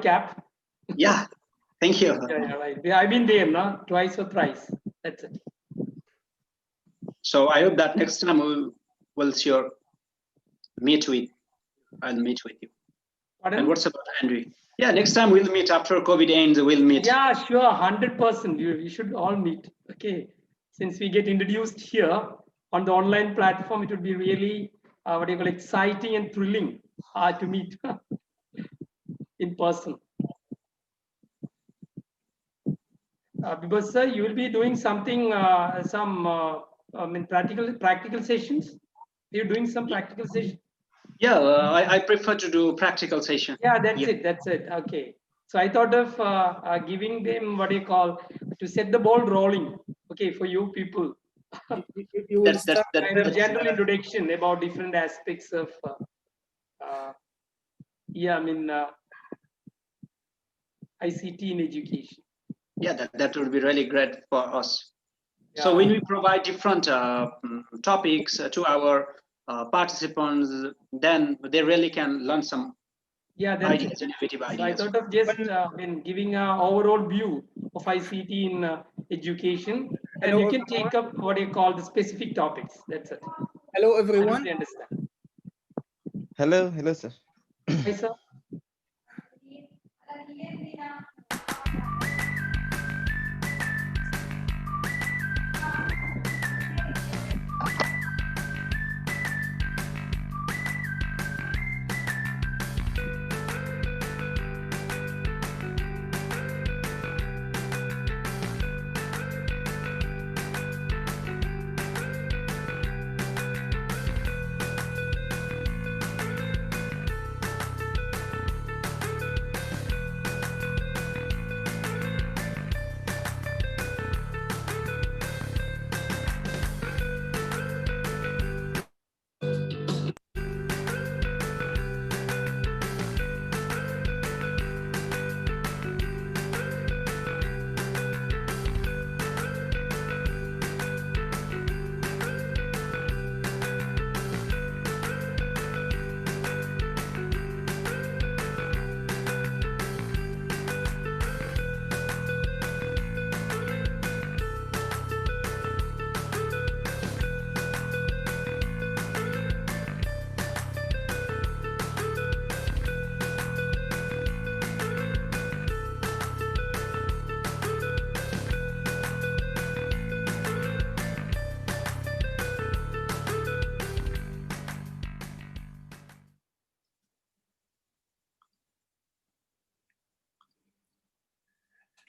cap. Yeah, thank you. Yeah, right. Yeah, I've been there, no? Twice or thrice. That's it. So I hope that next time we'll sure meet with you. Pardon? And what's about Andrew? Yeah, next time we'll meet after COVID ends. We'll meet. Yeah, sure, 100%. We should all meet. Okay, since we get introduced here on the online platform, it would be really what do you call exciting and thrilling to meet in person. Because sir, you will be doing something, practical sessions. You're doing some practical session. Yeah, I prefer to do practical session. Yeah, that's it. Okay. So I thought of giving them what do you call to set the ball rolling. Okay, for you people. You will start Kind of general introduction about different aspects of ICT in education. Yeah, that would be really great for us. Yeah. So when we provide different topics to our participants, then they really can learn some ideas, innovative ideas. So I thought of just giving an overall view of ICT in education, and you can take up what you call the specific topics. That's it. Hello, everyone. I understand. Hello, sir. Hi, sir.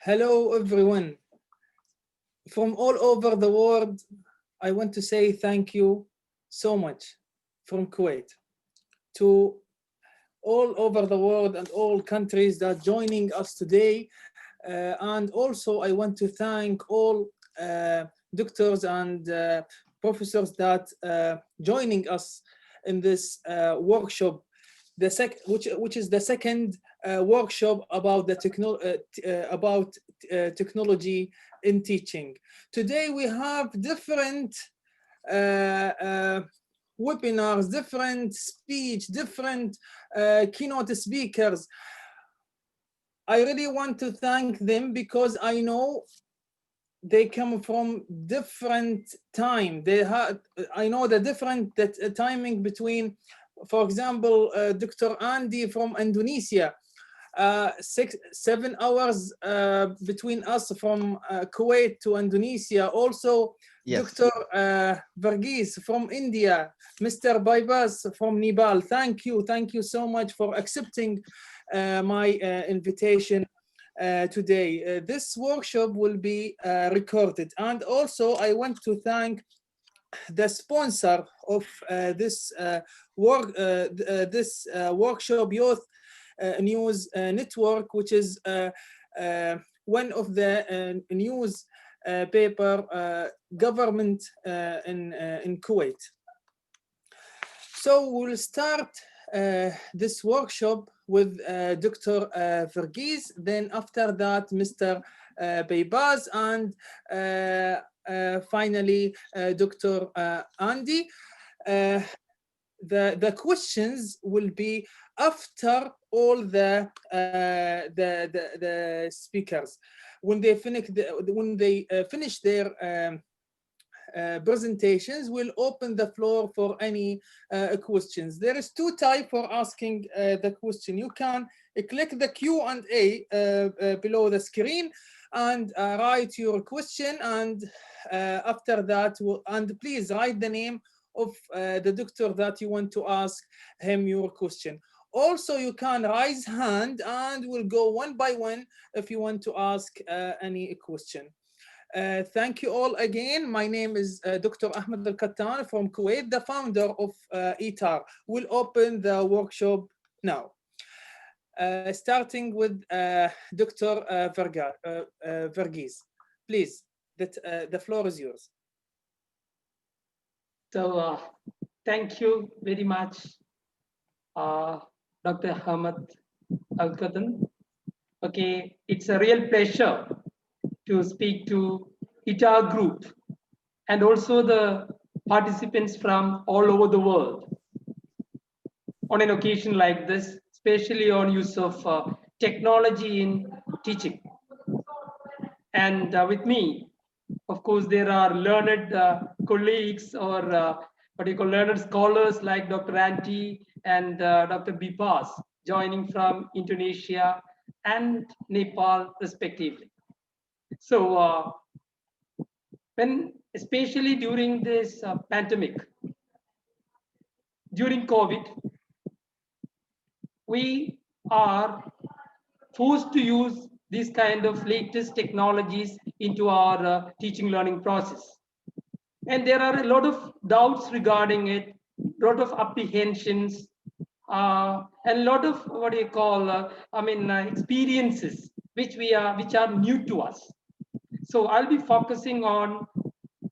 Hello, everyone. From all over the world, I want to say thank you so much from Kuwait to all over the world and all countries that are joining us today. And also, I want to thank all doctors and professors that joining us in this workshop, which is the second workshop about the technology in teaching. Today we have different webinars, different speech, different keynote speakers. I really want to thank them because I know they come from different time. I know the different timing between, for example, Dr. Andy from Indonesia, 6-7 hours between us from Kuwait to Indonesia. Also, yes. Dr. Verghese from India, Mr. Baibas from Nepal. Thank you so much for accepting my invitation today. This workshop will be recorded, and also I want to thank the sponsor of this workshop, Youth News Network, which is one of the news paper government in Kuwait. So we'll start this workshop with Dr. Verghese, then after that Mr. Baybaz, and finally Dr. Andy. the questions will be after all the speakers. When they finish their presentations, we'll open the floor for any questions. There is two types for asking the question. You can click the Q&A below the screen and write your question, and after that, and please write the name of the doctor that you want to ask him your question. Also, you can raise hand and we'll go one by one if you want to ask any question. Thank you all again. My name is Dr. Ahmed Al-Kattan from Kuwait, the founder of ITAR. We'll open the workshop now. Starting with Dr. Verghese. Please, the floor is yours. So thank you very much, Dr. Ahmed Al-Kattan. Okay, it's a real pleasure to speak to ITAR group and also the participants from all over the world on an occasion like this, especially on use of technology in teaching. And with me, of course, there are learned colleagues or what you call learned scholars like Dr. Anti and Dr. Bipas joining from Indonesia and Nepal respectively. So especially during this pandemic, during COVID, we are forced to use these kind of latest technologies into our teaching learning process. And there are a lot of doubts regarding it, a lot of apprehensions, and a lot of what do you call, experiences which are new to us. So I'll be focusing on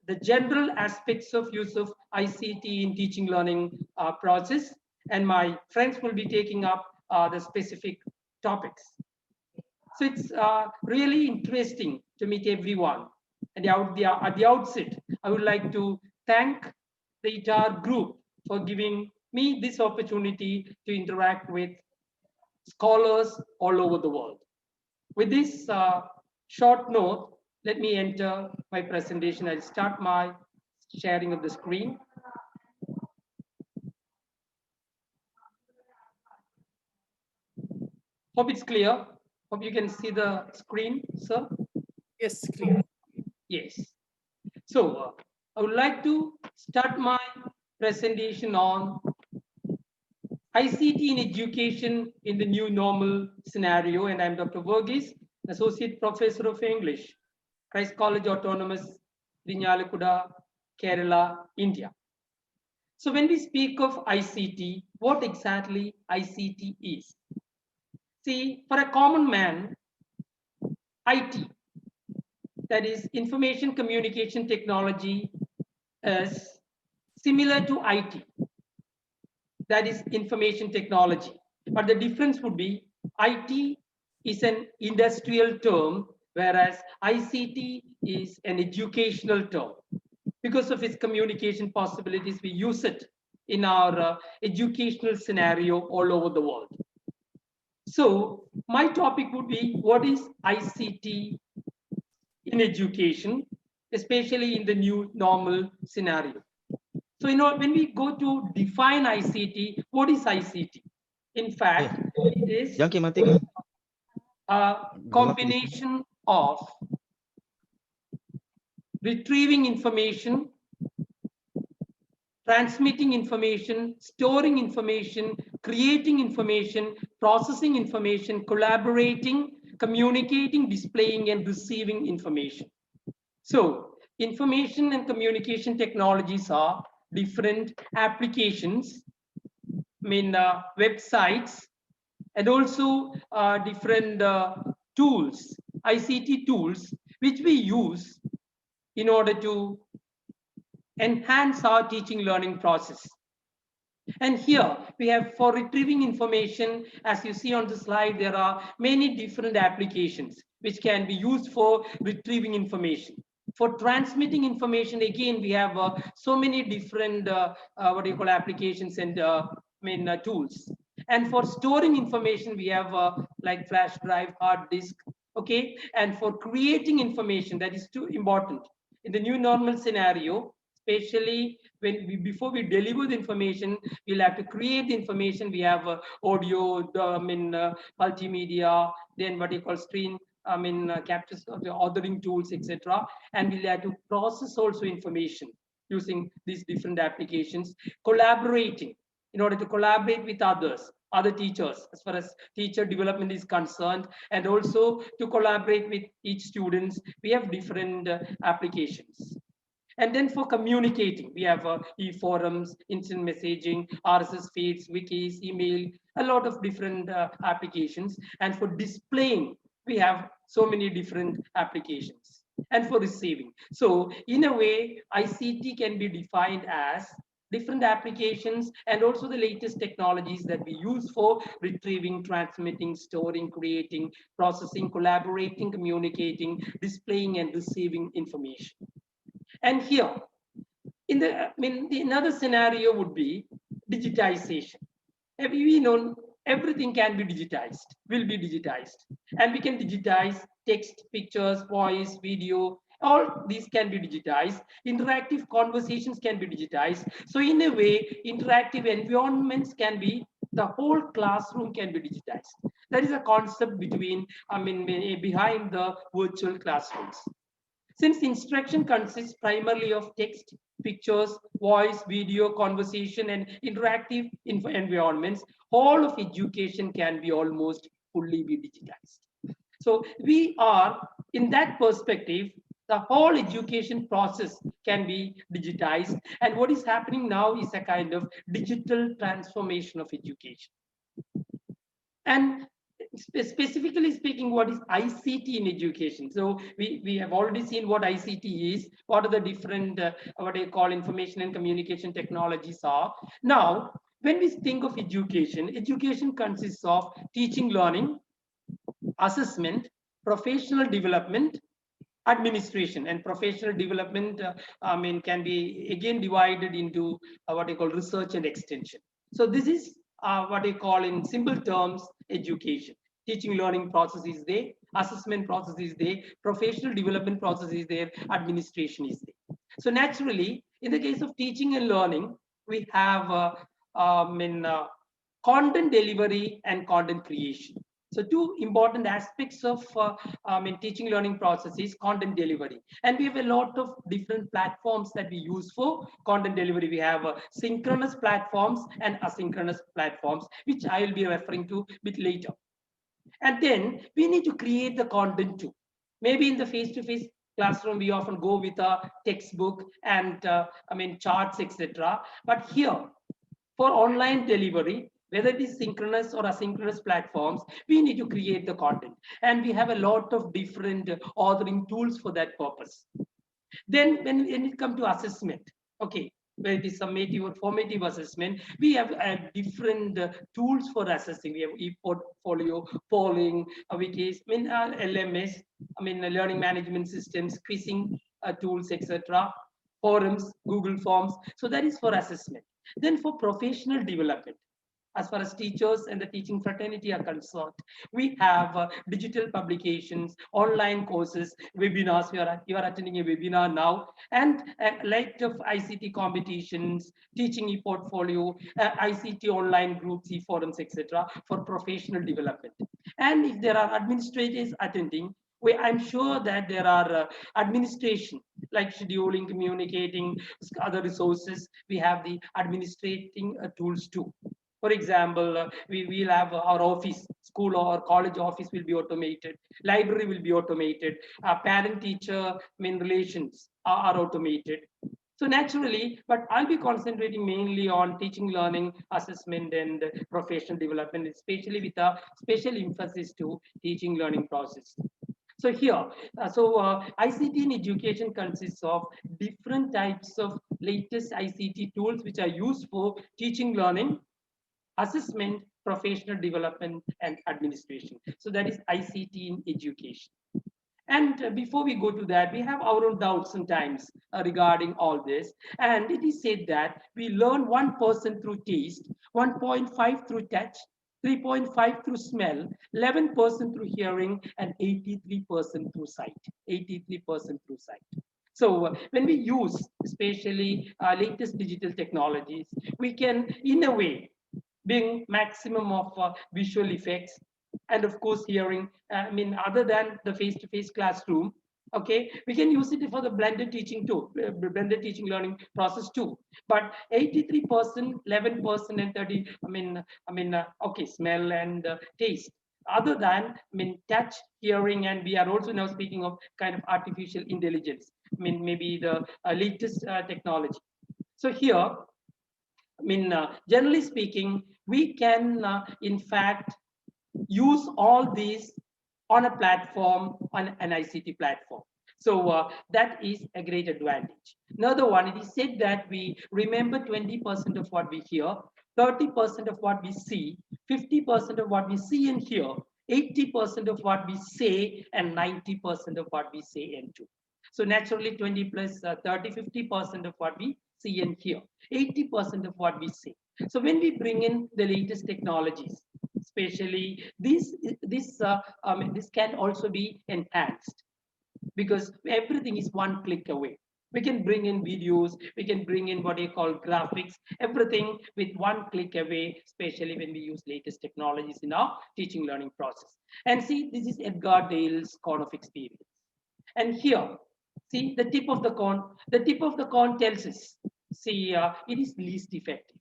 the general aspects of use of ICT in teaching learning process, and my friends will be taking up the specific topics. So it's really interesting to meet everyone. And at the outset, I would like to thank the ITAR group for giving me this opportunity to interact with scholars all over the world. With this short note, let me enter my presentation. I'll start my sharing of the screen. Hope it's clear. Hope you can see the screen, sir. Yes, clear. Yes. So I would like to start my presentation on ICT in education in the new normal scenario. And I'm Dr. Verghese, Associate Professor of English, Christ College Autonomous, Dinyalakuda, Kerala, India. So when we speak of ICT, what exactly ICT is? See, for a common man, IT, that is information communication technology, is similar to IT, that is information technology. But the difference would be IT is an industrial term, whereas ICT is an educational term. Because of its communication possibilities, we use it in our educational scenario all over the world. So my topic would be, what is ICT in education, especially in the new normal scenario? So, when we go to define ICT, what is ICT? In fact, it is a combination of retrieving information, transmitting information, storing information, creating information, processing information, collaborating, communicating, displaying, and receiving information. So information and communication technologies are different applications, websites, and also different tools, ICT tools, which we use in order to enhance our teaching learning process. And here we have, for retrieving information, as you see on the slide, there are many different applications which can be used for retrieving information. For transmitting information, again, we have so many different applications and tools. And for storing information, we have like flash drive, hard disk. Okay, and for creating information, that is too important in the new normal scenario, especially when before we deliver the information, we'll have to create the information. We have audio, multimedia, then what you call screen, captures of the authoring tools, etc. And we'll have to process also information using these different applications, collaborating in order to collaborate with others, other teachers, as far as teacher development is concerned, and also to collaborate with each students. We have different applications. And then for communicating, we have e-forums, instant messaging, RSS feeds, wikis, email, a lot of different applications. And for displaying, we have so many different applications. And for receiving. So in a way, ICT can be defined as different applications and also the latest technologies that we use for retrieving, transmitting, storing, creating, processing, collaborating, communicating, displaying, and receiving information. And here, another scenario would be digitization. We know everything can be digitized, will be digitized. And we can digitize text, pictures, voice, video, all these can be digitized. Interactive conversations can be digitized. So in a way, interactive environments can be, the whole classroom can be digitized. That is a concept between, behind the virtual classrooms. Since instruction consists primarily of text, pictures, voice, video, conversation, and interactive environments, all of education can be almost fully be digitized. So we are, in that perspective, the whole education process can be digitized. And what is happening now is a kind of digital transformation of education. And specifically speaking, what is ICT in education? So we have already seen what ICT is, what are the different, what I call information and communication technologies are. Now, when we think of education, education consists of teaching, learning, assessment, professional development, administration. And professional development can be again divided into what I call research and extension. So this is what I call in simple terms education. Teaching, learning process is there, assessment process is there, professional development process is there, administration is there. So naturally, in the case of teaching and learning, we have content delivery and content creation. So two important aspects of teaching learning process is content delivery. And we have a lot of different platforms that we use for content delivery. We have synchronous platforms and asynchronous platforms, which I will be referring to a bit later. And then we need to create the content too. Maybe in the face-to-face classroom, we often go with a textbook and charts, etc. But here, for online delivery, whether it is synchronous or asynchronous platforms, we need to create the content. And we have a lot of different authoring tools for that purpose. Then when it comes to assessment, okay, where it is summative or formative assessment, we have different tools for assessing. We have e-portfolio, polling, wikis, LMS, learning management systems, quizzing tools, etc. Forums, Google Forms. So that is for assessment. Then for professional development, as far as teachers and the teaching fraternity are concerned, we have digital publications, online courses, webinars. You are attending a webinar now, and a lot of ICT competitions, teaching e-portfolio, ICT online groups, e-forums, etc. for professional development. And if there are administrators attending, I'm sure that there are administration like scheduling, communicating, other resources. We have the administrating tools too. For example, we will have our office, school or college office will be automated, library will be automated, parent-teacher relations are automated. So naturally, but I'll be concentrating mainly on teaching, learning, assessment, and professional development, especially with a special emphasis to teaching, learning process. So here, ICT in education consists of different types of latest ICT tools which are used for teaching, learning, assessment, professional development, and administration. So that is ICT in education. And before we go to that, we have our own doubts sometimes regarding all this. And it is said that we learn 1% through taste, 1.5 through touch, 3.5 through smell, 11% through hearing, and 83% through sight. 83% through sight. So when we use especially latest digital technologies, we can, in a way, bring maximum of visual effects, and of course hearing. I mean, other than the face-to-face classroom, okay, we can use it for the blended teaching too, blended teaching learning process too. But 83%, 11%, and 30. Okay, smell and taste. Other than, touch, hearing, and we are also now speaking of kind of artificial intelligence. Maybe the latest technology. So here, generally speaking, we can, in fact, use all these on a platform, on an ICT platform. So that is a great advantage. Another one, it is said that we remember 20% of what we hear, 30% of what we see, 50% of what we see and hear, 80% of what we say, and 90% of what we say and do. So naturally 20 plus 30, 50% of what we see and hear, 80% of what we say. So when we bring in the latest technologies, especially this can also be enhanced, because everything is one click away. We can bring in videos, we can bring in what you call graphics, everything with one click away, especially when we use latest technologies in our teaching learning process. And see, this is Edgar Dale's cone of experience. And here, see the tip of the cone. The tip of the cone tells us, see, it is least effective.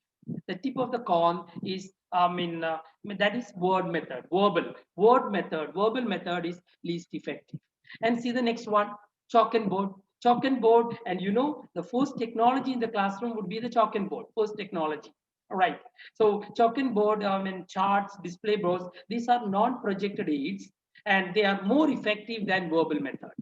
The tip of the cone is, that is word method, word method, verbal method is least effective. And see the next one, chalk and board. Chalk and board, and the first technology in the classroom would be the chalk and board, first technology. All right. So chalk and board, charts, display boards, these are non-projected aids, and they are more effective than verbal method.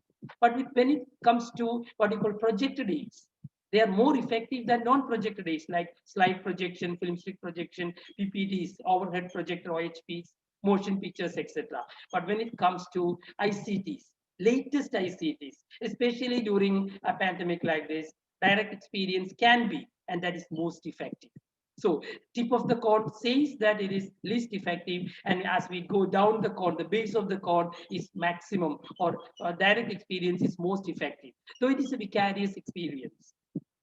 But when it comes to what you call projected aids, they are more effective than non-projected aids like slide projection, film stick projection, PPTs, overhead projector, OHPs, motion pictures, etc. But when it comes to ICTs, latest ICTs, especially during a pandemic like this, direct experience can be, and that is most effective. So tip of the cone says that it is least effective, and as we go down the cone, the base of the cone is maximum, or direct experience is most effective. So it is a vicarious experience.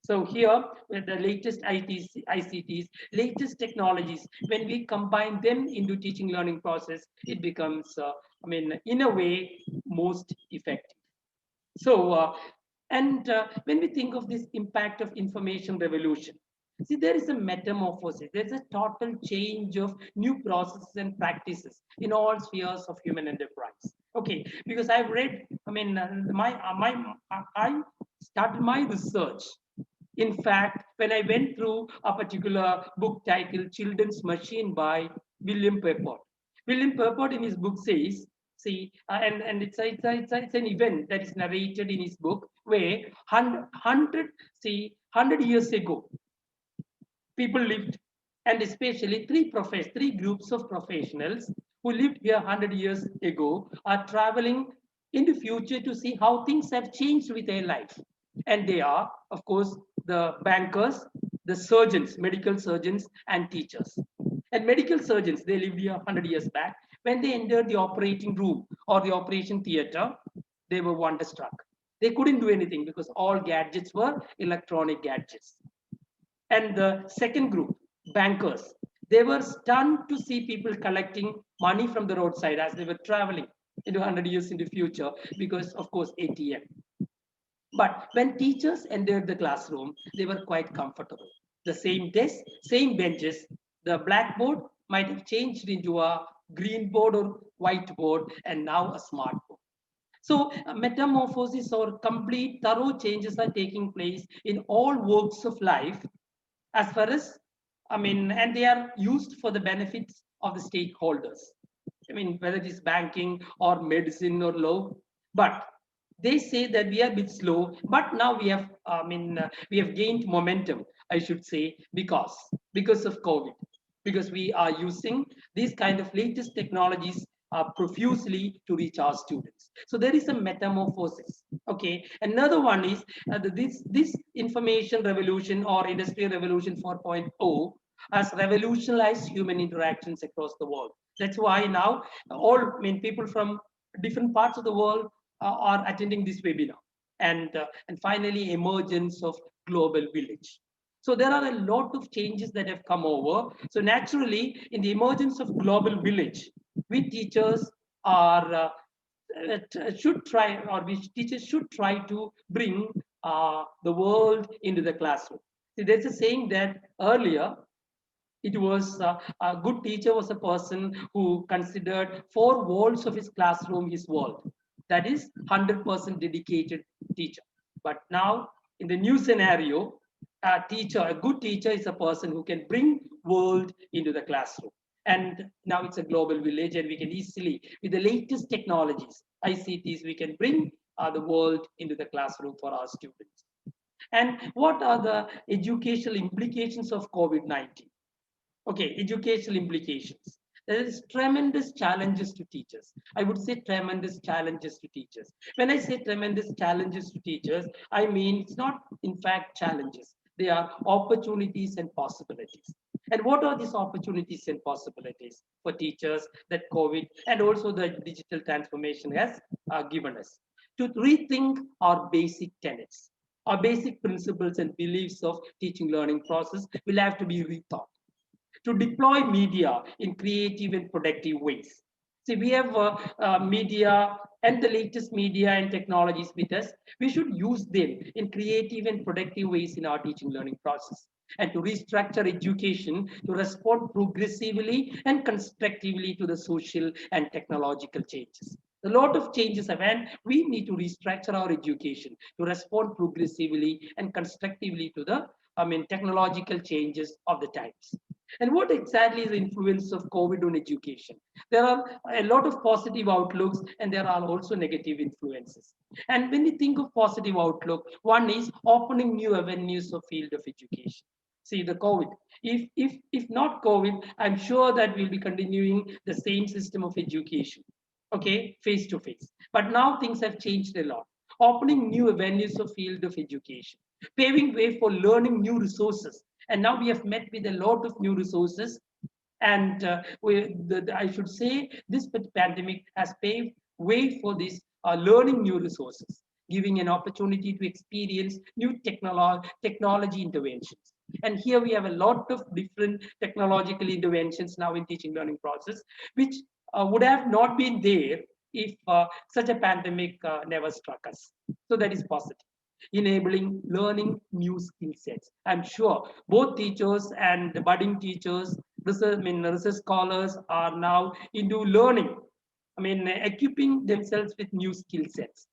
So here, with the latest ICTs, latest technologies, when we combine them into teaching learning process, it becomes, in a way, most effective. So, when we think of this impact of information revolution, see, there is a metamorphosis. There's a total change of new processes and practices in all spheres of human enterprise. Okay, because I've read, I started my research. In fact, when I went through a particular book titled Children's Machine by William Purport, William Purport in his book says, see, and it's an event that is narrated in his book where 100 years ago, people lived, and especially three groups of professionals who lived here 100 years ago are traveling in the future to see how things have changed with their life. And they are, of course, the bankers, the surgeons, medical surgeons, and teachers. And medical surgeons, they lived here 100 years back. When they entered the operating room or the operation theater, they were wonderstruck. They couldn't do anything because all gadgets were electronic gadgets. And the second group, bankers, they were stunned to see people collecting money from the roadside as they were traveling into 100 years in the future because, of course, ATM. But when teachers entered the classroom, they were quite comfortable. The same desk, same benches, the blackboard might have changed into a green board or white board, and now a smart board. So metamorphosis or complete thorough changes are taking place in all walks of life, as far as, and they are used for the benefits of the stakeholders. Whether it is banking or medicine or law, but they say that we are a bit slow, but now we have, we have gained momentum, I should say, because of COVID, because we are using these kind of latest technologies profusely to reach our students. So there is a metamorphosis. Okay. Another one is this information revolution or industrial revolution 4.0 has revolutionized human interactions across the world. That's why now people from different parts of the world are attending this webinar. And finally, emergence of global village. So there are a lot of changes that have come over. So naturally, in the emergence of global village, we teachers are should try, or we teachers should try to bring the world into the classroom. See, there's a saying that earlier it was a good teacher was a person who considered four walls of his classroom his world. That is 100% dedicated teacher. But now in the new scenario, a good teacher is a person who can bring world into the classroom. And now it's a global village, and we can easily, with the latest technologies, ICTs, we can bring the world into the classroom for our students. And what are the educational implications of COVID-19? Okay, educational implications. There is tremendous challenges to teachers. I would say tremendous challenges to teachers. When I say tremendous challenges to teachers, I mean it's not in fact challenges. They are opportunities and possibilities. And what are these opportunities and possibilities for teachers that COVID and also the digital transformation has given us? To rethink our basic tenets, our basic principles and beliefs of teaching learning process will have to be rethought, to deploy media in creative and productive ways. See, we have media and the latest media and technologies with us. We should use them in creative and productive ways in our teaching learning process, and to restructure education to respond progressively and constructively to the social and technological changes. A lot of changes have, and we need to restructure our education to respond progressively and constructively to the technological changes of the times. And what exactly is the influence of COVID on education? There are a lot of positive outlooks, and there are also negative influences. And when you think of positive outlook, one is opening new avenues of field of education. See, the COVID. If not COVID, I'm sure that we'll be continuing the same system of education, okay, face to face. But now things have changed a lot. Opening new avenues of field of education, paving way for learning new resources. And now we have met with a lot of new resources. And I should say this pandemic has paved way for this learning new resources, giving an opportunity to experience new technology interventions. And here we have a lot of different technological interventions now in teaching learning process, which would have not been there if such a pandemic never struck us. So that is positive. Enabling learning new skill sets. I'm sure both teachers and the budding teachers, research scholars are now into learning, equipping themselves with new skill sets,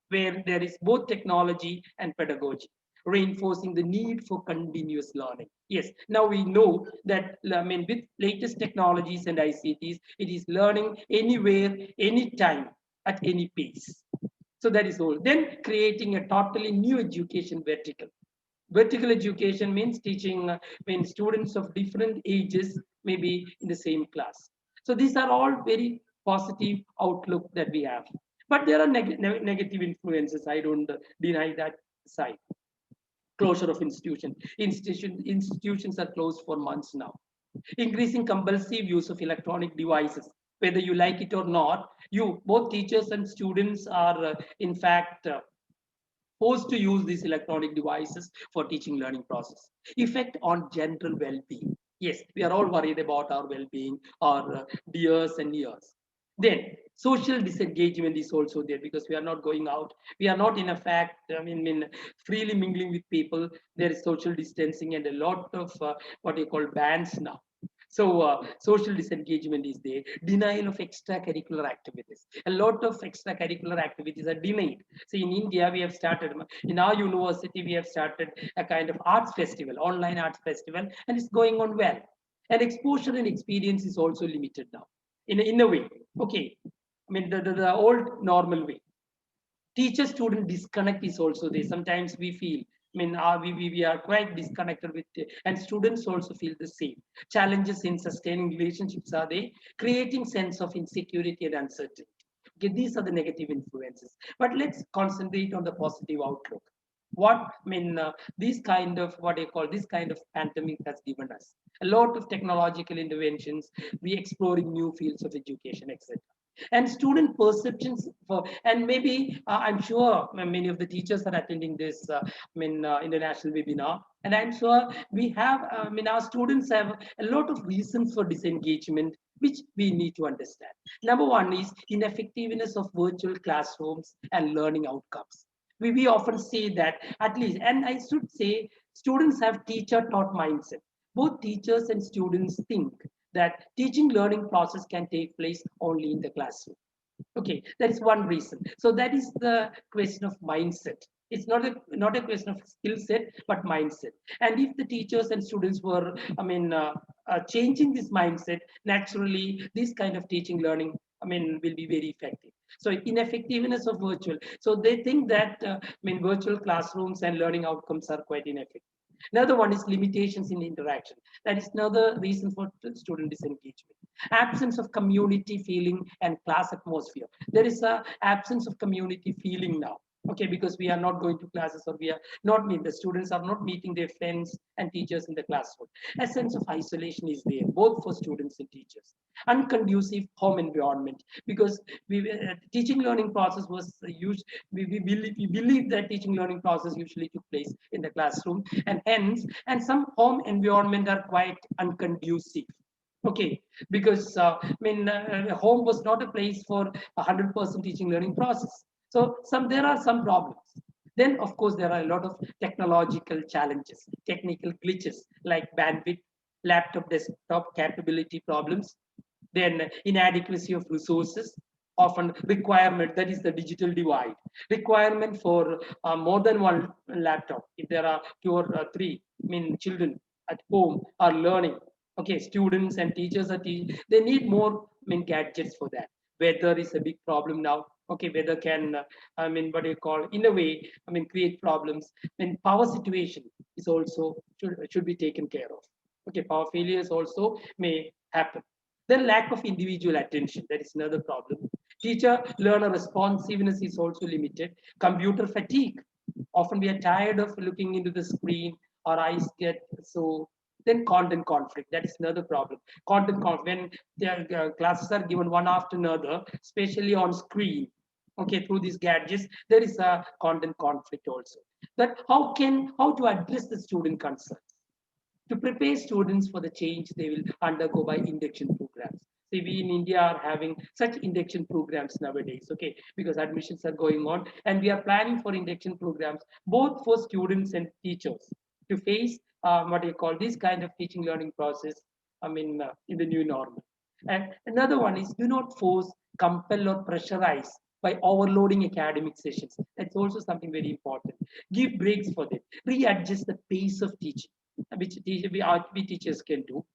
where there is both technology and pedagogy, reinforcing the need for continuous learning. Yes, now we know that with latest technologies and ICTs, it is learning anywhere, anytime, at any pace. So that is all. Then creating a totally new education vertical. Vertical education means teaching students of different ages, maybe in the same class. So these are all very positive outlook that we have. But there are negative influences. I don't deny that side. Closure of institutions are closed for months now. Increasing compulsive use of electronic devices, whether you like it or not, both teachers and students are in fact forced to use these electronic devices for teaching learning process. Effect on general well-being. Yes, we are all worried about our well-being, our years and years. Then social disengagement is also there, because we are not going out. We are not in a fact, freely mingling with people. There is social distancing and a lot of what you call bans now. So social disengagement is there. Denial of extracurricular activities. A lot of extracurricular activities are denied. See, in India, we have started, in our university, we have started a kind of arts festival, online arts festival, and it's going on well. And exposure and experience is also limited now, in a way. Okay, the old normal way. Teacher-student disconnect is also there. Sometimes we feel we are quite disconnected with it, and students also feel the same. Challenges in sustaining relationships are they creating sense of insecurity and uncertainty. Okay, these are the negative influences. But let's concentrate on the positive outlook. What these kind of what I call this kind of pandemic has given us a lot of technological interventions. We exploring new fields of education, etc. And student perceptions for, and maybe I'm sure many of the teachers are attending this international webinar, and I'm sure we have our students have a lot of reasons for disengagement which we need to understand. Number one is ineffectiveness of virtual classrooms and learning outcomes. We often say that, at least, and I should say students have teacher taught mindset. Both teachers and students think that teaching learning process can take place only in the classroom. Okay, that is one reason. So that is the question of mindset. It's not a question of skill set, but mindset. And if the teachers and students were, changing this mindset, naturally, this kind of teaching learning, will be very effective. So ineffectiveness of virtual. So they think that, virtual classrooms and learning outcomes are quite ineffective. Another one is limitations in interaction. That is another reason for student disengagement. Absence of community feeling and class atmosphere. There is a absence of community feeling now. Okay, because we are not going to classes, or we are not meeting, the students are not meeting their friends and teachers in the classroom. A sense of isolation is there, both for students and teachers. Unconducive home environment, because teaching learning process was used. We believe that teaching learning process usually took place in the classroom, and hence, and some home environment are quite unconducive. Okay, because home was not a place for 100% teaching learning process. So there are some problems. Then, of course, there are a lot of technological challenges, technical glitches like bandwidth, laptop, desktop capability problems, then inadequacy of resources, often requirement, that is the digital divide, requirement for more than one laptop. If there are two or three, children at home are learning, okay, students and teachers are they need more gadgets for that. Weather is a big problem now. Okay, weather can what do you call, in a way, create problems. And power situation is also should be taken care of. Okay, power failures also may happen. Then lack of individual attention, that is another problem. Teacher learner responsiveness is also limited. Computer fatigue, often we are tired of looking into the screen, our eyes get so. Then content conflict, that is another problem. Content conflict, when the classes are given one after another, especially on screen, okay, through these gadgets, there is a content conflict also. That how to address the student concerns, to prepare students for the change they will undergo by induction programs. See, we in India are having such induction programs nowadays, okay, because admissions are going on, and we are planning for induction programs both for students and teachers to face what do you call this kind of teaching learning process. In the new normal. And another one is do not force, compel, or pressurize by overloading academic sessions. That's also something very important. Give breaks for them. Readjust the pace of teaching, which we teachers can do.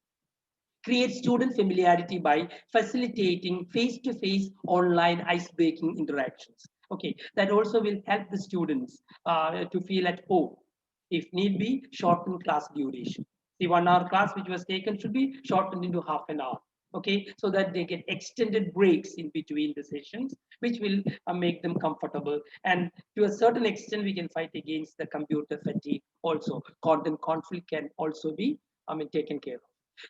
Create student familiarity by facilitating face-to-face online ice-breaking interactions. Okay, that also will help the students to feel at home. If need be, shorten class duration. The 1 hour class which was taken should be shortened into half an hour. Okay, so that they get extended breaks in between the sessions, which will make them comfortable. And to a certain extent, we can fight against the computer fatigue also. Content conflict can also be taken care of.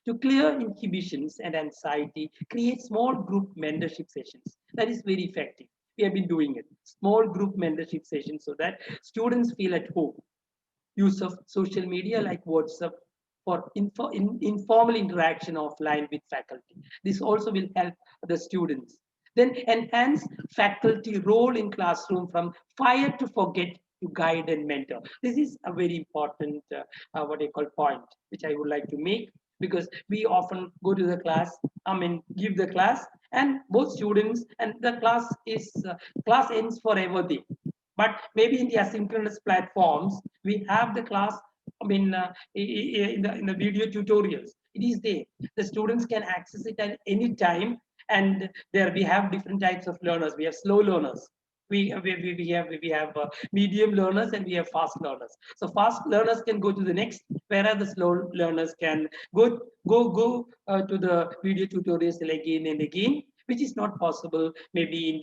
To clear inhibitions and anxiety, create small group mentorship sessions. That is very effective. We have been doing it. Small group mentorship sessions so that students feel at home. Use of social media like WhatsApp for informal interaction offline with faculty. This also will help the students. Then enhance faculty role in classroom from fire to forget to guide and mentor. This is a very important what I call point, which I would like to make, because we often go to the class, give the class, and both students and the class ends forever day. But maybe in the asynchronous platforms, we have the class, in the video tutorials. It is there. The students can access it at any time. And there we have different types of learners. We have slow learners. we have medium learners and we have fast learners. So fast learners can go to the next, whereas the slow learners can go to the video tutorials again and again, which is not possible maybe in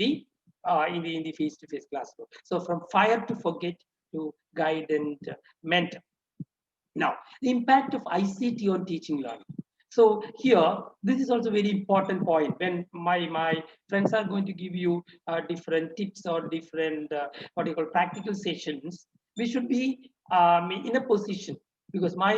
the face-to-face classroom. So from fire to forget to guide and mentor. Now, the impact of ICT on teaching learning. So here, this is also very important point when my friends are going to give you different tips or different what you call practical sessions. We should be in a position, because my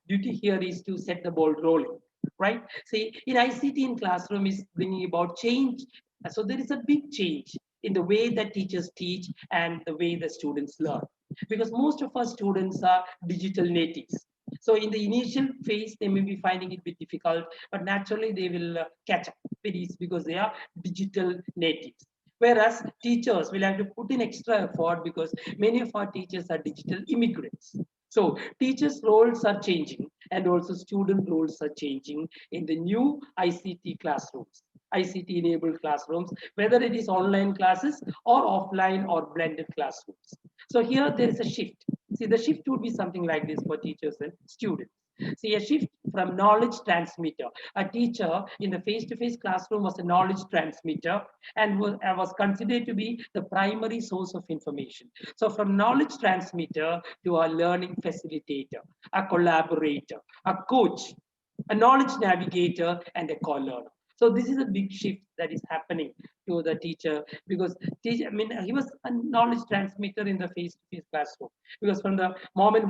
duty here is to set the ball rolling, right? See, in ICT in classroom is bringing about change. So there is a big change in the way that teachers teach and the way the students learn, because most of our students are digital natives. So in the initial phase, they may be finding it a bit difficult, but naturally they will catch up very easy because they are digital natives. Whereas teachers will have to put in extra effort because many of our teachers are digital immigrants. So teachers' roles are changing and also student roles are changing in the new ICT classrooms, ICT enabled classrooms, whether it is online classes or offline or blended classrooms. So here there is a shift. See, the shift would be something like this for teachers and students. See, a shift from knowledge transmitter. A teacher in the face-to-face classroom was a knowledge transmitter and was considered to be the primary source of information. So from knowledge transmitter to a learning facilitator, a collaborator, a coach, a knowledge navigator, and a co-learner. So this is a big shift that is happening to the teacher, because teacher, I mean, he was a knowledge transmitter in the face-to-face classroom, because from the moment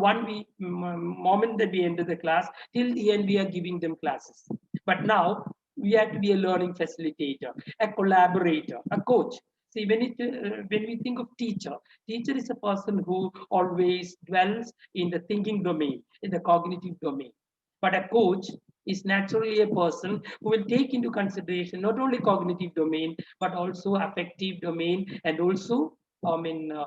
that we enter the class till the end, we are giving them classes. But now we have to be a learning facilitator, a collaborator, a coach. See, when we think of teacher is a person who always dwells in the thinking domain, in the cognitive domain. But a coach is naturally a person who will take into consideration not only cognitive domain, but also affective domain and also, the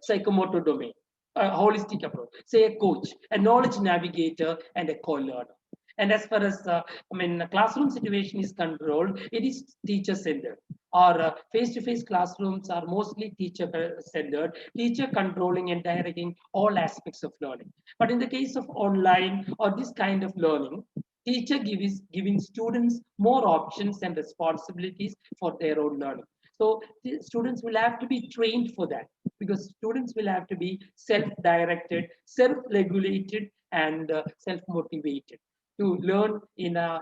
psychomotor domain, a holistic approach. Say a coach, a knowledge navigator, and a co-learner. And as far as classroom situation is controlled, it is teacher-centered. Our face-to-face classrooms are mostly teacher-centered, teacher controlling and directing all aspects of learning. But in the case of online or this kind of learning, teacher giving students more options and responsibilities for their own learning. So the students will have to be trained for that, because students will have to be self-directed, self-regulated, and self-motivated to learn in a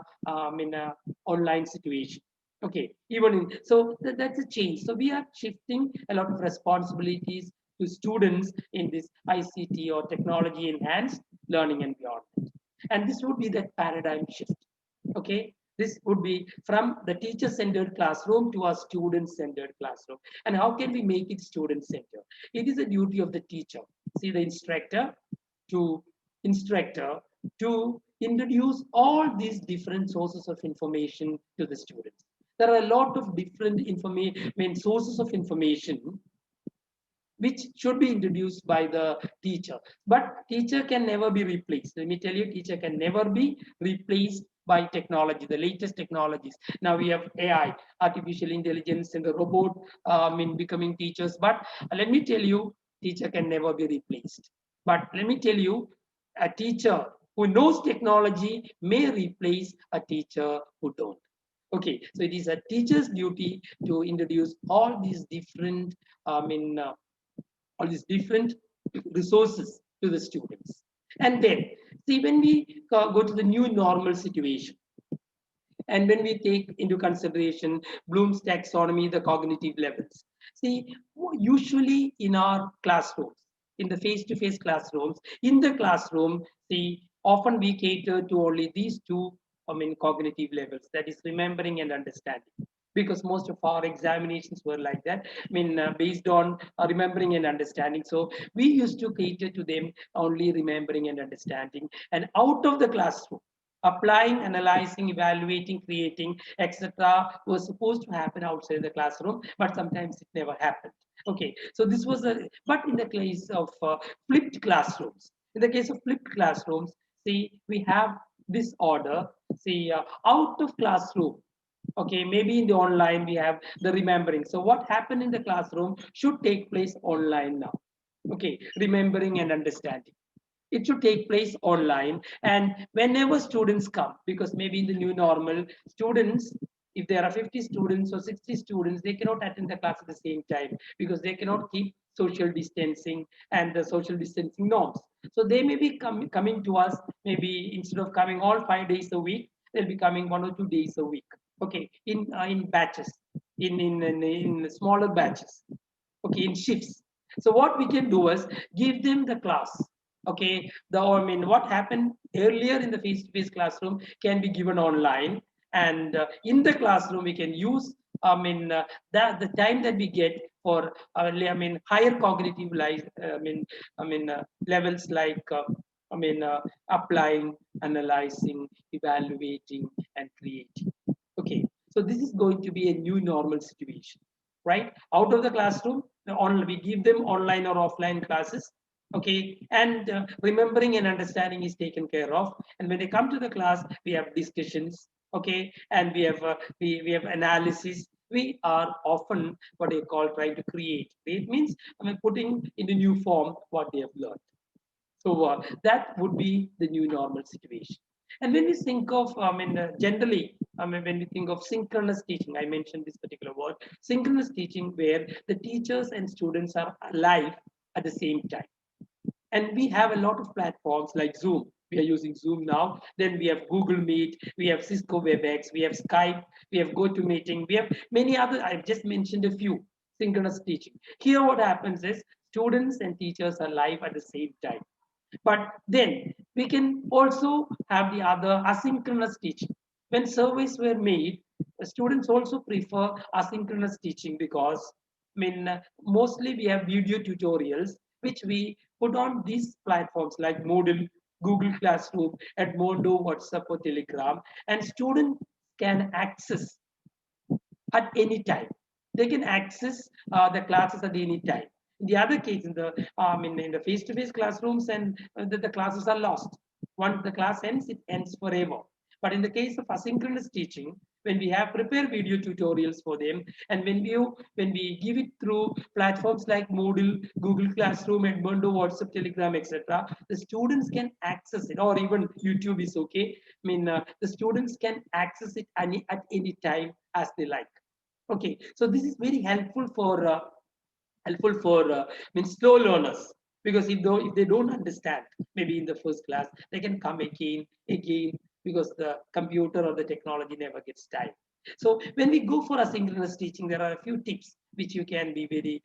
online situation. Okay, even in so that's a change. So we are shifting a lot of responsibilities to students in this ICT or technology enhanced learning environment, and this would be that paradigm shift. Okay, this would be from the teacher centered classroom to a student centered classroom. And how can we make it student centered? It is a duty of the teacher, see, the to instructor to introduce all these different sources of information to the students. There are a lot of different sources of information which should be introduced by the teacher. But teacher can never be replaced. Let me tell you, teacher can never be replaced by technology, the latest technologies. Now we have AI, artificial intelligence, and the robot becoming teachers. But let me tell you, teacher can never be replaced. But let me tell you, a teacher who knows technology may replace a teacher who don't. Okay, so it is a teacher's duty to introduce all these different, all these different resources to the students. And then, see, when we go to the new normal situation, and when we take into consideration Bloom's taxonomy, the cognitive levels, see, usually in our classrooms, in the face-to-face classrooms, in the classroom, see, often we cater to only these two, cognitive levels, that is remembering and understanding, because most of our examinations were like that, based on remembering and understanding. So we used to cater to them only remembering and understanding, and out of the classroom, applying, analyzing, evaluating, creating, etc., was supposed to happen outside the classroom, but sometimes it never happened. Okay, so this was but in the case of flipped classrooms, in the case of flipped classrooms, see, we have this order. See, out of classroom, Okay, maybe in the online we have the remembering. So what happened in the classroom should take place online now. Okay, remembering and understanding. It should take place online, and whenever students come, because maybe in the new normal, students, if there are 50 students or 60 students, they cannot attend the class at the same time because they cannot keep social distancing and the social distancing norms. So they may be coming to us, maybe instead of coming all 5 days a week, they'll be coming 1 or 2 days a week. Okay, in batches, in smaller batches. Okay, in shifts. So what we can do is give them the class. Okay, I mean, what happened earlier in the face-to-face classroom can be given online, and in the classroom we can use, I mean, the time that we get for, I mean, higher cognitive levels like, applying, analyzing, evaluating, and creating. Okay, so this is going to be a new normal situation, right? Out of the classroom, we give them online or offline classes. Okay, and remembering and understanding is taken care of. And when they come to the class, we have discussions. Okay, and we have analysis. We are often what they call trying to create. It means, I mean, putting in the new form what they have learned. So that would be the new normal situation. And when we think of, generally, when we think of synchronous teaching, I mentioned this particular word, synchronous teaching, where the teachers and students are alive at the same time. And we have a lot of platforms like Zoom. We are using Zoom now. Then we have Google Meet, we have Cisco WebEx, we have Skype, we have GoToMeeting, we have many other. I've just mentioned a few synchronous teaching. Here, what happens is students and teachers are live at the same time. But then we can also have the other asynchronous teaching. When surveys were made, the students also prefer asynchronous teaching because, mostly we have video tutorials which we put on these platforms like Moodle, Google Classroom, Edmodo, WhatsApp, or Telegram, and students can access at any time. They can access the classes at any time. In the other case, in the face-to-face classrooms, and the classes are lost. Once the class ends, it ends forever. But in the case of asynchronous teaching, when we have prepared video tutorials for them, and when we give it through platforms like Moodle, Google Classroom, Edmodo, WhatsApp, Telegram, etc., the students can access it, or even YouTube is okay. The students can access it at any time as they like. Okay, so this is very helpful for slow learners, because if they don't understand, maybe in the first class, they can come again, because the computer or the technology never gets time. So when we go for asynchronous teaching, there are a few tips which you can be very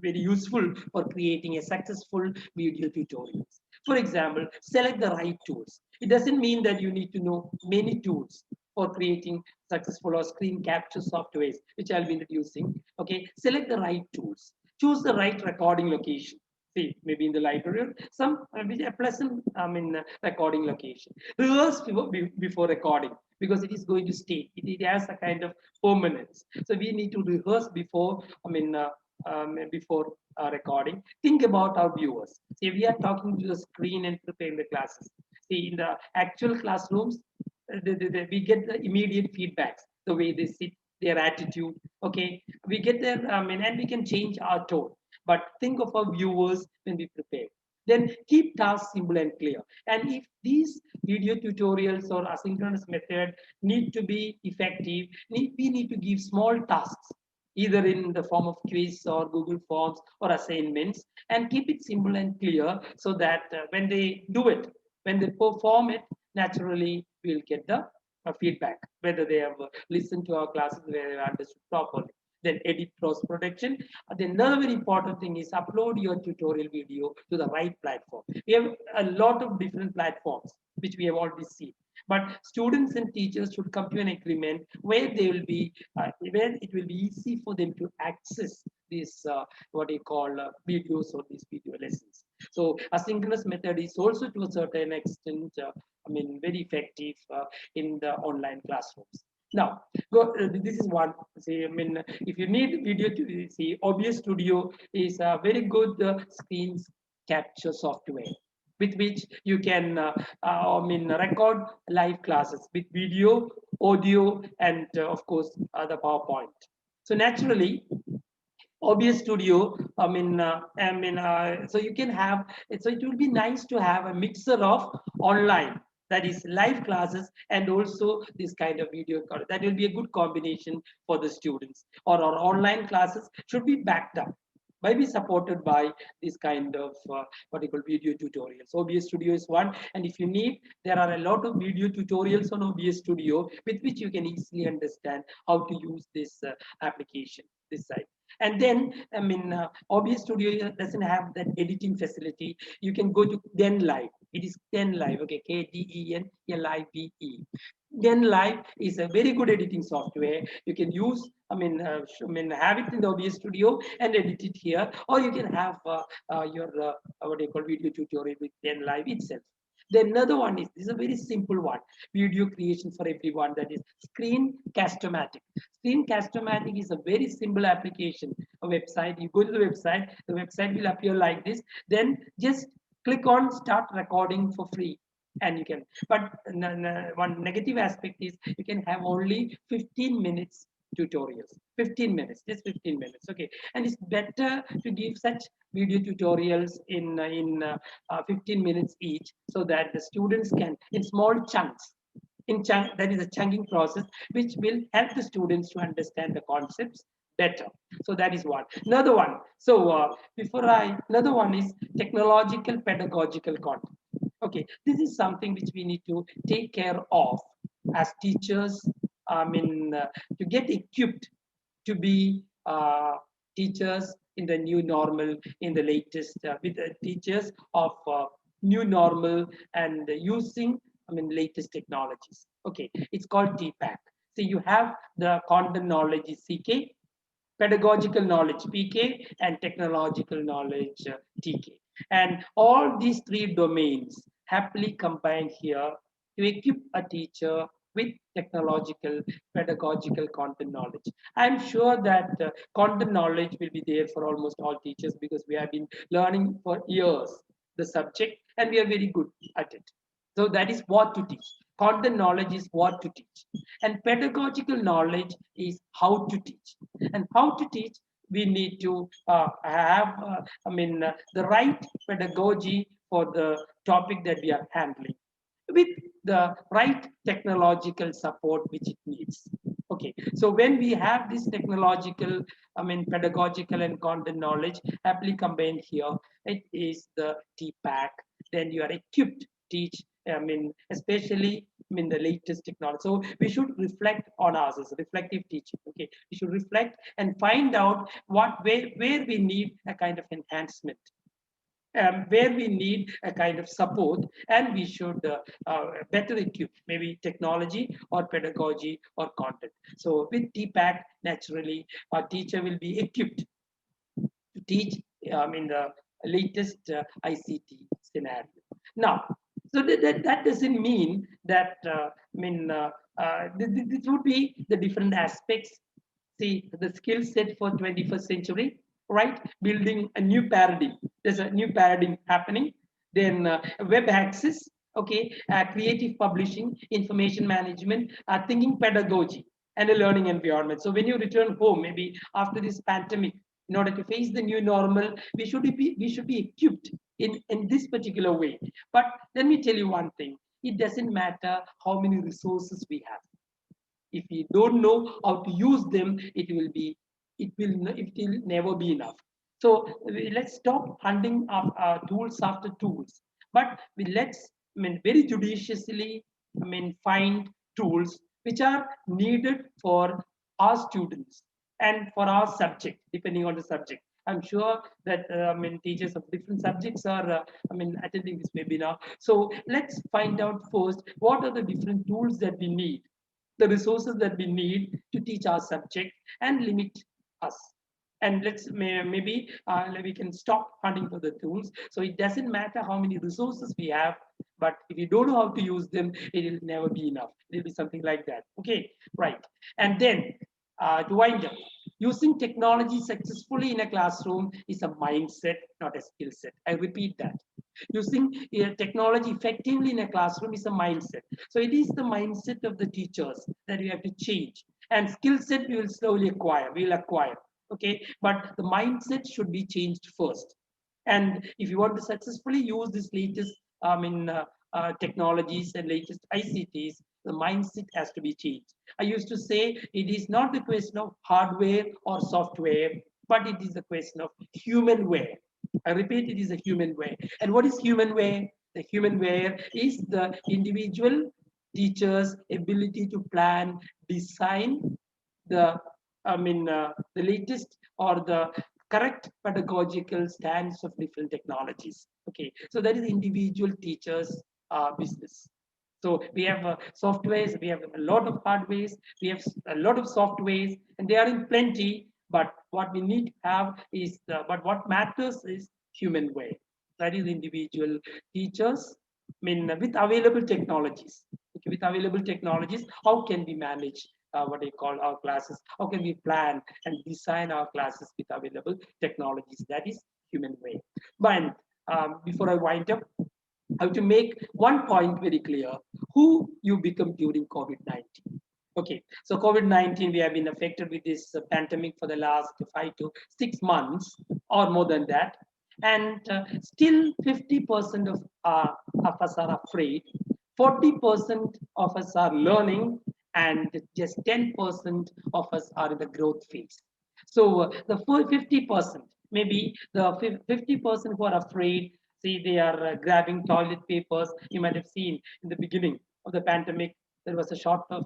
useful for creating a successful video tutorials. For example, select the right tools. It doesn't mean that you need to know many tools for creating successful or screen capture softwares, which I'll be introducing. Okay, select the right tools. Choose the right recording location. See, maybe in the library, or some a pleasant recording location. Rehearse before recording, because it is going to stay. It has a kind of permanence. So we need to rehearse before recording. Think about our viewers. See, we are talking to the screen and preparing the classes. See, in the actual classrooms, we get the immediate feedbacks, the way they sit, their attitude. Okay, we get their, and we can change our tone. But think of our viewers when we prepare. Then keep tasks simple and clear. And if these video tutorials or asynchronous method need to be effective, we need to give small tasks, either in the form of quiz or Google Forms or assignments, and keep it simple and clear, so that when they do it, when they perform it, naturally we'll get the feedback, whether they have listened to our classes, whether they have understood properly. Then edit cross protection. The another very important thing is upload your tutorial video to the right platform. We have a lot of different platforms which we have already seen. But students and teachers should come to an agreement where they will be, where it will be easy for them to access these what you call videos or these video lessons. So asynchronous method is also to a certain extent, very effective in the online classrooms. Now, this is one. See, if you need video to see, OBS Studio is a very good screen capture software, with which you can record live classes with video, audio, and of course the PowerPoint. So naturally, OBS Studio, so you can have, so it will be nice to have a mixer of online, that is live classes, and also this kind of video call. That will be a good combination for the students. Or our online classes should be backed up, might be supported by this kind of what you call video tutorials. OBS Studio is one, and if you need, there are a lot of video tutorials on OBS Studio with which you can easily understand how to use this application, this site. And then, OBS Studio doesn't have that editing facility. You can go to Then Live. It is Then Live, okay, KDENLIVE. Then Live is a very good editing software. You can use, have it in the OBS Studio and edit it here, or you can have your what do you call video tutorial with Then Live itself. Then another one is, this is a very simple one, video creation for everyone, that is Screencast-O-Matic. Screencast-O-Matic is a very simple application, a website. You go to the website will appear like this. Then just click on start recording for free, and you can, but one negative aspect is you can have only 15 minutes tutorials, 15 minutes, just 15 minutes, okay. And it's better to give such video tutorials in 15 minutes each, so that the students can, in small chunks, that is a chunking process, which will help the students to understand the concepts better. So that is one. Another one, so another one is technological pedagogical content. Okay, this is something which we need to take care of as teachers, to get equipped to be teachers in the new normal, in the latest, with teachers of new normal and using, latest technologies. Okay, it's called TPAC. So you have the content knowledge is CK, pedagogical knowledge PK, and technological knowledge TK. And all these three domains happily combined here to equip a teacher with technological, pedagogical content knowledge. I'm sure that content knowledge will be there for almost all teachers, because we have been learning for years the subject and we are very good at it. So that is what to teach. Content knowledge is what to teach. And pedagogical knowledge is how to teach. And how to teach, we need to have, the right pedagogy for the topic that we are handling, with the right technological support which it needs. Okay, so when we have this technological, pedagogical and content knowledge happily combined here, it is the TPAC. Then you are equipped to teach, especially the latest technology. So we should reflect on ourselves, reflective teaching. Okay, we should reflect and find out where we need a kind of enhancement, where we need a kind of support, and we should better equip maybe technology or pedagogy or content. So with TPAC, naturally, our teacher will be equipped to teach in the latest ICT scenario. Now, so that doesn't mean that, this would be the different aspects. See, the skill set for 21st century, right? Building a new paradigm. There's a new paradigm happening. Then web access, okay, creative publishing, information management, thinking pedagogy, and a learning environment. So when you return home, maybe after this pandemic, in order to face the new normal, we should be equipped in this particular way. But let me tell you one thing: it doesn't matter how many resources we have. If we don't know how to use them, it will never be enough. So let's stop hunting up tools after tools, but let's, very judiciously, find tools which are needed for our students and for our subject, depending on the subject. I'm sure that teachers of different subjects are attending this webinar. So let's find out first what are the different tools that we need, the resources that we need to teach our subject, and limit us. And maybe we can stop hunting for the tools. So it doesn't matter how many resources we have, but if you don't know how to use them, it will never be enough. It will be something like that. Okay, right. And then to wind up, using technology successfully in a classroom is a mindset, not a skill set. I repeat that. Using technology effectively in a classroom is a mindset. So it is the mindset of the teachers that we have to change. And skill set we will slowly acquire, we will acquire. Okay, but the mindset should be changed first. And if you want to successfully use this latest technologies and latest ICTs, the mindset has to be changed. I used to say it is not the question of hardware or software, but it is the question of human wear. I repeat, it is a human wear. And what is human wear? The human wear is the individual teacher's ability to plan, design the the latest or the correct pedagogical stance of different technologies. Okay, so that is individual teachers' business. So we have softwares, we have a lot of hardwares, we have a lot of softwares, and they are in plenty. But what we need to have is but what matters is human way. That is individual teachers. With available technologies. Okay, with available technologies, how can we manage what they call our classes? How can we plan and design our classes with available technologies? That is human way. But before I wind up, I have to make one point very clear: who you become during COVID-19. Okay, so COVID-19, we have been affected with this pandemic for the last 5 to 6 months or more than that. And still 50% of us are afraid, 40% of us are learning, and just 10% of us are in the growth phase. So the full 50%, maybe the 50% who are afraid, see, they are grabbing toilet papers. You might have seen in the beginning of the pandemic, there was a short of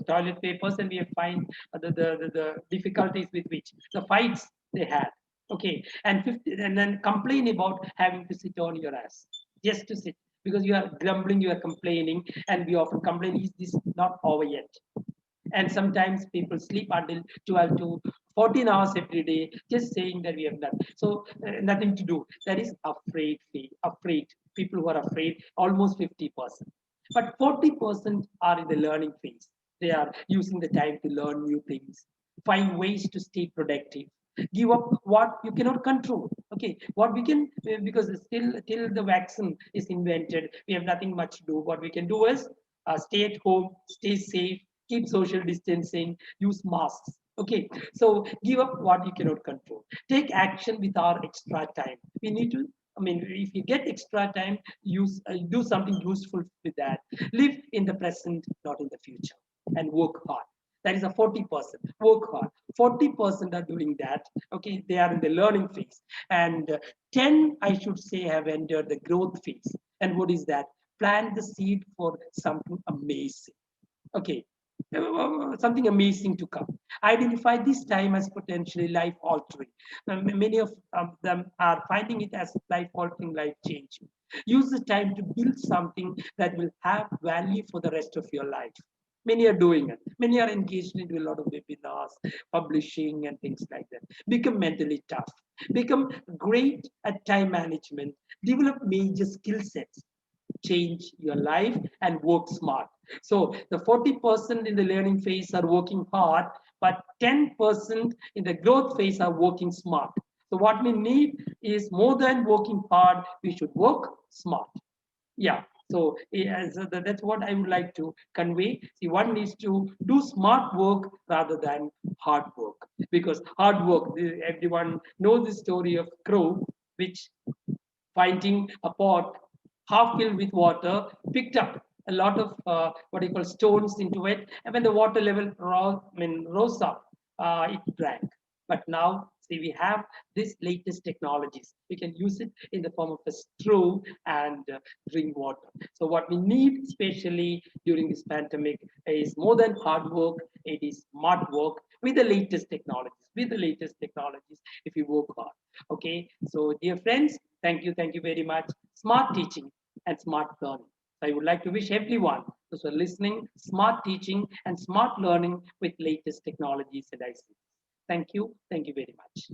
toilet papers, and we have find the difficulties with which the fights they had. Okay, and 50, and then complain about having to sit on your ass just to sit because you are grumbling, you are complaining, and we often complain, is this not over yet? And sometimes people sleep until 12 to 14 hours every day, just saying that we have done. So nothing to do. That is afraid. People who are afraid, almost 50%. But 40% are in the learning phase. They are using the time to learn new things, find ways to stay productive, give up what you cannot control. Okay, what we can, because still till the vaccine is invented, we have nothing much to do. What we can do is stay at home, stay safe, keep social distancing, use masks. Okay, so give up what you cannot control. Take action with our extra time. We need to, if you get extra time, do something useful with that. Live in the present, not in the future, and work hard. That is a 40%. Work hard. 40% are doing that. Okay, they are in the learning phase, and 10, I should say, have entered the growth phase. And what is that? Plant the seed for something amazing. Okay, something amazing to come. Identify this time as potentially life altering. Many of them are finding it as life altering, life changing. Use the time to build something that will have value for the rest of your life. Many are doing it. Many are engaged into a lot of webinars, publishing, and things like that. Become mentally tough. Become great at time management. Develop major skill sets. Change your life and work smart. So the 40% in the learning phase are working hard, but 10% in the growth phase are working smart. So what we need is more than working hard, we should work smart. Yeah. So, so that's what I would like to convey. See, one needs to do smart work rather than hard work, because hard work, everyone knows the story of crow, which finding a pot half filled with water, picked up a lot of what you call stones into it, and when the water level rose up, it drank. But now, see, we have this latest technologies. We can use it in the form of a straw and drink water. So what we need, especially during this pandemic, is more than hard work. It is smart work with the latest technologies. With the latest technologies, if you work hard. Okay. So, dear friends, thank you very much. Smart teaching and smart learning. So I would like to wish everyone who's listening smart teaching and smart learning with latest technologies and ICT. Thank you very much.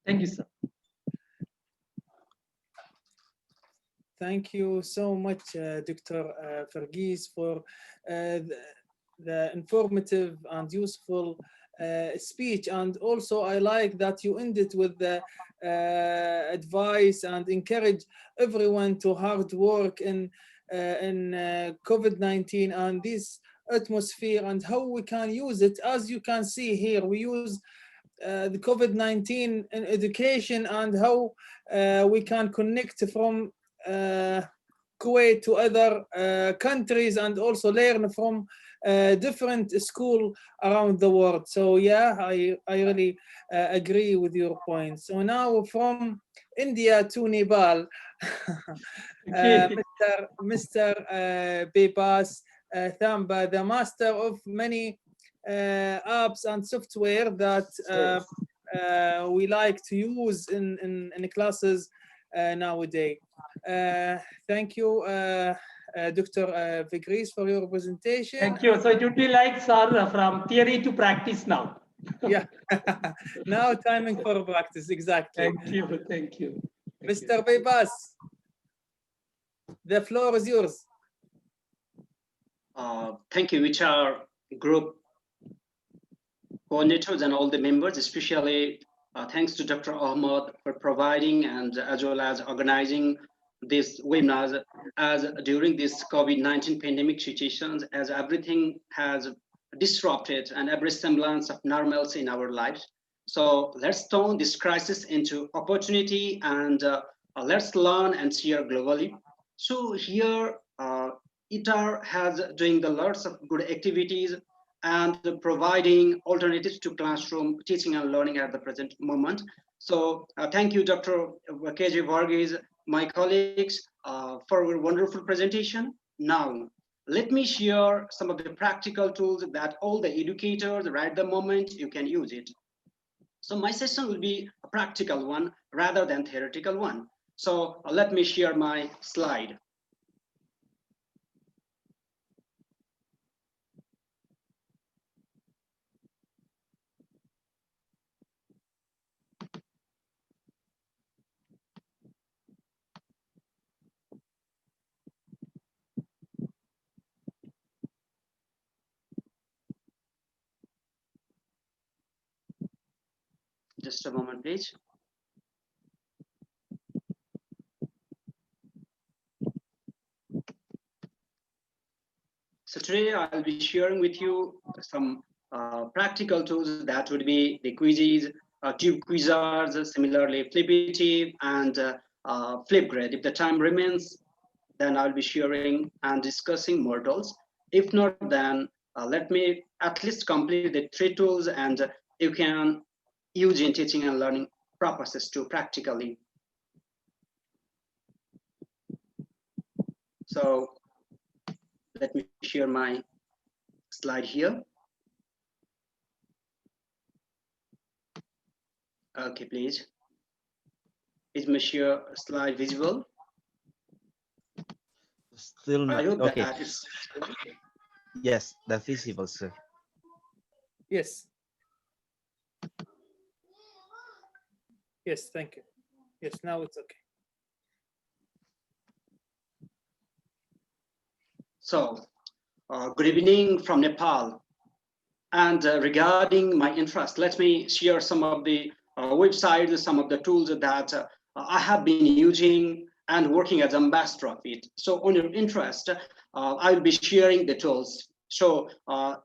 Thank you, sir. Thank you so much, Dr. Farghese, for the informative and useful speech. And also I like that you ended with the advice and encourage everyone to hard work in COVID-19 and this atmosphere and how we can use it. As you can see here, we use the COVID-19 in education and how we can connect from Kuwait to other countries and also learn from different schools around the world. So yeah, I really agree with your point. So now from India to Nepal, Okay. Mr. Bebas Thamba, the master of many apps and software that Yes. we like to use in classes nowadays. Thank you, Dr. Vigris, for your presentation. Thank you. So it would be like, sir, from theory to practice now. Yeah, now timing for practice, exactly. Thank you. Thank you. Mr. Bebas, the floor is yours. Thank you, ITAR group coordinators and all the members, especially thanks to Dr. Ahmad for providing and as well as organizing this webinars as during this COVID-19 pandemic situations, as everything has disrupted and every semblance of normalcy in our lives. So let's turn this crisis into opportunity and let's learn and share globally. So here, ITAR has doing the lots of good activities and providing alternatives to classroom teaching and learning at the present moment. So thank you, Dr. KJ Varghese, my colleagues, for your wonderful presentation. Now, let me share some of the practical tools that all the educators right at the moment you can use it. So my session will be a practical one rather than theoretical one. So let me share my slide. Just a moment, please. So today I'll be sharing with you some practical tools that would be the quizzes, tube quizzers, similarly Flippity and Flipgrid. If the time remains, then I'll be sharing and discussing more tools. If not, then let me at least complete the 3 tools and you can use in teaching and learning purposes too practically. So let me share my slide here. Okay, please. Is my share slide visible? Still not. I hope Okay. that is. Yes, that's visible, sir. Yes. Yes, thank you. Yes, now it's okay. So, good evening from Nepal. And regarding my interest, let me share some of the websites, some of the tools that I have been using and working as ambassador of it. So on your interest, I will be sharing the tools. So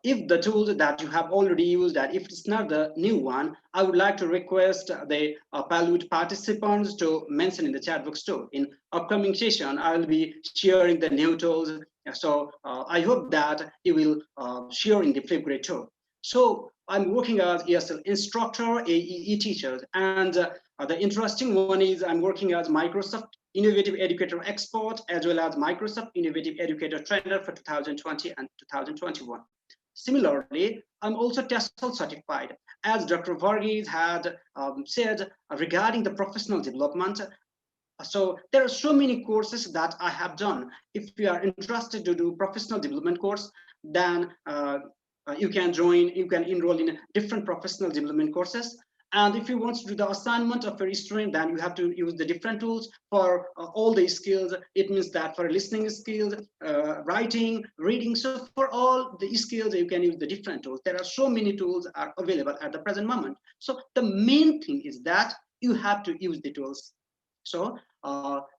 if the tool that you have already used, that if it's not the new one, I would like to request the Palud participants to mention in the chat box too. In upcoming session, I will be sharing the new tools. So I hope that you will share in the Flipgrid too. So I'm working as ESL instructor, AEE teacher, and the interesting one is I'm working as Microsoft Innovative Educator Expert as well as Microsoft Innovative Educator Trainer for 2020 and 2021. Similarly, I'm also TESOL certified, as Dr. Varghese had said regarding the professional development. So there are so many courses that I have done. If you are interested to do professional development course, then you can join, you can enroll in different professional development courses. And if you want to do the assignment of your student, then you have to use the different tools for all the skills. It means that for listening skills, writing, reading. So for all the skills, you can use the different tools. There are so many tools are available at the present moment. So the main thing is that you have to use the tools. So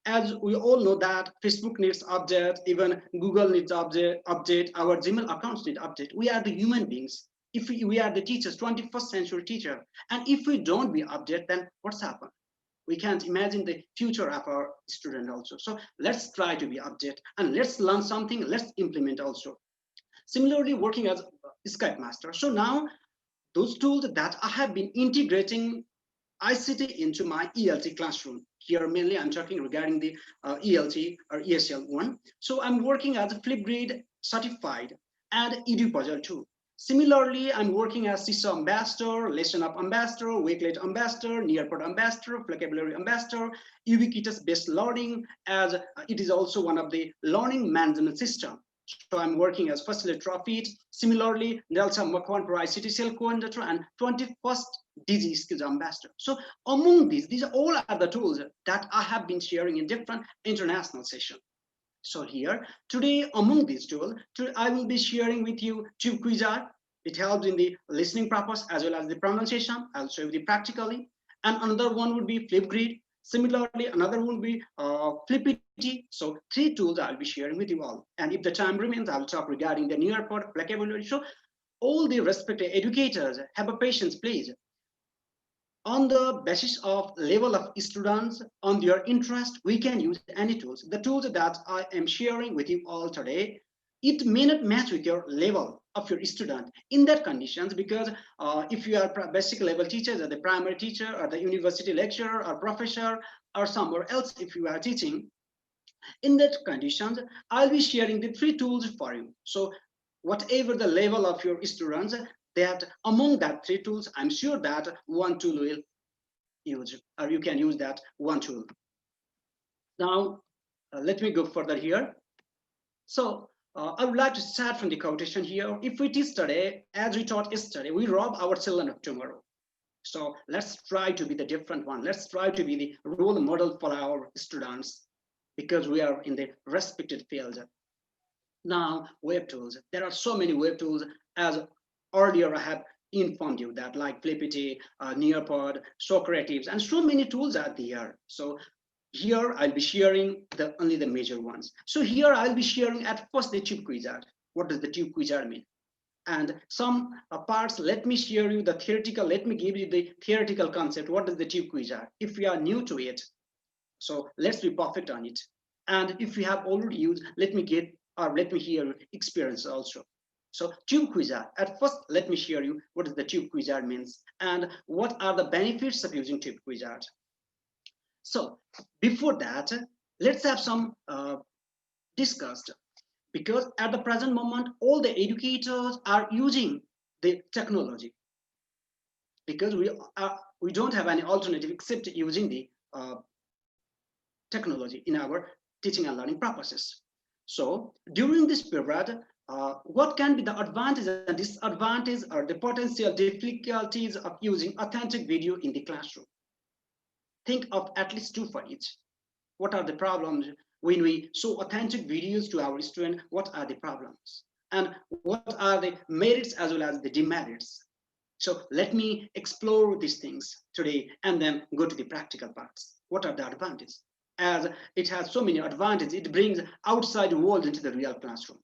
as we all know that Facebook needs update, even Google needs update, our Gmail accounts need update. We are the human beings. If we are the teachers, 21st century teacher, and if we don't be update, then what's happened? We can't imagine the future of our student also. So let's try to be update and let's learn something, let's implement also. Similarly, working as Skype master. So now those tools that I have been integrating ICT into my ELT classroom. Here mainly I'm talking regarding the ELT or ESL1. So I'm working as a Flipgrid certified and EduPuzzle too. Similarly, I'm working as CISA ambassador, lesson up ambassador, Wakelet ambassador, Nearpod ambassador, vocabulary ambassador, ubiquitous based learning, as it is also one of the learning management system. So I'm working as facilitator of it. Similarly, Nelson McQuan for ICT Cell coordinator and 21st DG Skills Ambassador. So among these all are the tools that I have been sharing in different international sessions. So here, today among these tools, I will be sharing with you TubeQuizzer. It helps in the listening purpose as well as the pronunciation. I'll show you the practically. And another one would be Flipgrid. Similarly, another will be Flippity. So 3 tools I'll be sharing with you all. And if the time remains, I'll talk regarding the Nearpod vocabulary. So all the respected educators have a patience, please. On the basis of level of students, on their interest, we can use any tools. The tools that I am sharing with you all today, it may not match with your level of your student in that conditions, because if you are basic level teachers or the primary teacher or the university lecturer or professor or somewhere else, if you are teaching, in that conditions, I'll be sharing the 3 tools for you. So whatever the level of your students, that among that 3 tools, I'm sure that one tool will use, or you can use that one tool. Now, let me go further here. So I would like to start from the quotation here. If we teach today, as we taught yesterday, we rob our children of tomorrow. So let's try to be the different one. Let's try to be the role model for our students, because we are in the respected field. Now, web tools. There are so many web tools, as earlier I have informed you that, like Flippity, Nearpod, Socrates, and so many tools are there. So here I'll be sharing only the major ones. So here I'll be sharing at first the TubeQuizzer. What does the TubeQuizzer mean? And some parts, let me share you the theoretical, let me give you the theoretical concept. What is the TubeQuizzer? If we are new to it, so let's be perfect on it. And if we have already used, let me hear experience also. So TubeQuizzer, at first, let me share you what is the TubeQuizzer means and what are the benefits of using TubeQuizzer. So before that, let's have some discussed, because at the present moment, all the educators are using the technology, because we don't have any alternative except using the technology in our teaching and learning purposes. So during this period, what can be the advantages and disadvantages or the potential difficulties of using authentic video in the classroom? Think of at least 2 for each. What are the problems when we show authentic videos to our students? What are the problems? And what are the merits as well as the demerits? So let me explore these things today and then go to the practical parts. What are the advantages? As it has so many advantages, it brings outside world into the real classroom.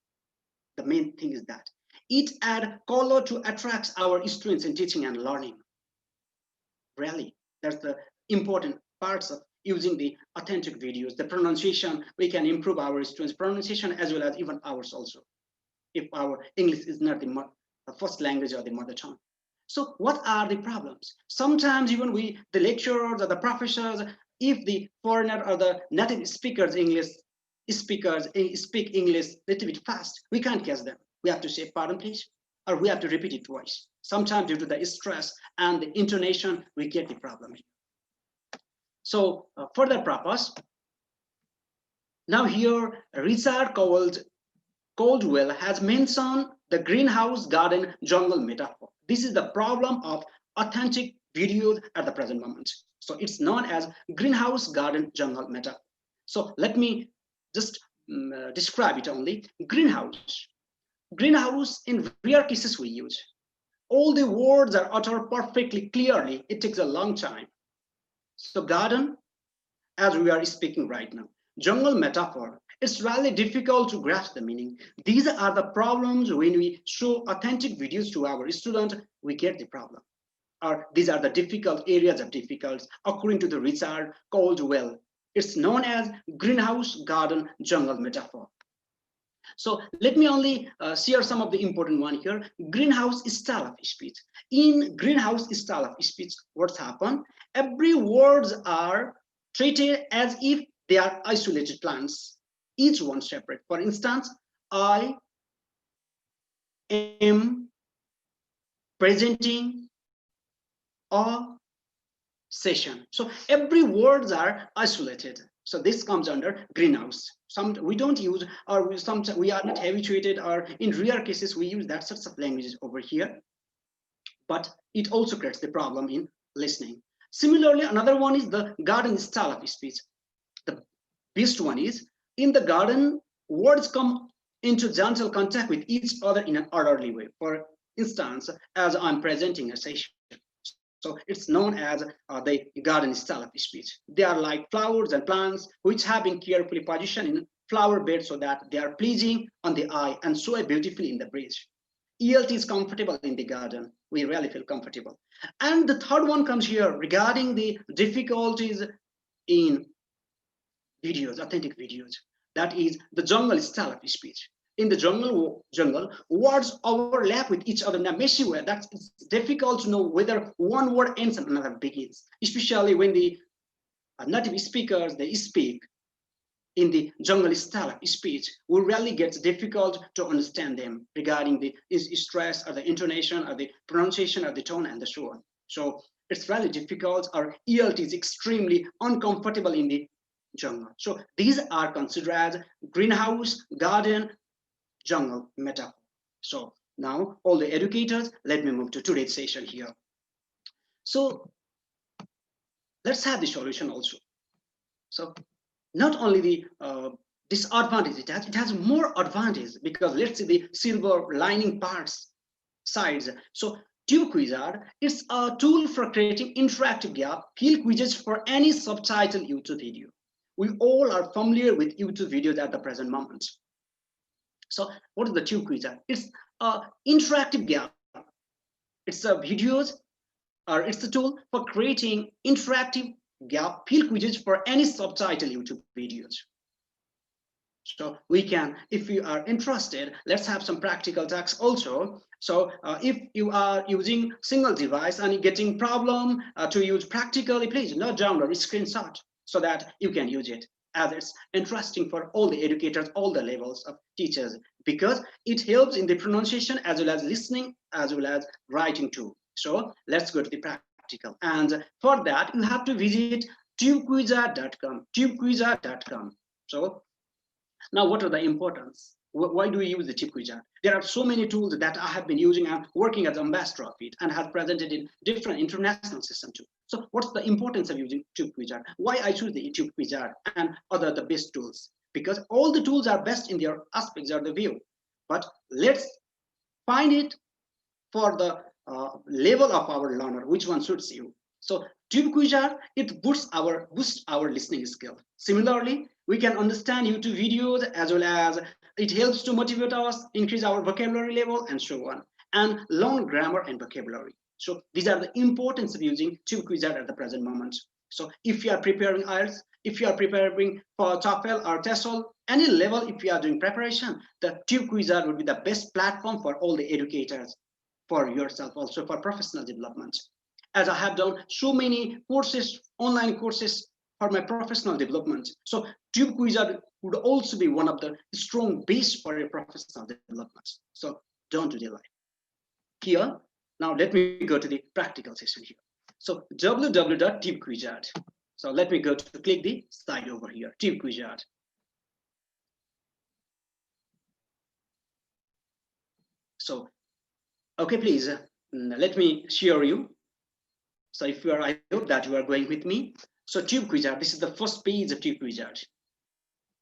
The main thing is that it adds color to attract our students in teaching and learning. Really, that's the important parts of using the authentic videos. The pronunciation, we can improve our students' pronunciation as well as even ours also, if our English is not the first language or the mother tongue. So what are the problems? Sometimes even the lecturers or the professors, if the foreigner or the native speakers speak English a little bit fast, we can't catch them. We have to say, pardon please, or we have to repeat it twice. Sometimes due to the stress and the intonation, we get the problem. So for that purpose, now here Richard Caldwell has mentioned the greenhouse garden jungle metaphor. This is the problem of authentic videos at the present moment. So it's known as greenhouse, garden, jungle metaphor. So let me just describe it only. Greenhouse. Greenhouse, in rare cases we use. All the words are uttered perfectly clearly. It takes a long time. So garden, as we are speaking right now. Jungle metaphor. It's really difficult to grasp the meaning. These are the problems when we show authentic videos to our students, we get the problem. Or these are the difficult areas of difficulties according to the Richard Caldwell. It's known as greenhouse, garden, jungle metaphor. So let me only share some of the important one here. Greenhouse style of speech. In greenhouse style of speech, what's happened? Every words are treated as if they are isolated plants, each one separate. For instance, I am presenting a session. So every words are isolated. So this comes under greenhouse. Some we don't use, or we are not habituated, or in rare cases we use that sorts of languages over here. But it also creates the problem in listening. Similarly, another one is the garden style of speech. The best one is in the garden, words come into gentle contact with each other in an orderly way. For instance, as I'm presenting a session. So it's known as the garden style of speech. They are like flowers and plants which have been carefully positioned in flower beds so that they are pleasing on the eye and so beautifully in the breeze. ELT is comfortable in the garden. We really feel comfortable. And the third one comes here regarding the difficulties in videos, authentic videos. That is the jungle style of speech. In the jungle, words overlap with each other in a messy way. That's difficult to know whether one word ends and another begins, especially when the native speakers, they speak in the jungle style of speech. We really gets difficult to understand them regarding the stress or the intonation or the pronunciation or the tone and so on. So it's really difficult. Our ELT is extremely uncomfortable in the jungle. So these are considered as greenhouse, garden, jungle metaphor. So now all the educators, let me move to today's session here. So let's have the solution also. So not only the disadvantage it has more advantage, because let's see the silver lining parts sides. So TubeQuizard is a tool for creating interactive gap fill quizzes for any subtitle YouTube video. We all are familiar with YouTube videos at the present moment. So what is the TubeQuizard? It's an interactive gap. It's a videos, or it's a tool for creating interactive gap fill quizzes for any subtitle YouTube videos. So we can, if you are interested, let's have some practical tasks also. So if you are using single device and getting problem to use practically, please not download a screenshot so that you can use it, as it's interesting for all the educators, all the levels of teachers, because it helps in the pronunciation as well as listening as well as writing too. So let's go to the practical. And for that, you have to visit tubequizard.com, tubequizard.com. So now, what are the importance? Why do we use the TubeQuizard? There are so many tools that I have been using and working as ambassador of it and have presented in different international systems too. So what's the importance of using TubeQuizard? Why I choose the TubeQuizard and other the best tools? Because all the tools are best in their aspects or the view. But let's find it for the level of our learner, which one suits you. So TubeQuizard, it boosts our listening skill. Similarly, we can understand YouTube videos as well as it helps to motivate us, increase our vocabulary level and so on, and learn grammar and vocabulary. So these are the importance of using TubeQuizard at the present moment. So if you are preparing IELTS, if you are preparing for TOEFL or TESOL, any level, if you are doing preparation, the TubeQuizard would be the best platform for all the educators, for yourself also for professional development. As I have done so many courses, online courses for my professional development. So TubeQuizard would also be one of the strong base for your professional development. So don't do delay. Here, now let me go to the practical session here. So www.tubequizard. So let me go to click the site over here, TubeQuizard. So, okay, please, let me share you. So if you are, I hope that you are going with me. So Tube Wizard, this is the first page of Tube Wizard.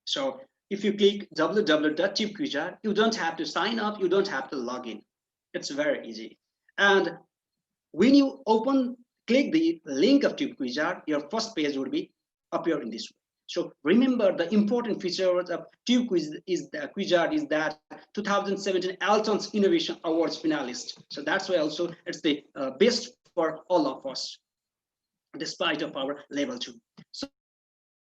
So if you click www.tubewizard, you don't have to sign up, you don't have to log in. It's very easy. And when you click the link of Tube Wizard, your first page will be appear in this way. So remember, the important features of Tube Wizard is that 2017 Alton's Innovation Awards finalist. So that's why also it's the best for all of us, despite of our level 2.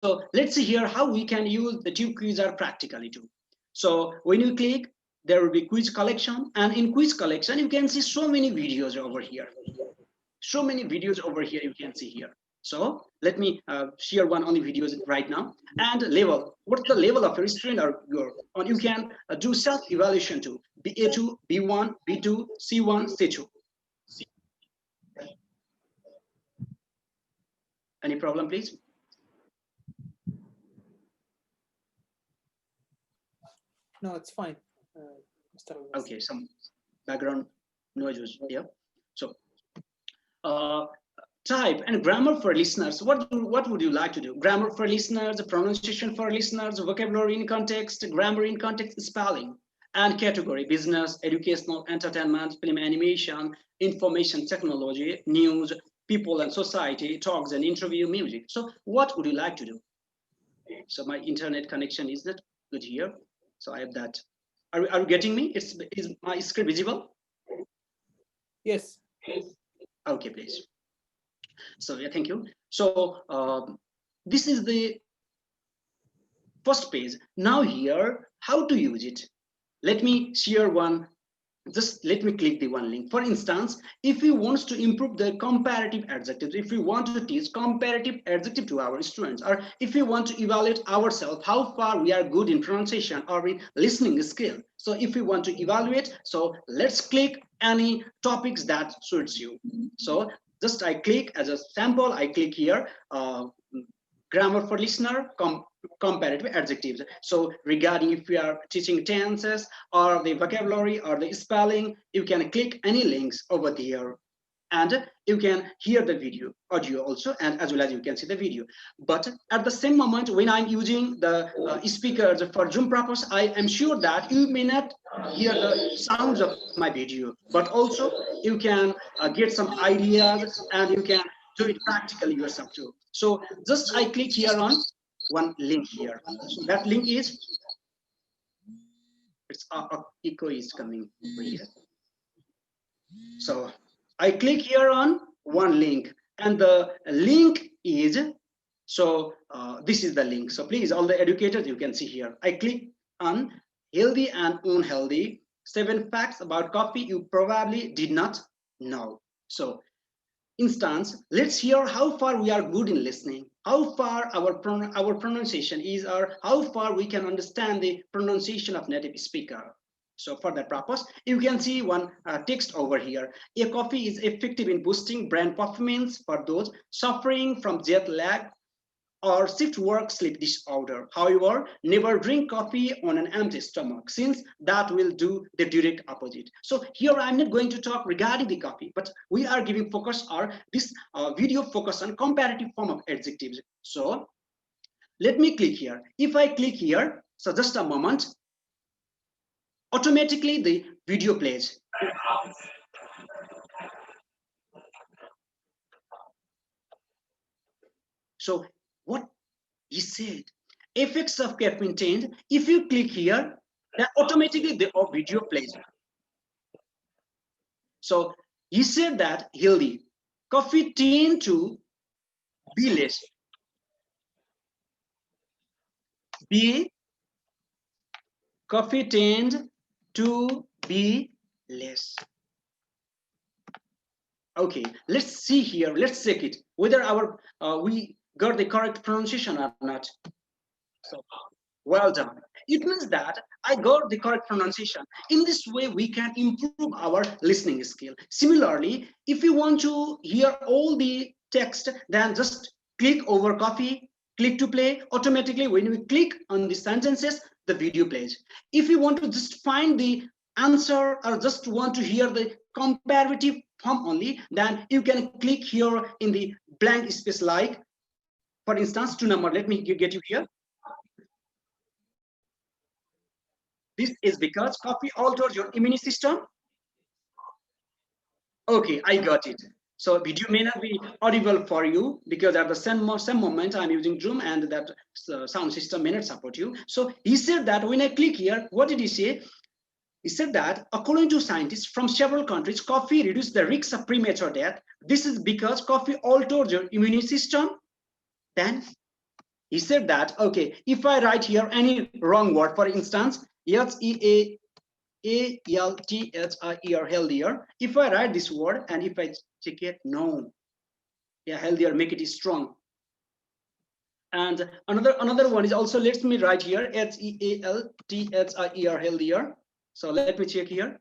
So let's see here how we can use the Tube Wizard practically too. So when you click, there will be quiz collection, and in quiz collection you can see so many videos over here. So many videos over here you can see here. So let me share one on the videos right now. And level, what's the level of your student or your, or you can do self-evaluation too. A2, B1, B2, C1, C2. Any problem, please? No, it's fine. Mr. Okay, some background noise was here. So type and grammar for listeners. What would you like to do? Grammar for listeners, pronunciation for listeners, vocabulary in context, grammar in context, spelling, and category: business, educational, entertainment, film, animation, information technology, news, people and society, talks and interview, music. So what would you like to do? So my internet connection is not good here. So I have that. Are you getting me? Is my script visible? Yes. Okay, please. So yeah, thank you. So this is the first page. Now here, how to use it? Let me share one. Just let me click the one link. For instance, if we want to improve the comparative adjectives, if we want to teach comparative adjective to our students, or if we want to evaluate ourselves, how far we are good in pronunciation or in listening skill. So if we want to evaluate, so let's click any topics that suits you. So just I click as a sample, I click here, grammar for listener, comparative adjectives. So regarding if we are teaching tenses or the vocabulary or the spelling, you can click any links over there, and you can hear the video audio also, and as well as you can see the video. But at the same moment, when I'm using the speakers for Zoom purpose, I am sure that you may not hear the sounds of my video, but also you can get some ideas and you can do it practically yourself too. So just I click here on one link here. So that link is, it's echo is coming over here. So I click here on one link, and the link is, so this is the link. So please, all the educators, you can see here. I click on healthy and unhealthy, 7 facts about coffee you probably did not know. So instance, let's hear how far we are good in listening, how far our pronunciation is, or how far we can understand the pronunciation of native speaker. So for that purpose, you can see one text over here. A coffee is effective in boosting brain performance for those suffering from jet lag or shift work sleep disorder. However, never drink coffee on an empty stomach, since that will do the direct opposite. So here I'm not going to talk regarding the coffee, but we are giving focus, or this video focus on comparative form of adjectives. So let me click here. If I click here, so just a moment, automatically the video plays. So what he said, effects of caffeine change. If you click here, then automatically the video plays. So he said that healthy coffee tend to be less. Coffee tend to be less. Okay, let's see here. Let's check it whether our we got the correct pronunciation or not. So well done. It means that I got the correct pronunciation. In this way, we can improve our listening skill. Similarly, if you want to hear all the text, then just click over coffee, click to play. Automatically, when we click on the sentences, the video plays. If you want to just find the answer or just want to hear the comparative form only, then you can click here in the blank space, like for instance 2 number. Let me get you here. This is because coffee alters your immune system. Okay, I got it. So video may not be audible for you because at the same moment I'm using Zoom and that sound system may not support you. So he said that when I click here, what did he say? He said that according to scientists from several countries, coffee reduces the risk of premature death. This is because coffee alters your immune system. Then he said that, okay, if I write here any wrong word, for instance, healthier, healthier. If I write this word and if I check it, no, yeah, healthier, make it strong. And another one is also, let me write here, healthier, healthier. So let me check here.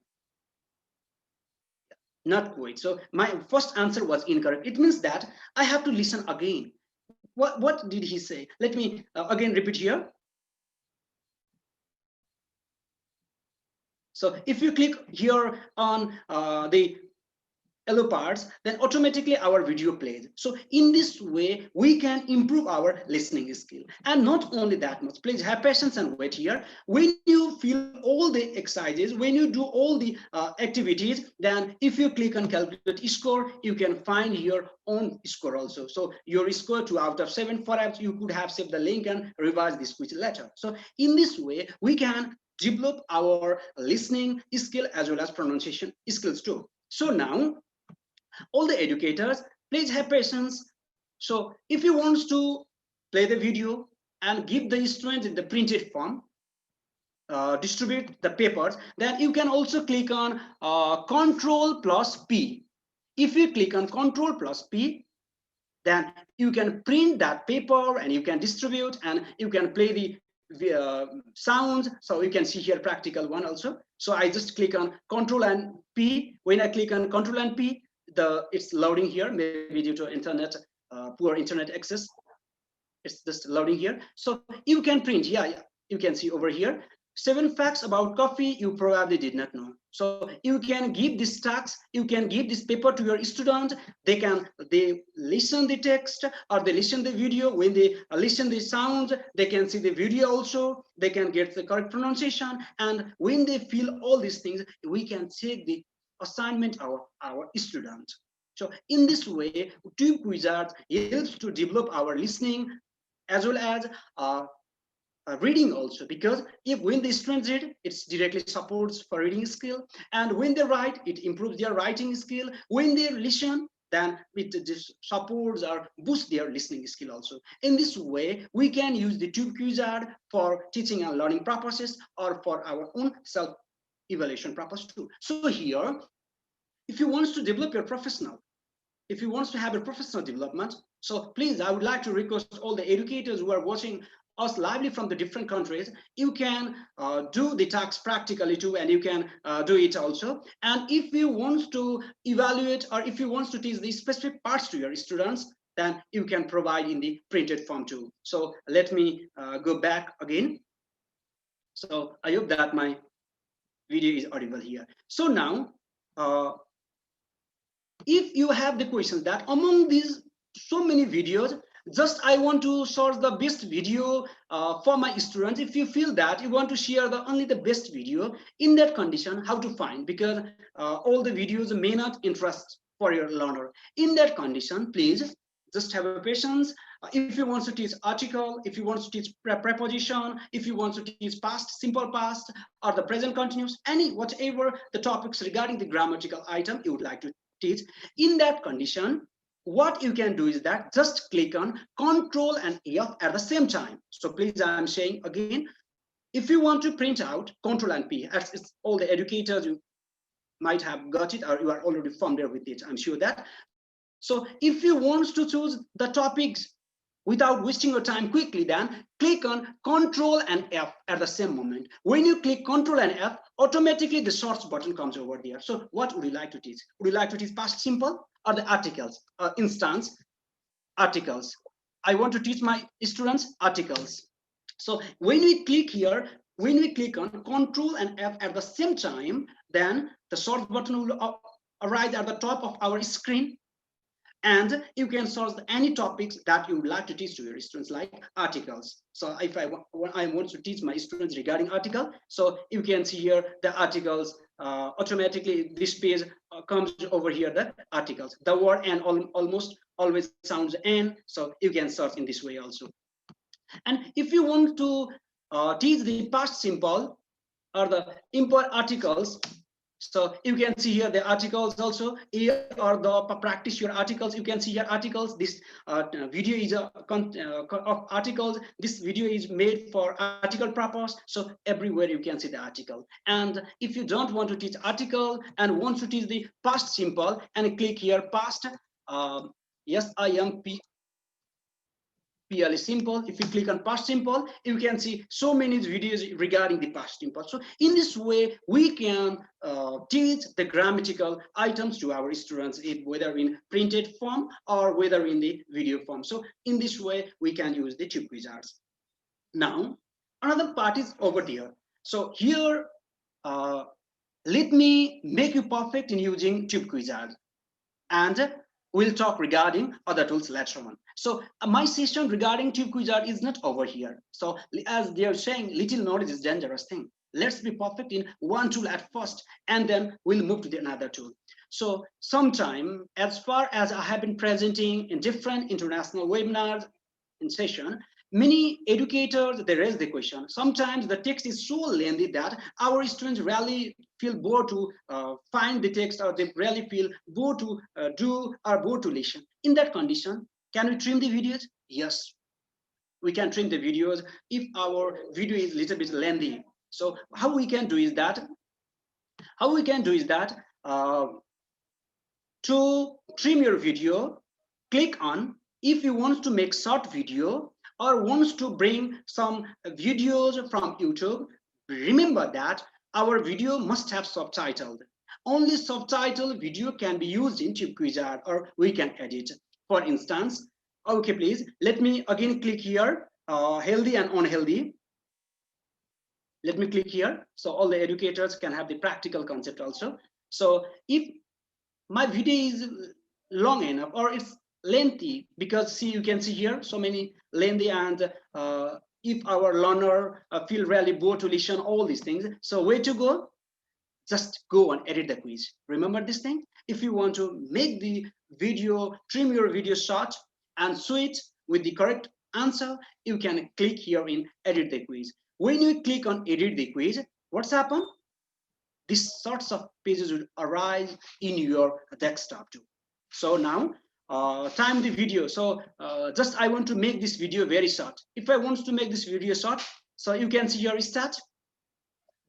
Not quite. So my first answer was incorrect. It means that I have to listen again. What did he say? Let me again repeat here. So if you click here on the yellow parts, then automatically our video plays. So in this way, we can improve our listening skill. And not only that much, please have patience and wait here. When you feel all the exercises, when you do all the activities, then if you click on calculate score, you can find your own score also. So your score 2 out of 7, perhaps you could have saved the link and revise this quiz later. So in this way, we can develop our listening skill as well as pronunciation skills too. So now, all the educators, please have patience. So if you want to play the video and give the students in the printed form, distribute the papers, then you can also click on Control plus P. If you click on Control plus P, then you can print that paper and you can distribute and you can play the sound. So you can see here practical one also. So I just click on Control and P. When I click on Control and P, it's loading here, maybe due to internet poor internet access. It's just loading here. So you can print. Yeah, you can see over here 7 facts about coffee you probably did not know. So you can give this task, you can give this paper to your student. They listen the text or they listen the video. When they listen the sound, they can see the video also. They can get the correct pronunciation. And when they feel all these things, we can take the assignment our student. So in this way, Tube Wizard helps to develop our listening as well as reading also, because when the students read, it directly supports for reading skill, and when they write, it improves their writing skill. When they listen, then it supports or boosts their listening skill also. In this way, we can use the Tube Wizard for teaching and learning purposes or for our own self-evaluation purpose too. So here, if you want to develop your professional, if you want to have a professional development, so please, I would like to request all the educators who are watching us lively from the different countries, you can do the tasks practically too, and you can do it also. And if you want to evaluate or if you want to teach these specific parts to your students, then you can provide in the printed form too. So let me go back again. So I hope that my video is audible here. So now, if you have the questions that among these so many videos, just I want to source the best video for my students. If you feel that you want to share only the best video, in that condition, how to find, because all the videos may not interest for your learner. In that condition, please just have a patience. If you want to teach article, if you want to teach preposition, if you want to teach past, simple past, or the present continuous, whatever the topics regarding the grammatical item you would like to teach, in that condition, what you can do is that just click on Control and F at the same time. So please, I'm saying again, if you want to print out, Control and P, as it's all the educators, you might have got it or you are already familiar with it, I'm sure that. So if you want to choose the topics without wasting your time quickly, then click on Control and F at the same moment. When you click Control and F, automatically the search button comes over there. So what would you like to teach? Would you like to teach past simple or the articles? Instance, articles. I want to teach my students articles. So when we click here, when we click on Control and F at the same time, then the search button will arise at the top of our screen, and you can search any topics that you would like to teach to your students, like articles. So if I want to teach my students regarding article, so you can see here the articles. Automatically this page comes over here, the articles. The word and almost always sounds N, so you can search in this way also. And if you want to teach the past simple or the import articles, so you can see here the articles also. Here are the practice your articles. You can see here articles. This video is of articles. This video is made for article purpose. So everywhere you can see the article. And if you don't want to teach article and want to teach the past simple, and click here past. Yes, I am PL simple. If you click on past simple, you can see so many videos regarding the past simple. So in this way, we can teach the grammatical items to our students, whether in printed form or whether in the video form. So in this way, we can use the tube wizards. Now, another part is over here. So here, let me make you perfect in using tube wizard, and we'll talk regarding other tools later on. So my session regarding tube wizard is not over here. So as they are saying, little knowledge is dangerous thing. Let's be perfect in one tool at first, and then we'll move to the another tool. So sometime, as far as I have been presenting in different international webinars in session, many educators, they raise the question. Sometimes the text is so lengthy that our students really feel bored to find the text, or they really feel bored to do or bored to listen. In that condition, can we trim the videos? Yes, we can trim the videos if our video is a little bit lengthy. So how we can do is that, to trim your video, click on, if you want to make short video or wants to bring some videos from YouTube, remember that our video must have subtitled. Only subtitled video can be used in tube wizard, or we can edit. For instance, okay, please let me again click here, healthy and unhealthy. Let me click here, so all the educators can have the practical concept also. So if my video is long enough or it's lengthy, because see, you can see here so many lengthy, and if our learner feel really bored to listen all these things, so where to go? Just go and edit the quiz. Remember this thing. If you want to make the video, trim your video short and switch with the correct answer, you can click here in edit the quiz. When you click on edit the quiz, what's happened? These sorts of pages will arise in your desktop too. So now time the video. So just I want to make this video very short. If I want to make this video short, so you can see here start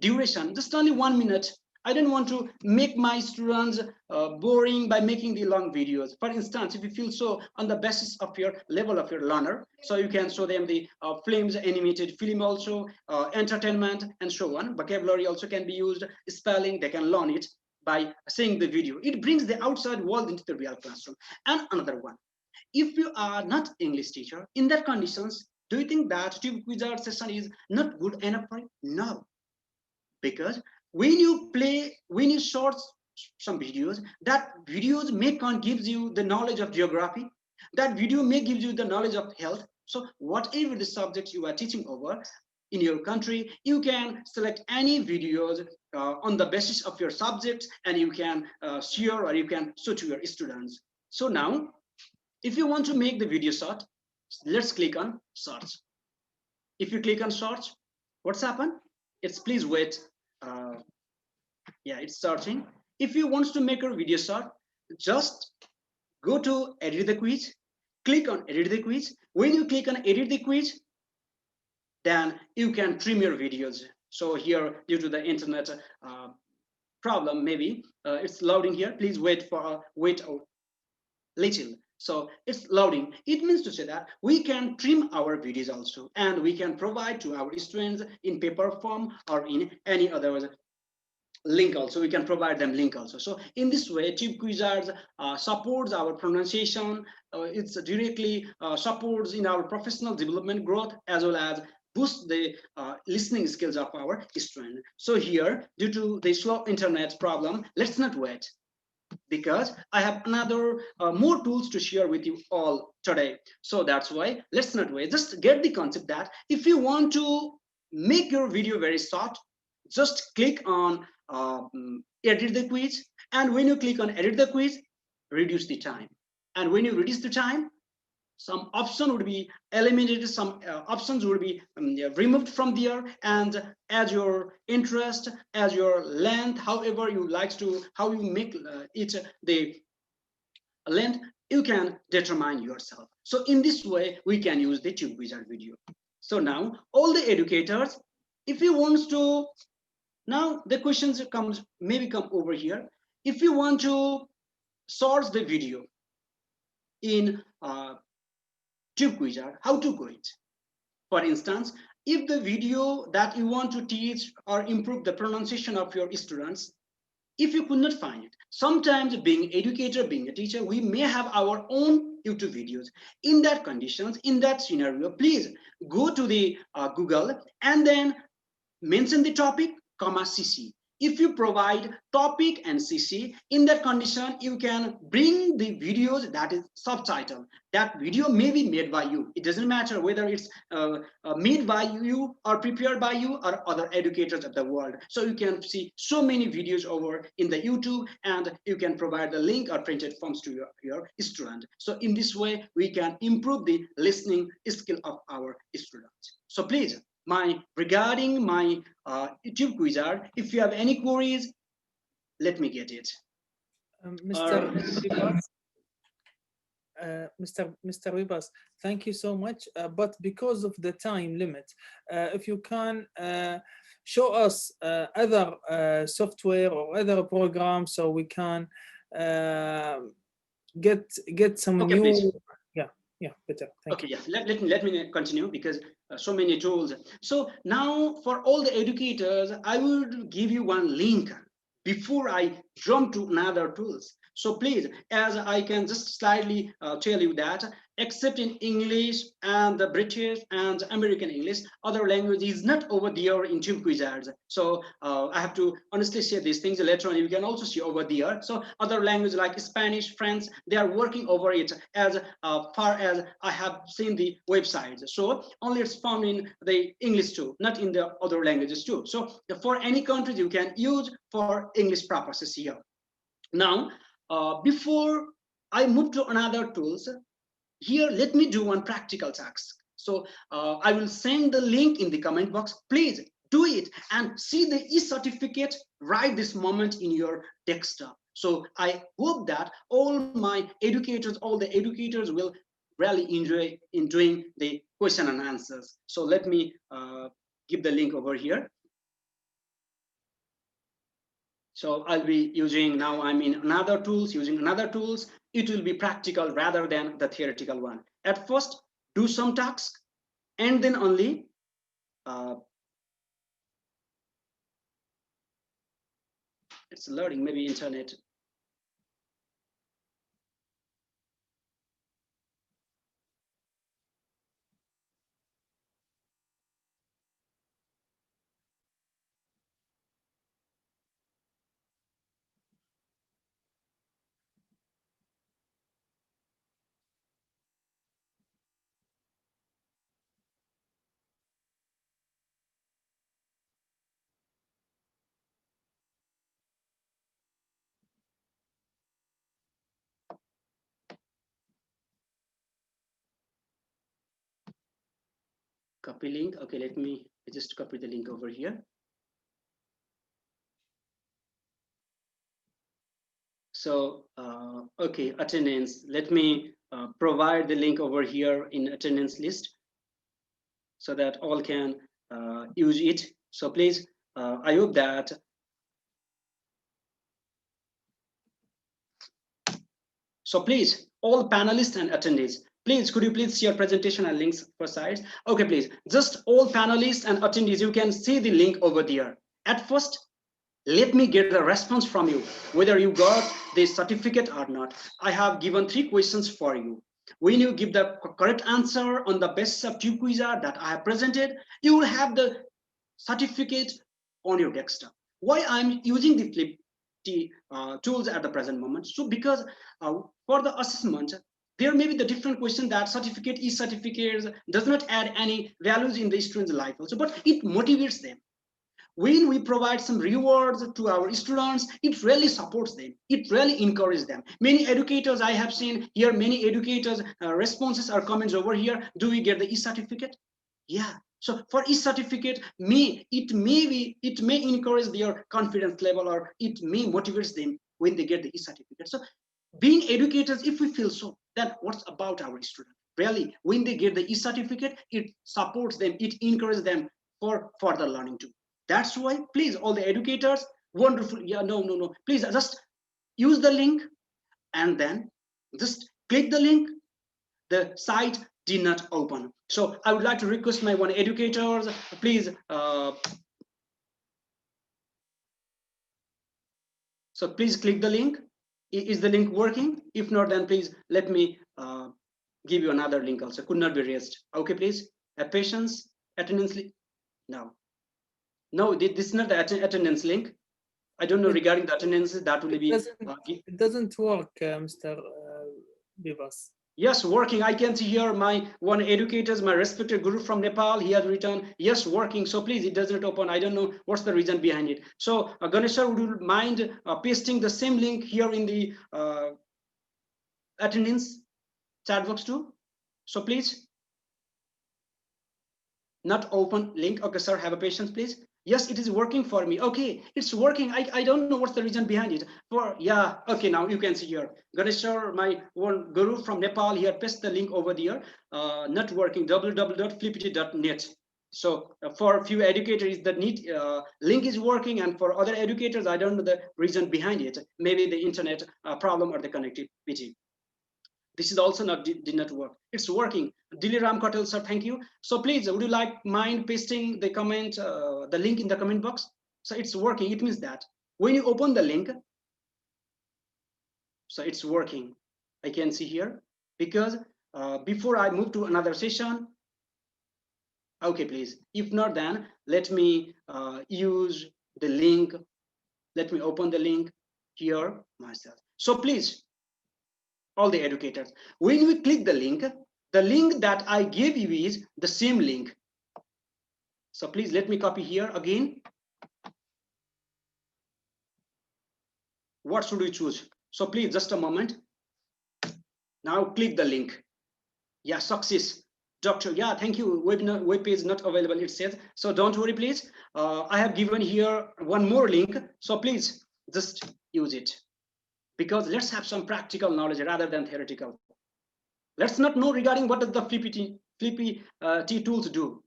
duration, just only 1 minute. I don't want to make my students boring by making the long videos. For instance, if you feel so on the basis of your level of your learner, so you can show them the films, animated film also, entertainment, and so on. Vocabulary also can be used, spelling, they can learn it by seeing the video. It brings the outside world into the real classroom. And another one, if you are not English teacher, in that conditions, do you think that tube wizard session is not good enough for you? No, because when you short some videos, that videos may gives you the knowledge of geography, that video may give you the knowledge of health. So whatever the subjects you are teaching over in your country, you can select any videos on the basis of your subjects, and you can share or you can show to your students. So now, if you want to make the video short, let's click on search. If you click on search, what's happened? It's please wait. Yeah, it's searching. If you want to make a video short, just go to edit the quiz, click on edit the quiz. When you click on edit the quiz, then you can trim your videos. So here, due to the internet problem, maybe it's loading here. Please wait a little. So it's loading. It means to say that we can trim our videos also, and we can provide to our students in paper form or in any other link also. We can provide them link also. So in this way, tube wizards supports our pronunciation. It's directly supports in our professional development growth, as well as boost the listening skills of our student. So here, due to the slow internet problem, let's not wait, because I have another more tools to share with you all today. So that's why let's not wait. Just get the concept that if you want to make your video very short, just click on edit the quiz. And when you click on edit the quiz, reduce the time. And when you reduce the time, some option would be eliminated, some options would be yeah, removed from there, and as your interest, as your length, however you like to, how you make it the length, you can determine yourself. So in this way we can use the tube wizard video. So now all the educators, if you want to, now the questions comes maybe come over here. If you want to source the video in tube wizard, how to go it? For instance, if the video that you want to teach or improve the pronunciation of your students, if you could not find it, sometimes being educator, being a teacher, we may have our own YouTube videos. In that conditions, in that scenario, please go to the Google and then mention the topic, comma CC. If you provide topic and CC, in that condition, you can bring the videos that is subtitled. That video may be made by you. It doesn't matter whether it's made by you or prepared by you or other educators of the world. So you can see so many videos over in the YouTube, and you can provide the link or printed forms to your student. So in this way, we can improve the listening skill of our students. So please, regarding my YouTube wizard, if you have any queries, let me get it. Mr. Ribas, Mr. Ribas, thank you so much. But because of the time limit, if you can show us other software or other programs, so we can get some Okay, new. please. Yeah, better. Thank Okay, you. yeah. Let me continue, because so many tools. So now for all the educators, I would give you one link before I jump to another tools. So please, as I can just slightly tell you that, except in English and the British and American English, other language is not over there in tube wizards. So I have to honestly say these things. Later on you can also see over there. So other language like Spanish, French, they are working over it as far as I have seen the websites. So only it's found in the English too, not in the other languages too. So for any country you can use for English purposes here. Now before I move to another tools, here let me do one practical task. So I will send the link in the comment box. Please do it and see the e-certificate right this moment in your desktop. So I hope that all my educators, all the educators will really enjoy in doing the question and answers. So let me give the link over here. So I'll be using, now I'm in another tools, using another tools. It will be practical rather than the theoretical one. At first, do some tasks, and then only it's loading, maybe internet. Copy link. Okay, let me just copy the link over here. So, okay, attendance. Let me provide the link over here in attendance list so that all can use it. So please, I hope that. So please, all panelists and attendees, please, could you please share presentation and links for sites? Okay, please, just all panelists and attendees, you can see the link over there. At first, let me get a response from you, whether you got the certificate or not. I have given 3 questions for you. When you give the correct answer on the basis of tube quizzer that I have presented, you will have the certificate on your desktop. Why I'm using the flip tools at the present moment? So because for the assessment, there may be the different question that certificate, e-certificates does not add any values in the student's life also, but it motivates them. When we provide some rewards to our students, it really supports them, it really encourages them. Many educators I have seen here, many educators responses or comments over here, do we get the e-certificate? Yeah. So for e-certificate, it may encourage their confidence level, or it may motivates them when they get the e-certificate. So being educators, if we feel so, then what's about our students? Really, when they get the e-certificate, it supports them, it encourages them for further learning too. That's why, please, all the educators, wonderful. Yeah, no. Please just use the link and then just click the link. The site did not open. So I would like to request my one educators, please. So please click the link. Is the link working? If not, then please let me give you another link also. Could not be raised. Okay, please have patience. Attendance link. No, this is not the attendance link. I don't know regarding the attendance. That will be. It doesn't work, Mr. Bivas. Yes, working. I can see here my one educators, my respected guru from Nepal. He has written, yes, working. So please, it doesn't open. I don't know what's the reason behind it. So Ganesh sir, would you mind pasting the same link here in the attendance chat box too? So please, not open link. Okay, sir, have a patience, please. Yes, it is working for me. Okay, it's working. I don't know what's the reason behind it. Yeah, okay, now you can see here. Ganesh sir, my one guru from Nepal, he had pasted the link over there. Not working, www.flippity.net. So for a few educators, the link is working, and for other educators, I don't know the reason behind it. Maybe the internet problem or the connectivity. This is also did not work. It's working. Diliram Kotel sir, thank you. So please, would you mind pasting the comment, the link in the comment box? So it's working. It means that when you open the link, so it's working. I can see here, because before I move to another session. Okay, please. If not, then let me use the link. Let me open the link here myself. So please, all the educators, when we click the link that I gave you is the same link. So please let me copy here again. What should we choose? So please, just a moment. Now click the link. Yeah, success. Doctor, yeah, thank you. Web page not available, it says. So don't worry, please. I have given here one more link. So please just use it, because let's have some practical knowledge rather than theoretical. Let's not know regarding what does the flippy T tools do,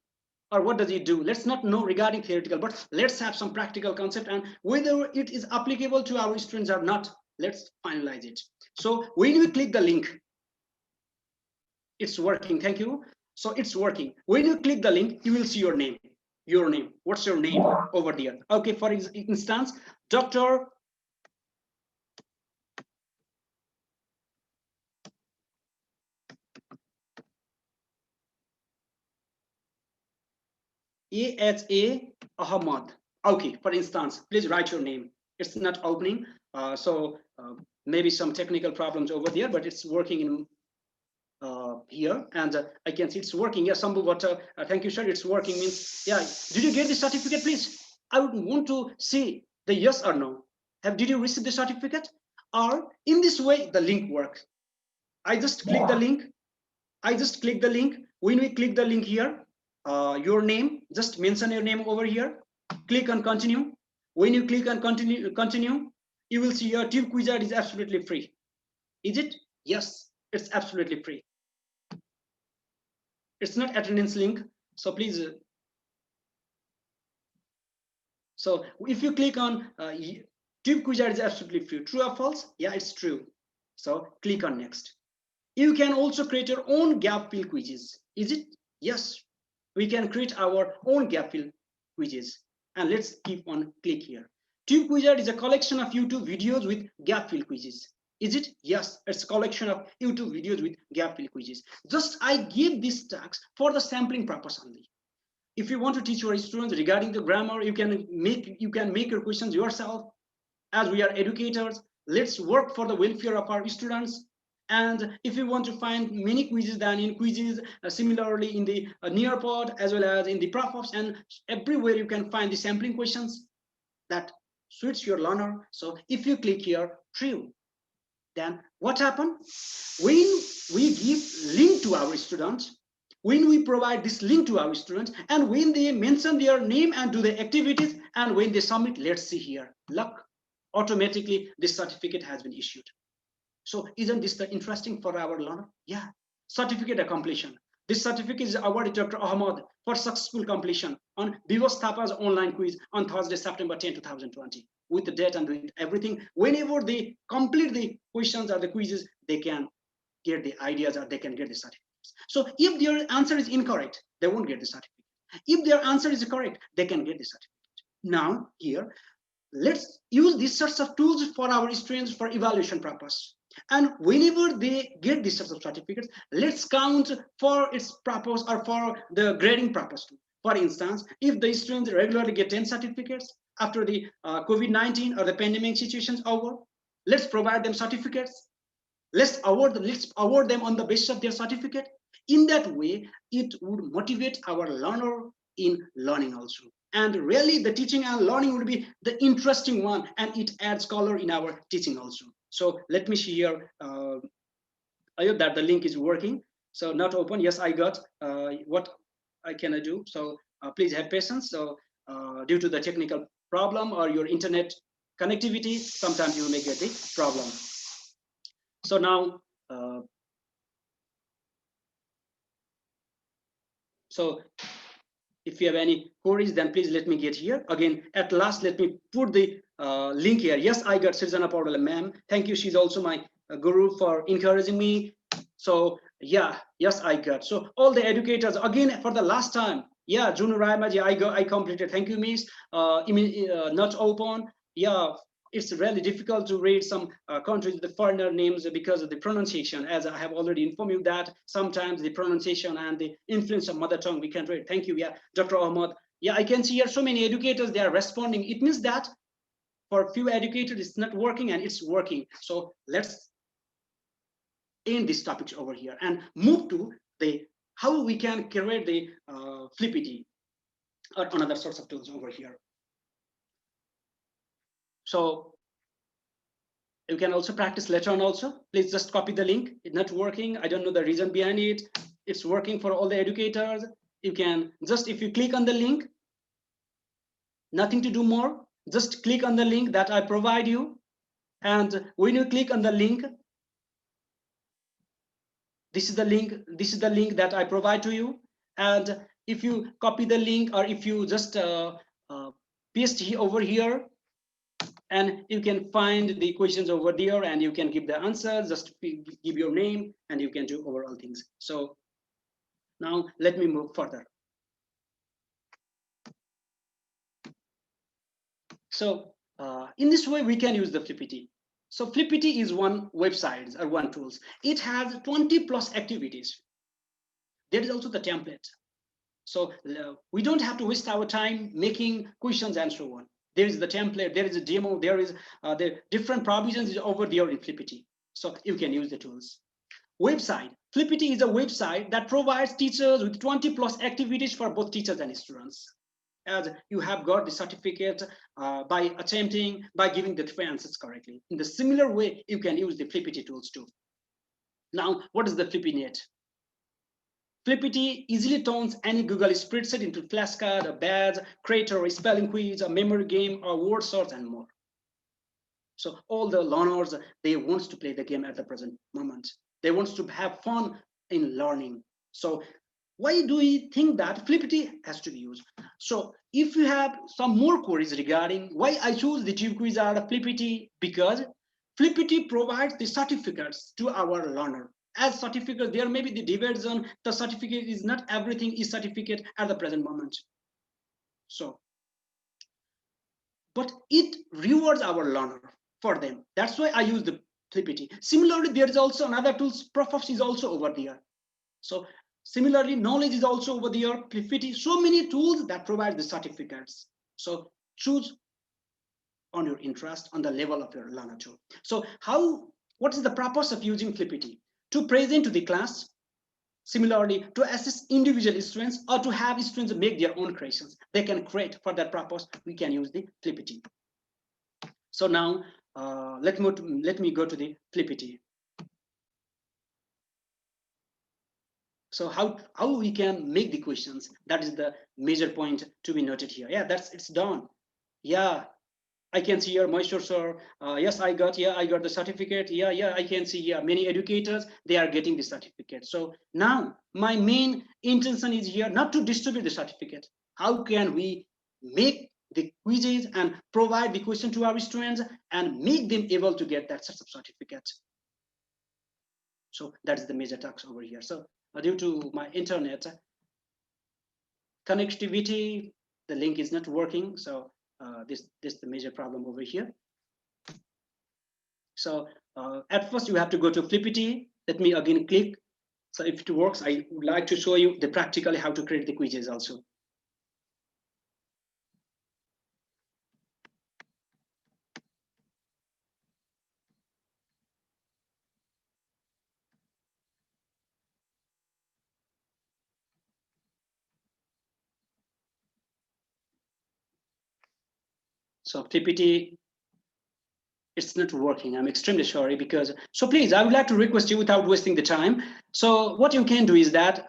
or what does it do. Let's not know regarding theoretical, but let's have some practical concept, and whether it is applicable to our students or not, let's finalize it. So when we click the link, it's working. Thank you. So it's working. When you click the link, you will see your name. Your name. What's your name over there? Okay, for instance, Dr. A.H.A. Ahmad. Okay, for instance, please write your name. It's not opening. Maybe some technical problems over there, but it's working in here, and I can see it's working. Yeah, Sambhu, thank you, sir. It's working. Means, yeah. Did you get the certificate, please? I would want to see the yes or no. Did you receive the certificate? Or in this way, the link works. I just click the link. When we click the link here, your name, just mention your name over here. Click on continue. When you click on continue, you will see your tube quizzer is absolutely free. Is it? Yes, it's absolutely free. It's not attendance link, so please. So if you click on tube quizzer is absolutely free. True or false? Yeah, it's true. So click on next. You can also create your own gap fill quizzes. Is it? Yes, we can create our own gap fill quizzes. And let's keep on click here. Tube Quizzer is a collection of YouTube videos with gap fill quizzes. Is it? Yes, it's a collection of YouTube videos with gap fill quizzes. Just I give these tags for the sampling purpose only. If you want to teach your students regarding the grammar, you can make your questions yourself. As we are educators, let's work for the welfare of our students. And if you want to find many quizzes than in quizzes, similarly in the Nearpod as well as in the Profs, and everywhere you can find the sampling questions that suits your learner. So if you click here, true, then what happened? When we give link to our students, when we provide this link to our students, and when they mention their name and do the activities, and when they submit, let's see here, look, automatically this certificate has been issued. So isn't this the interesting for our learner? Yeah, certificate of completion. This certificate is awarded to Dr. Ahmad for successful completion on Vivos Thapa's online quiz on Thursday, September 10, 2020, with the date and with everything. Whenever they complete the questions or the quizzes, they can get the ideas or they can get the certificates. So if their answer is incorrect, they won't get the certificate. If their answer is correct, they can get the certificate. Now here, let's use these sorts of tools for our students for evaluation purpose. And whenever they get these sorts of certificates, let's count for its purpose or for the grading purpose too. For instance, if the students regularly get 10 certificates after the COVID-19 or the pandemic situations over, let's provide them certificates. Let's award them on the basis of their certificate. In that way, it would motivate our learner in learning also. And really, the teaching and learning will be the interesting one, and it adds color in our teaching also. So let me see here. I hope that the link is working. So not open. Yes, I got. What I can do? So please have patience. So due to the technical problem or your internet connectivity, sometimes you may get the problem. So now, so if you have any queries, then please let me get here. Again, at last, let me put the link here. Yes, I got Sirzana Paudala, ma'am. Thank you. She's also my guru for encouraging me. So yeah, yes, I got. So all the educators, again, for the last time, yeah, Junu Raimaji, I completed. Thank you, miss. Not open. Yeah, it's really difficult to read some countries, the foreigner names, because of the pronunciation. As I have already informed you that sometimes the pronunciation and the influence of mother tongue we can read. Thank you, yeah, Dr. Ahmad. Yeah, I can see here so many educators, they are responding. It means that for few educators, it's not working and it's working. So let's end this topic over here and move to the how we can create the Flippity or another sorts of tools over here. So you can also practice later on also. Please just copy the link. It's not working. I don't know the reason behind it. It's working for all the educators. You can just, if you click on the link, nothing to do more. Just click on the link that I provide you. And when you click on the link, this is the link that I provide to you. And if you copy the link or if you just paste over here, and you can find the questions over there and you can give the answers, just give your name and you can do overall things. So now let me move further. So in this way, we can use the Flippity. So Flippity is one website or one tools. It has 20 plus activities. There is also the template. So we don't have to waste our time making questions and so on. There is the template, there is a demo, there is the different provisions over there in Flippity. So you can use the tools. Website. Flippity is a website that provides teachers with 20 plus activities for both teachers and students. As you have got the certificate by attempting, by giving the three answers correctly. In the similar way, you can use the Flippity tools too. Now, what is the FlippyNet? Flippity easily turns any Google spreadsheet into flashcard, a badge, creator, a spelling quiz, a memory game, or word search, and more. So all the learners, they want to play the game at the present moment. They want to have fun in learning. So why do we think that Flippity has to be used? So if you have some more queries regarding why I choose the Tube Quiz or Flippity, because Flippity provides the certificates to our learner. As certificate, there may be the division. The certificate is not everything is certificate at the present moment. So, but it rewards our learner for them. That's why I use the Flippity. Similarly, there is also another tools, Profs is also over there. So similarly, knowledge is also over there, Flippity. So many tools that provide the certificates. So choose on your interest, on the level of your learner tool. So what is the purpose of using Flippity? To present to the class, similarly to assist individual students, or to have students make their own creations. They can create. For that purpose, we can use the Flippity. So now let me go to the Flippity. So how we can make the questions, that is the major point to be noted here. Yeah, it's done. Yeah, I can see here, Moisture sir. Yes, I got the certificate. Yeah, I can see here many educators, they are getting the certificate. So now my main intention is here not to distribute the certificate. How can we make the quizzes and provide the question to our students and make them able to get that sort of certificate? So that is the major task over here. So due to my internet connectivity, the link is not working. So this is the major problem over here. So at first you have to go to Flippity. Let me again click. So if it works, I would like to show you the practically how to create the quizzes also. So Flippity, it's not working. I'm extremely sorry because, so please, I would like to request you without wasting the time. So what you can do is that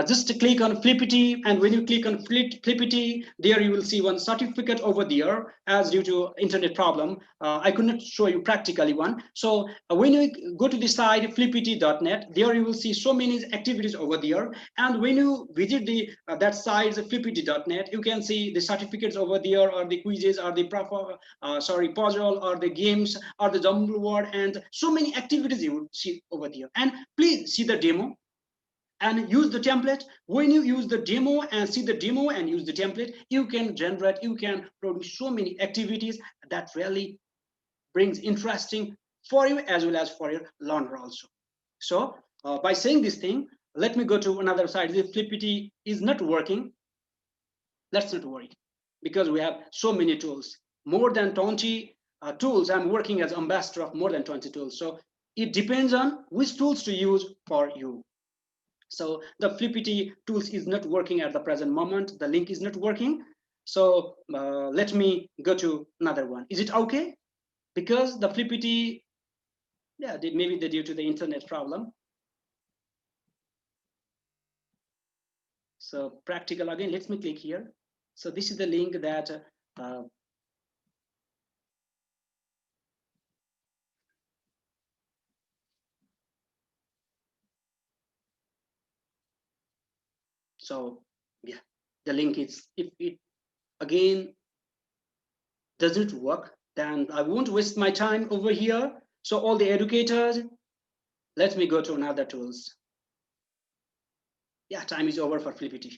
just click on Flippity, and when you click on Flippity, there you will see one certificate over there. As due to internet problem, I could not show you practically one. So when you go to the site flippity.net, there you will see so many activities over there. And when you visit the that site flippity.net, you can see the certificates over there, or the quizzes, or the puzzle, or the games, or the jumble word, and so many activities you will see over there. And please see the demo and use the template. When you use the demo and see the demo and use the template, you can generate, you can produce so many activities that really brings interesting for you as well as for your learner also. So by saying this thing, let me go to another side. If Flippity is not working, let's not worry, because we have so many tools, more than 20 tools. I'm working as ambassador of more than 20 tools. So it depends on which tools to use for you. So the Flippity tools is not working at the present moment. The link is not working. So let me go to another one. Is it okay? Because the Flippity, yeah, maybe they're due to the internet problem. So practical again, let me click here. So this is the link that so yeah, the link is, if it again doesn't work, then I won't waste my time over here. So all the educators, let me go to another tools. Yeah, time is over for Flippity.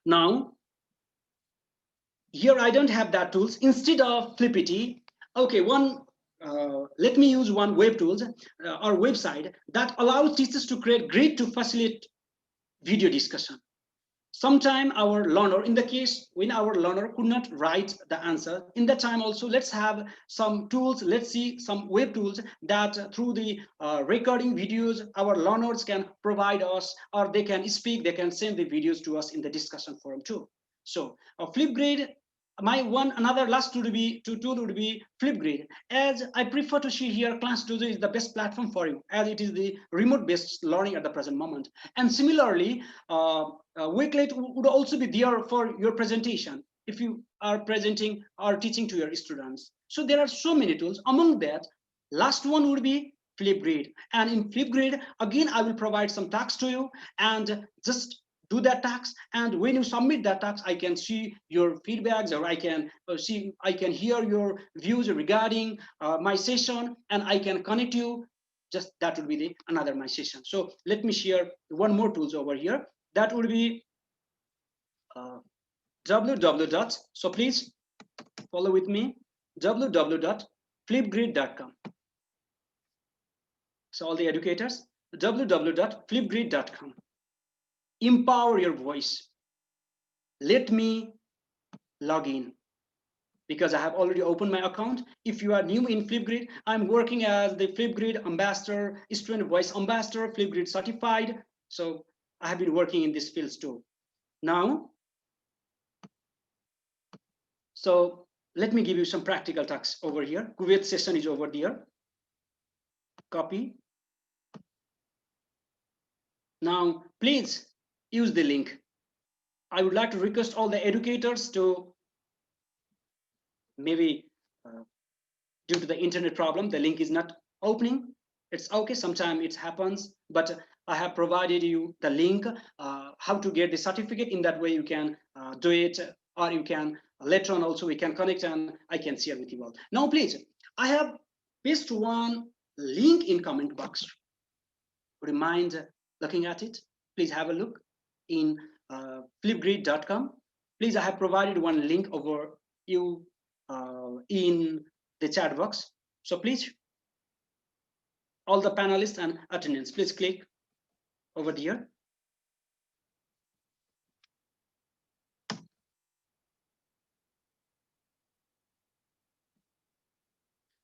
Now, here I don't have that tools. Instead of Flippity, okay, let me use one web tools or website that allows teachers to create grid to facilitate video discussion. Sometime our learner, in the case when our learner could not write the answer, in that time also, let's have some tools. Let's see some web tools that through the recording videos, our learners can provide us, or they can speak, they can send the videos to us in the discussion forum too. So Flipgrid, another last tool would be Flipgrid. As I prefer to see here, Class Dojo is the best platform for you, as it is the remote-based learning at the present moment. And similarly, Wakelet would also be there for your presentation if you are presenting or teaching to your students. So there are so many tools. Among that, last one would be Flipgrid. And in Flipgrid, again, I will provide some tasks to you, and just do that task. And when you submit that task, I can see your feedbacks, or I can hear your views regarding my session, and I can connect you. Just that would be another my session. So let me share one more tools over here. That would be www. So please follow with me. www. www.flipgrid.com. So all the educators, www.flipgrid.com. Empower your voice. Let me log in because I have already opened my account. If you are new in Flipgrid, I'm working as the Flipgrid ambassador, student voice ambassador, Flipgrid certified. So I have been working in this field too. Now, so let me give you some practical tasks over here. Kuwait session is over there. Copy. Now, please use the link. I would like to request all the educators to maybe due to the internet problem, the link is not opening. It's okay, sometimes it happens, but I have provided you the link, how to get the certificate. In that way, you can do it, or you can later on also we can connect and I can share with you all. Now, please, I have pasted one link in comment box. Remind looking at it. Please have a look in flipgrid.com. Please, I have provided one link over you in the chat box. So please, all the panelists and attendants, please click over here.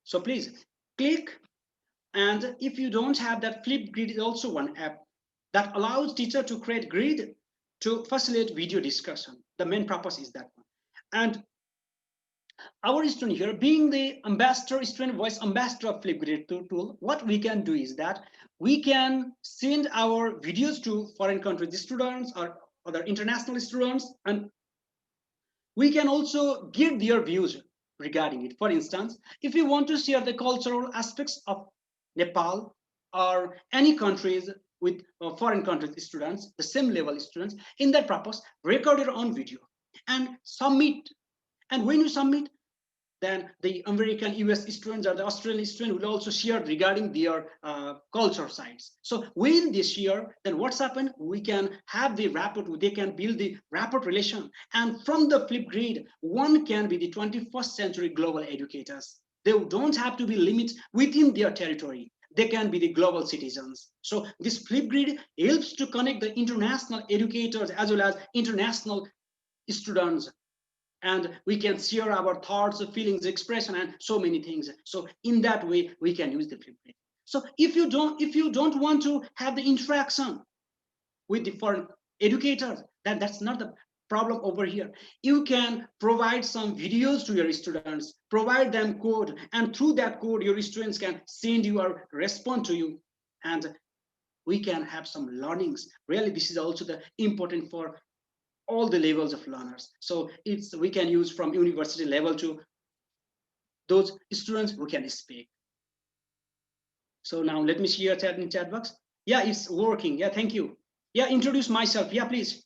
So please click, and if you don't have that, Flipgrid is also one app that allows teacher to create grid to facilitate video discussion. The main purpose is that one. And our student here, being the ambassador, student voice ambassador of Flipgrid tool, what we can do is that we can send our videos to foreign country students or other international students, and we can also give their views regarding it. For instance, if you want to share the cultural aspects of Nepal or any countries with foreign country students, the same level students, in that purpose, record your own video and submit. And when you submit, then the American, US students or the Australian students will also share regarding their culture sites. So when they share, then what's happened? We can have the rapport, they can build the rapport relation. And from the Flipgrid, one can be the 21st century global educators. They don't have to be limited within their territory. They can be the global citizens. So this Flipgrid helps to connect the international educators as well as international students, and we can share our thoughts, feelings, expression, and so many things. So in that way, we can use the Flipgrid. So if you don't want to have the interaction with the foreign educators, then that's not the problem over here. You can provide some videos to your students, provide them code, and through that code, your students can send you or respond to you, and we can have some learnings. Really, this is also the important for all the levels of learners. So we can use from university level to those students who can speak. So now let me share chat in chat box. Yeah, it's working. Yeah, thank you. Yeah, introduce myself. Yeah, please.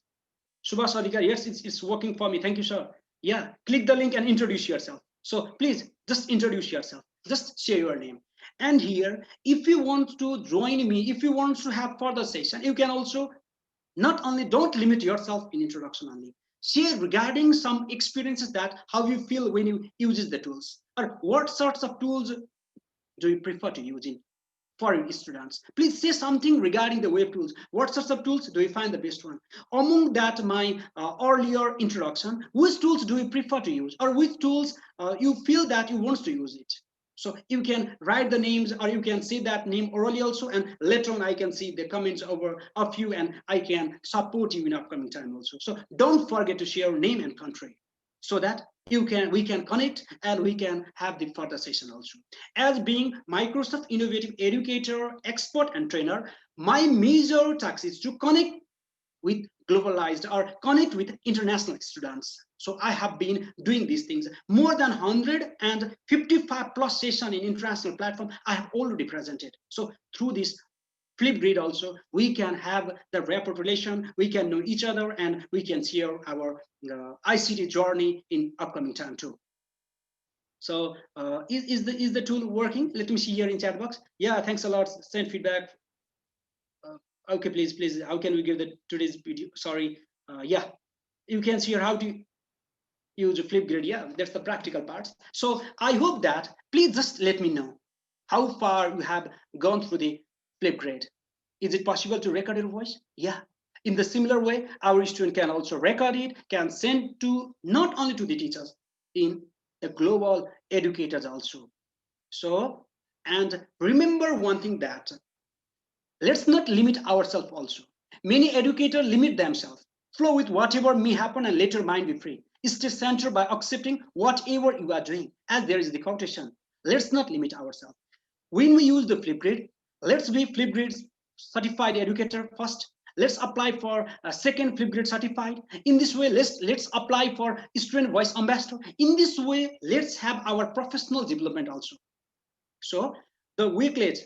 Subhash Adhikar. Yes, it's working for me. Thank you, sir. Yeah, click the link and introduce yourself. So please just introduce yourself. Just share your name. And here, if you want to join me, if you want to have further session, you can also not only don't limit yourself in introduction only, share regarding some experiences that how you feel when you use the tools, or what sorts of tools do you prefer to use in foreign students. Please say something regarding the web tools. What sorts of tools do you find the best one? Among that, my earlier introduction, which tools do you prefer to use, or which tools you feel that you want to use it? So you can write the names, or you can see that name orally also, and later on I can see the comments over of you, and I can support you in upcoming time also. So don't forget to share name and country, so that we can connect and we can have the further session also. As being Microsoft Innovative Educator, expert and trainer, my major task is to connect with globalized or connect with international students. So I have been doing these things. More than 155 plus session in international platform I have already presented. So through this Flipgrid also, we can have the rapport relation, we can know each other, and we can share our ICT journey in upcoming time too. So is the tool working? Let me see here in chat box. Yeah, thanks a lot. Send feedback. Okay, please. How can we give the today's video? Sorry. Yeah, you can see how to use a Flipgrid. Yeah, that's the practical part. So I hope that Please just let me know how far you have gone through the Flipgrid. Is it possible to record your voice? Yeah. In the similar way, our student can also record it, can send to not only to the teachers, in the global educators also. So, and remember one thing, that let's not limit ourselves also. Many educators limit themselves. Flow with whatever may happen and let your mind be free. Stay centered by accepting whatever you are doing, as there is the quotation. Let's not limit ourselves. When we use the Flipgrid, let's be Flipgrid certified educator first. Let's apply for a second Flipgrid certified. In this way, let's apply for student voice ambassador. In this way, let's have our professional development also. So the Wakelet,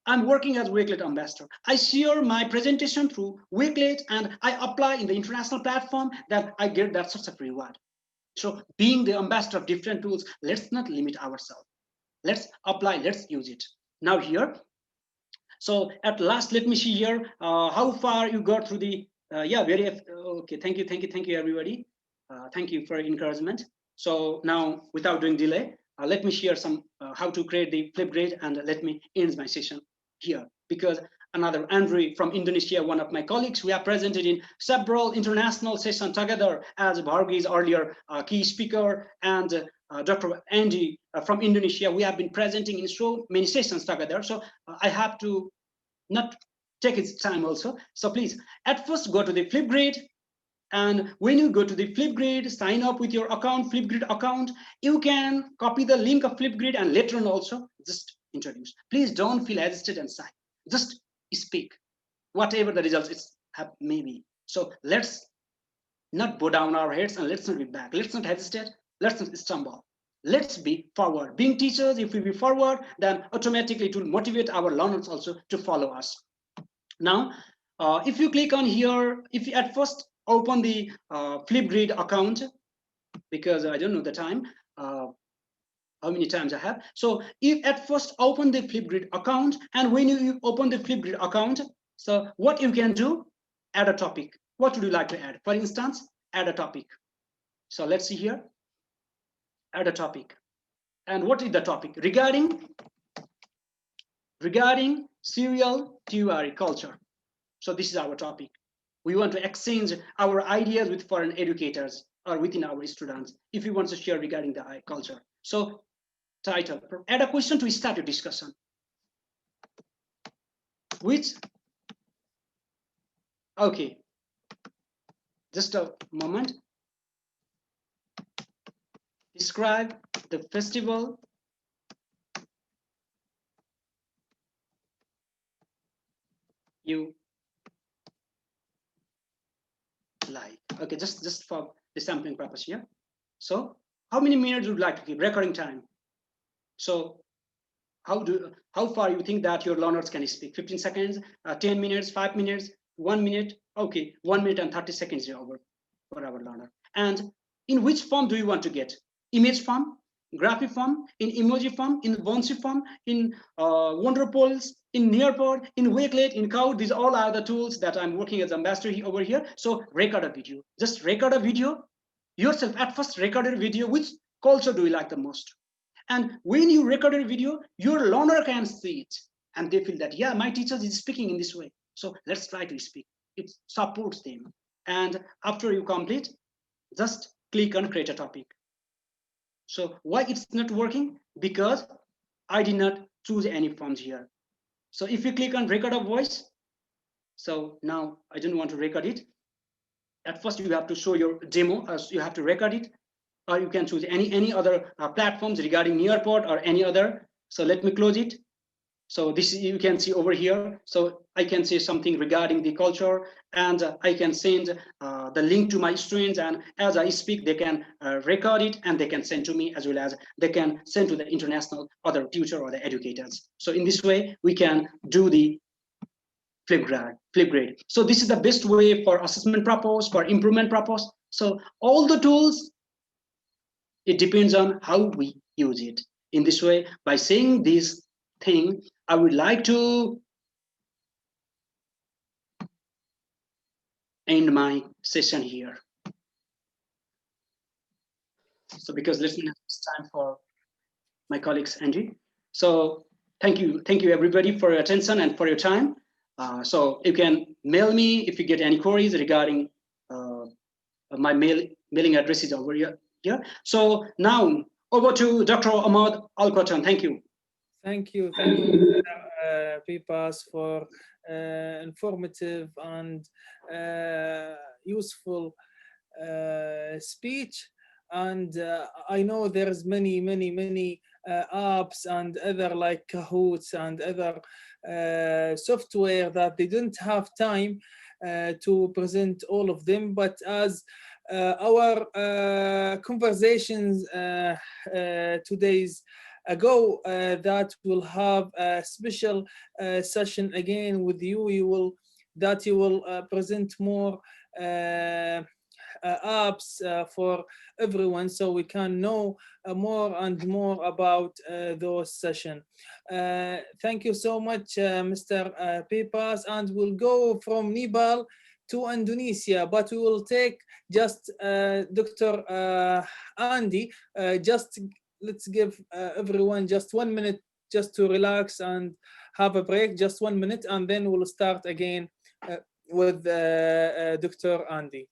I'm working as Wakelet ambassador. I share my presentation through Wakelet and I apply in the international platform, that I get that sort of reward. So being the ambassador of different tools, let's not limit ourselves. Let's apply, let's use it. Now here, so at last, let me see here how far you got through the, yeah, very, okay, thank you everybody. Thank you for encouragement. So now, without doing delay, let me share some how to create the Flipgrid, and let me end my session here, because another Andrew from Indonesia, one of my colleagues, we have presented in several international sessions together, as Bhargi's earlier key speaker, and Dr. Andy from Indonesia. We have been presenting in so many sessions together. So I have to not take its time also. So please, at first go to the Flipgrid. And when you go to the Flipgrid, sign up with your account, Flipgrid account, you can copy the link of Flipgrid and later on also just introduce. Please don't feel hesitant and shy. Just speak, whatever the results it's have maybe. So let's not bow down our heads and let's not be back. Let's not hesitate. Let's not stumble. Let's be forward. Being teachers, if we be forward, then automatically it will motivate our learners also to follow us. Now, if you click on here, if you at first open the Flipgrid account, because I don't know the time, how many times I have. So if at first open the Flipgrid account, and when you open the Flipgrid account, so what you can do, add a topic. What would you like to add? For instance, add a topic. So let's see here, add a topic. And what is the topic? Regarding serial theory culture. So this is our topic. We want to exchange our ideas with foreign educators or within our students if we want to share regarding the culture. So title, add a question to start a discussion. Which, okay, just a moment. Describe the festival you like. Okay, just for the sampling purpose here. So how many minutes would you like to keep recording time? So how far you think that your learners can speak? 15 seconds, 10 minutes, 5 minutes, 1 minute? Okay, 1 minute and 30 seconds is over for our learner. And in which form do you want to get? Image form, graphic form, in emoji form, in Bonsi form, in Wonderpols, in Nearpod, in Wakelet, in Cloud. These all are the tools that I'm working as ambassador over here. So record a video. Just record a video yourself. At first, record a video. Which culture do you like the most? And when you record a video, your learner can see it, and they feel that, yeah, my teacher is speaking in this way. So let's try to speak. It supports them. And after you complete, just click on create a topic. So why it's not working? Because I did not choose any forms here. So if you click on record a voice, so now I don't want to record it. At first, you have to show your demo, as you have to record it, or you can choose any other platforms regarding Nearpod or any other. So let me close it. So this you can see over here. So I can say something regarding the culture, and I can send the link to my students, and as I speak, they can record it and they can send to me, as well as they can send to the international other tutor or the educators. So in this way, we can do the Flipgrid. So this is the best way for assessment purpose, for improvement purpose. So all the tools, it depends on how we use it. In this way, by saying this thing, I would like to end my session here. So because it's time for my colleagues Angie. So thank you everybody for your attention and for your time. So you can mail me if you get any queries regarding my mailing address is over here. Yeah. So now over to Dr. Ahmad Al-Qatan. Thank you. Thank you, Pipas, for informative and useful speech. And I know there's many apps and other like Kahoots and other software that they didn't have time to present all of them, but as our conversations today's ago, that will have a special session again with you. You will present more apps for everyone, so we can know more and more about those sessions. Thank you so much, Mr. Pepas, and we'll go from Nepal to Indonesia, but we will take just Dr. Andy. Just let's give everyone just 1 minute just to relax and have a break, just 1 minute, and then we'll start again with Dr. Andy.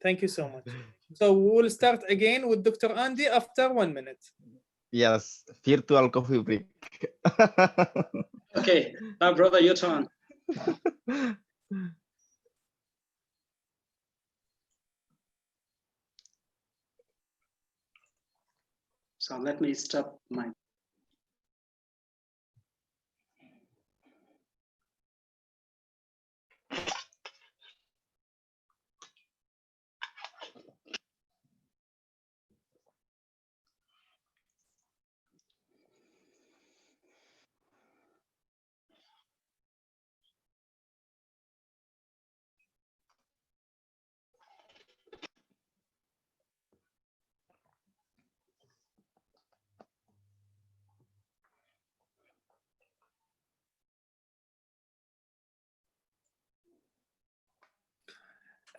Thank you so much. So we'll start again with Dr. Andy after 1 minute. Yes, virtual coffee break. Okay, now brother, your turn. So let me stop my.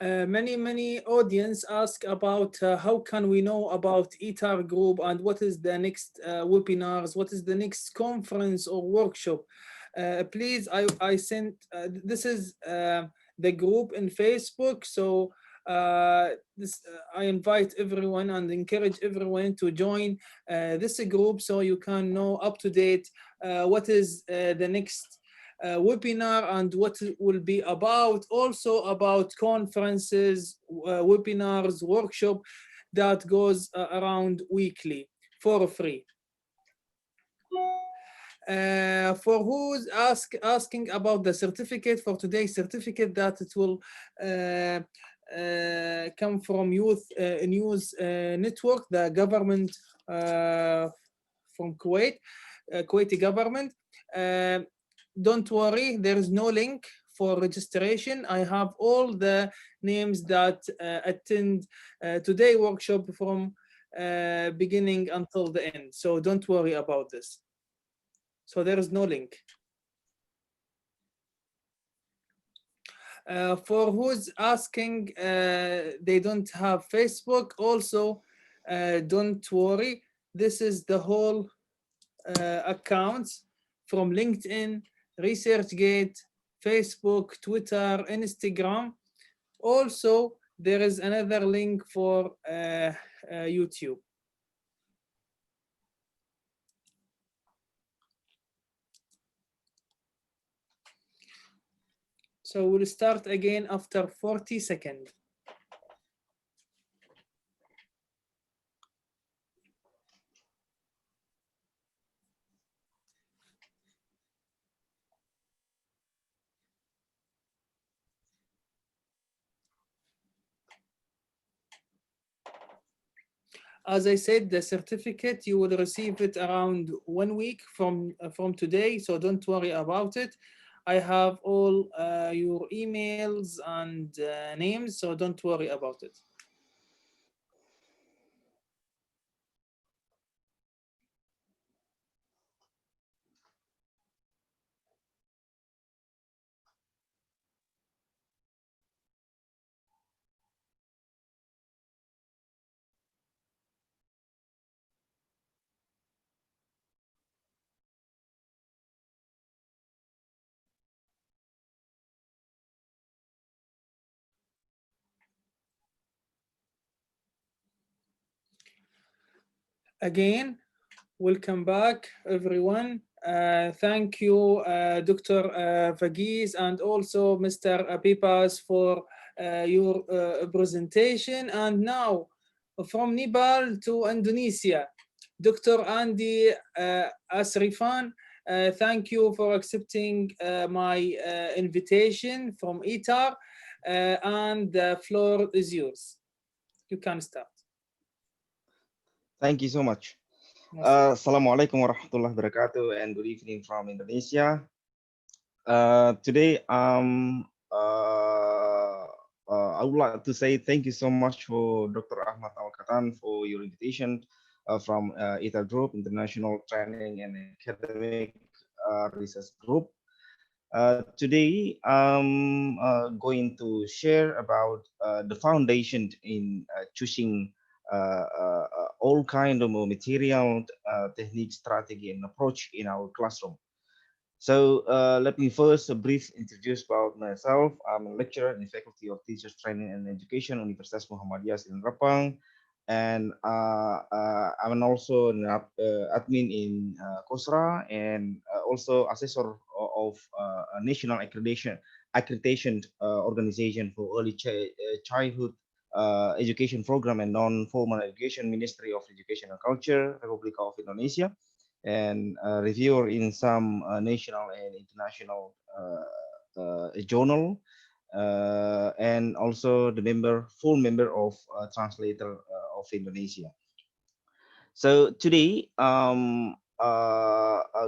Many audience ask about how can we know about ITAR group and what is the next webinars, what is the next conference or workshop. Please, I sent this is the group in Facebook, so I invite everyone and encourage everyone to join this group so you can know up to date what is the next webinar and what it will be about, also about conferences, webinars, workshop that goes around weekly for free. For who's asking about the certificate, for today's certificate, that it will come from Youth News Network, the government from Kuwait, Kuwaiti government. Don't worry, there is no link for registration. I have all the names that attend today's workshop from beginning until the end. So don't worry about this. So there is no link. For who's asking, they don't have Facebook, also don't worry. This is the whole accounts from LinkedIn, ResearchGate, Facebook, Twitter, Instagram. Also, there is another link for YouTube. So we'll start again after 40 seconds. As I said, the certificate, you will receive it around 1 week from today, so don't worry about it. I have all your emails and names, so don't worry about it. Again, welcome back, everyone. Thank you, Dr. Vagiz, and also Mr. Abipas for your presentation. And now, from Nepal to Indonesia, Dr. Andy Asrifan, thank you for accepting my invitation from ITAR, and the floor is yours. You can start. Thank you so much. Assalamualaikum warahmatullahi wabarakatuh, and good evening from Indonesia. Today, I would like to say thank you so much for Dr. Ahmad Al-Katan for your invitation from ITAR Group, International Training and Academic Research Group. Today, I'm going to share about the foundation in choosing all kind of material, technique, strategy, and approach in our classroom. So let me first brief introduce about myself. I'm a lecturer in the Faculty of Teachers Training and Education, Universitas Muhammadiyah in Rapang, and I'm also an admin in COSRA, and also assessor of a national accreditation organization for early childhood education program and non-formal education, Ministry of Education and Culture, Republic of Indonesia, and reviewer in some national and international journal, and also the full member of Translator of Indonesia. So today,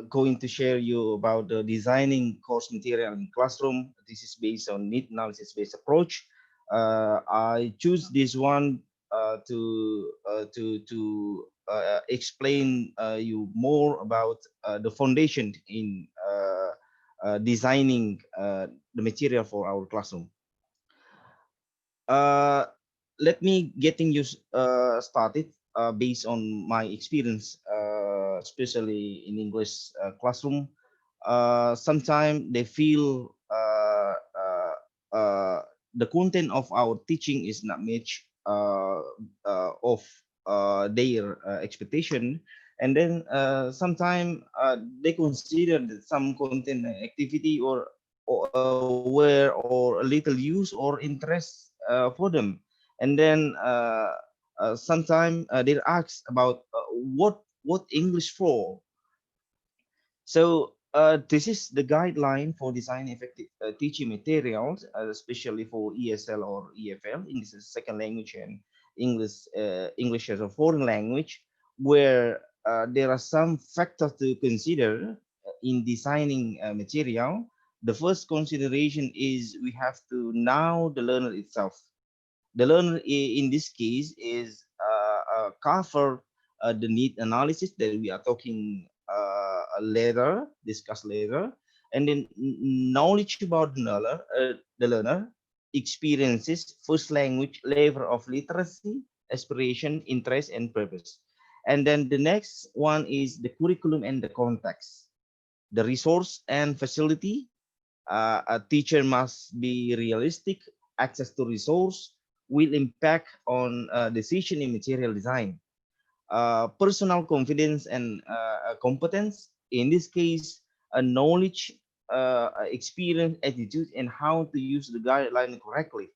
going to share you about the designing course material in classroom. This is based on need analysis based approach. I choose this one to explain you more about the foundation in designing the material for our classroom. Let me getting you started based on my experience, especially in English classroom. Sometimes they feel the content of our teaching is not match of their expectation, and then sometimes they consider that some content activity or where or a little use or interest for them, and then sometimes they ask about what English for. So this is the guideline for design effective teaching materials, especially for ESL or EFL, English as a second language and English as a foreign language, where there are some factors to consider in designing material. The first consideration is we have to know the learner itself. The learner in this case is cover the need analysis that we are talking later, discuss later, and then knowledge about the learner, experiences, first language, level of literacy, aspiration, interest, and purpose. And then the next one is the curriculum and the context, the resource and facility. A teacher must be realistic. Access to resource will impact on decision in material design. Personal confidence and competence. In this case, knowledge, experience, attitude, and how to use the guideline correctly.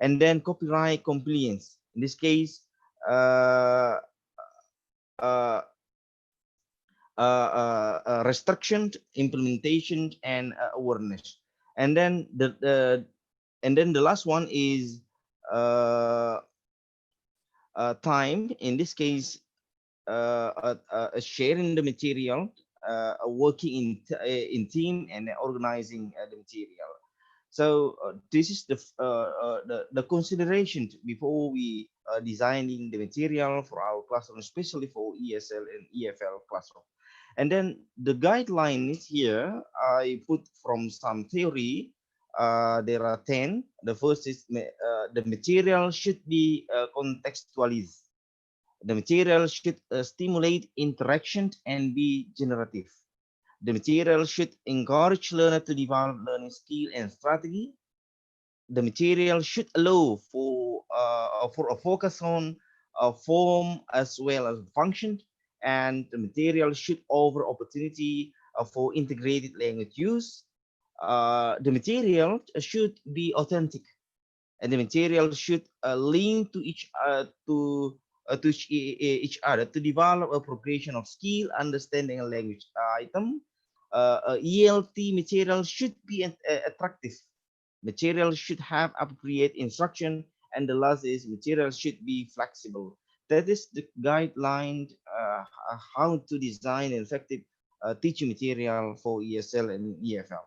And then copyright compliance. In this case, restriction, implementation, and awareness. And then the last one is time. In this case, sharing the material, working in team, and organizing the material. So this is the consideration before we designing the material for our classroom, especially for ESL and EFL classroom. And then the guideline is here. I put from some theory. There are 10. The first is the material should be contextualized. The material should stimulate interaction and be generative. The material should encourage learner to develop learning skill and strategy. The material should allow for a focus on form as well as function. and the material should offer opportunity for integrated language use. The material should be authentic, and the material should link to each other to develop a progression of skill, understanding a language item. ELT material should be attractive. Material should have appropriate instruction, and the last is material should be flexible. That is the guideline how to design an effective teaching material for ESL and EFL.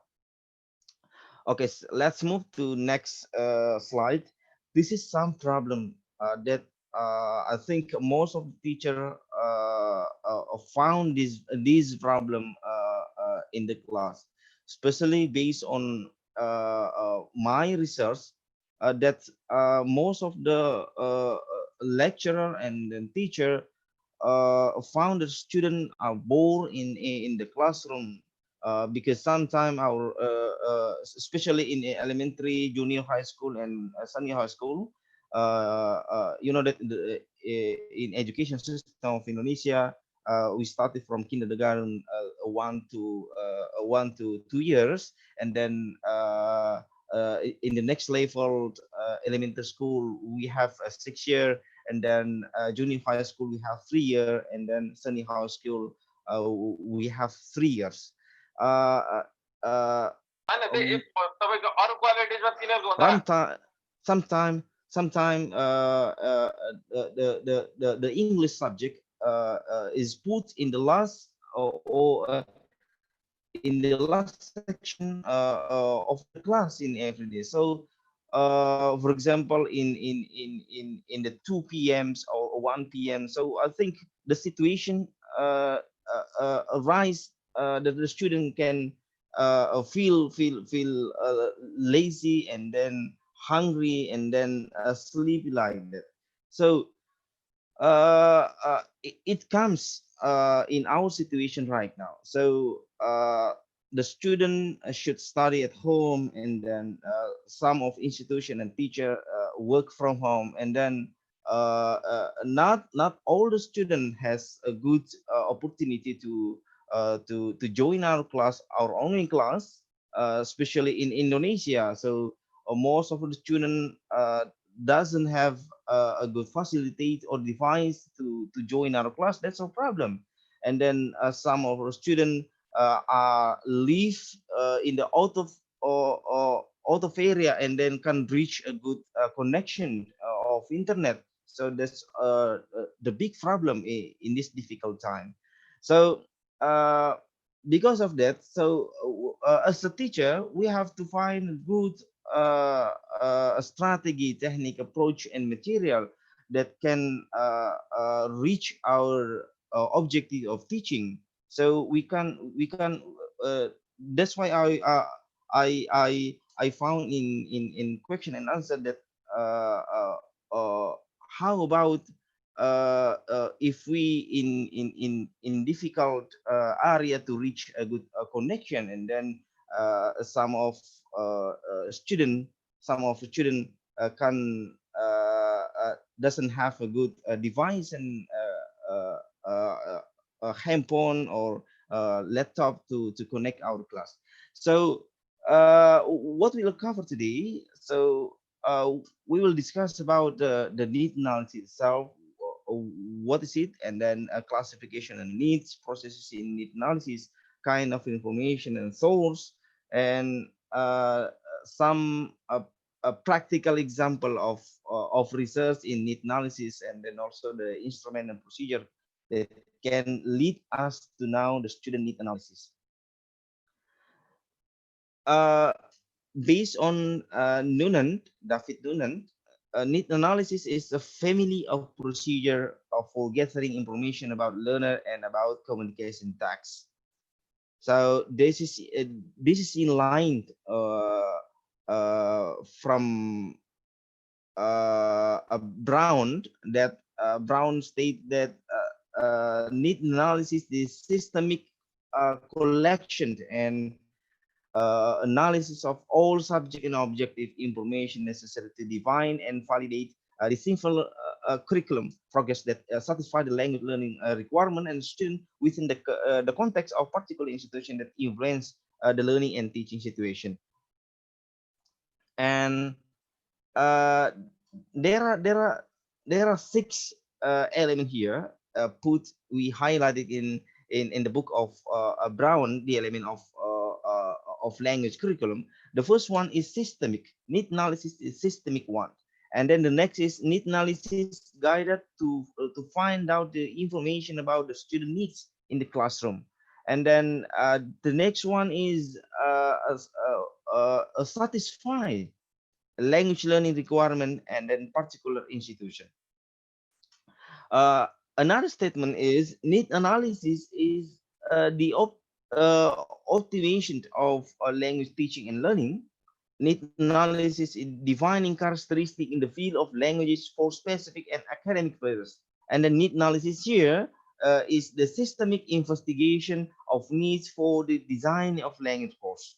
Okay, so let's move to next slide. This is some problem that I think most of the teacher found this problem in the class, especially based on my research, that most of the lecturer and teacher found the student are bored in the classroom, because sometimes our especially in elementary, junior high school, and senior high school, you know that in education system of Indonesia, we started from kindergarten 1 to 2 years, and then in the next level, elementary school, we have a 6 year, and then junior high school we have 3 year, and then senior high school we have 3 years. uh, uh, sometime sometime the English subject is put in the last, or in the last section of the class in every day. So for example, in the 2 p.m.s or 1 p.m. So I think the situation arise that the student can feel lazy, and then hungry, and then sleepy like that. So it comes in our situation right now. So the student should study at home, and then some of institution and teacher work from home, and then not all the student has a good opportunity to join our class, our online class, especially in Indonesia. So most of the student doesn't have a good facility or device to join our class. That's a problem. And then some of our students live in the out of area, and then can reach a good connection of internet. So that's the big problem in this difficult time. So because of that, so as a teacher, we have to find a good strategy, technique, approach, and material that can reach our objective of teaching. So we can. That's why I found in question and answer that uh, uh, uh, how about if we in difficult area to reach a good connection, and then some of student some of the student doesn't have a good device, and a handphone or laptop to connect our class. So what we'll cover today, so we will discuss about the need analysis itself, what is it, and then a classification and needs, processes in need analysis, kind of information and source, and some a practical example of research in need analysis, and then also the instrument and procedure that can lead us to now the student need analysis. Uh, Based on David Noonan, need analysis is a family of procedure for gathering information about learner and about communication tasks. So this is in line from Brown, that Brown state that need analysis is systemic collection and analysis of all subject and objective information necessary to define and validate the curriculum progress that satisfy the language learning requirement and student within the context of particular institution that influence the learning and teaching situation. And uh, there are six elements here we highlighted in the book of Brown, the element of language curriculum. The first one is systemic. Need analysis is systemic one, and then the next is need analysis guided to find out the information about the student needs in the classroom. And then the next one is satisfy language learning requirement and then particular institution. Uh, Another statement is need analysis is optimization of language teaching and learning. Need analysis is defining characteristic in the field of languages for specific and academic purposes. And the need analysis here is the systemic investigation of needs for the design of language course.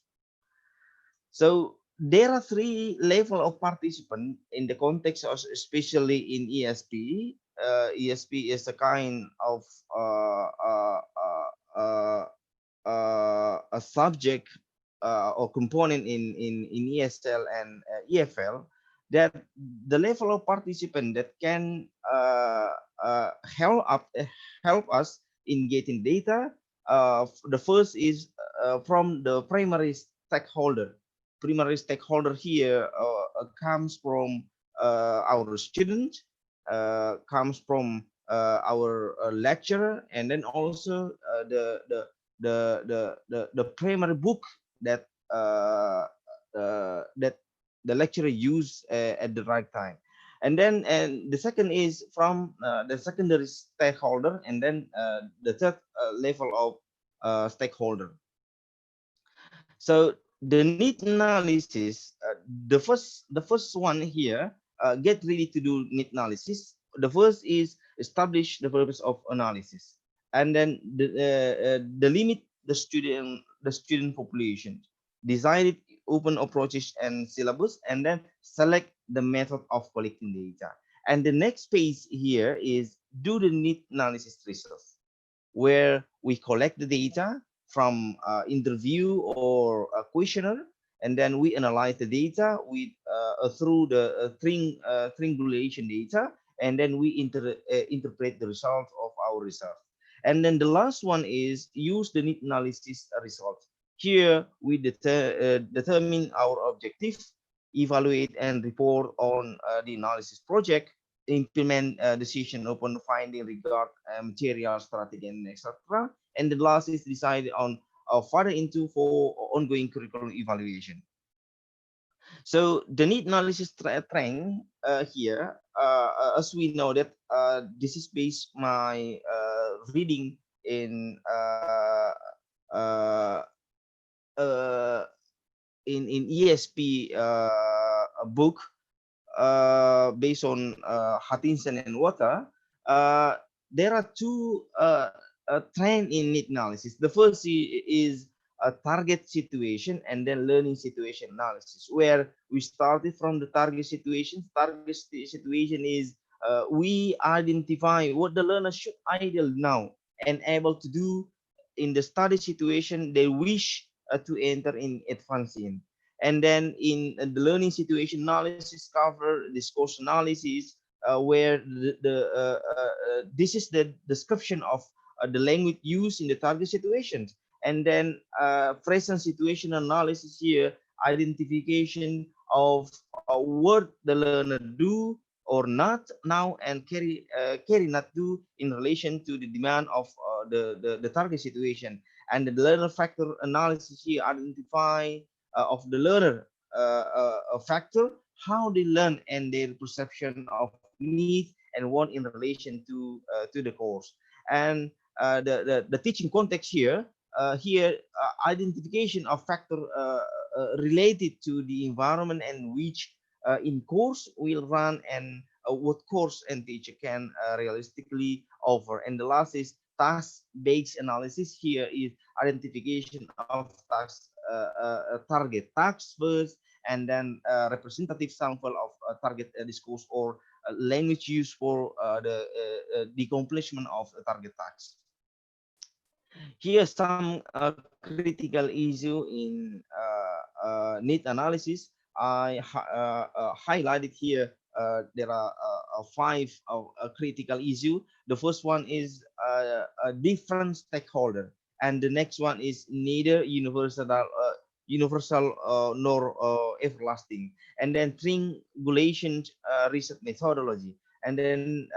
So there are three level of participant in the context of especially in ESP. ESP is a kind of a subject or component in ESL and EFL, that the level of participant that can help us in getting data. The first is from the primary stakeholder. Primary stakeholder here comes from our student, comes from our lecturer, and then also the primary book that that the lecturer use at the right time. And the second is from the secondary stakeholder, and then the third level of stakeholder. So the need analysis, the first one here, get ready to do need analysis. The first is establish the purpose of analysis, and then the limit the student population, design it open approaches and syllabus, and then select the method of collecting data. And the next phase here is do the need analysis research, where we collect the data from interview or a questionnaire, and then we analyze the data with through the triangulation data, and then we interpret the results of our research. And then the last one is use the need analysis results. Here we determine our objective, evaluate and report on the analysis project, implement decision upon finding regard material strategy and etc. And the last is decided on further into for ongoing curriculum evaluation. So the need analysis trend here, as we know that this is based my reading in uh, uh, in ESP book based on Hutchinson and Water. Uh, there are two trend in need analysis. The first is a target situation and then learning situation analysis, where we started from the target situation. Target situation is we identify what the learner should ideal now and able to do in the study situation they wish to enter in advancing. And then in the learning situation analysis cover discourse analysis, where this is the description of the language used in the target situations. And then present situation analysis here, identification of what the learner do or not now and carry not do in relation to the demand of the target situation. And the learner factor analysis here identify of the learner factor, how they learn and their perception of needs and want in relation to the course. And the teaching context here, identification of factor related to the environment and which in course will run, and what course and teacher can realistically offer. And the last is task-based analysis. Here is identification of task target tasks first, and then representative sample of target discourse or language used for the accomplishment of a target task. Here some critical issue in need analysis. I highlighted here. There are five critical issue. The first one is a different stakeholder, and the next one is neither universal nor everlasting, and then triangulation research methodology, and then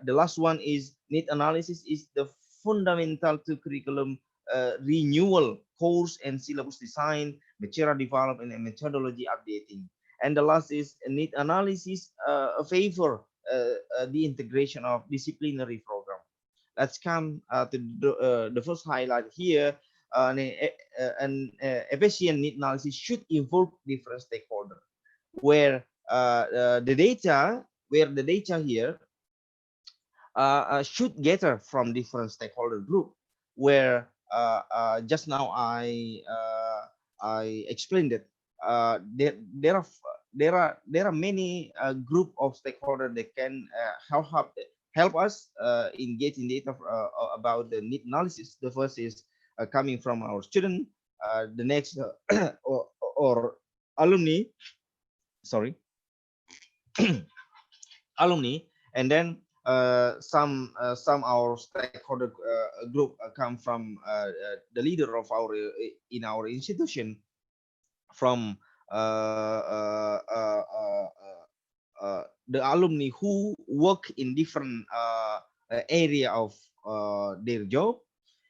the last one is need analysis is the fundamental to curriculum renewal, course and syllabus design, material development, and methodology updating. And the last is need analysis favor the integration of disciplinary program. Let's come to the first highlight here. An efficient need analysis should involve different stakeholders, where the data here should gather from different stakeholder group, where just now I explained it. There are many group of stakeholders that can help us in getting data about the need analysis. The first is coming from our student. The next or alumni. Sorry, alumni, and then some our stakeholder group come from the leader of our in our institution, from the alumni who work in different area of their job,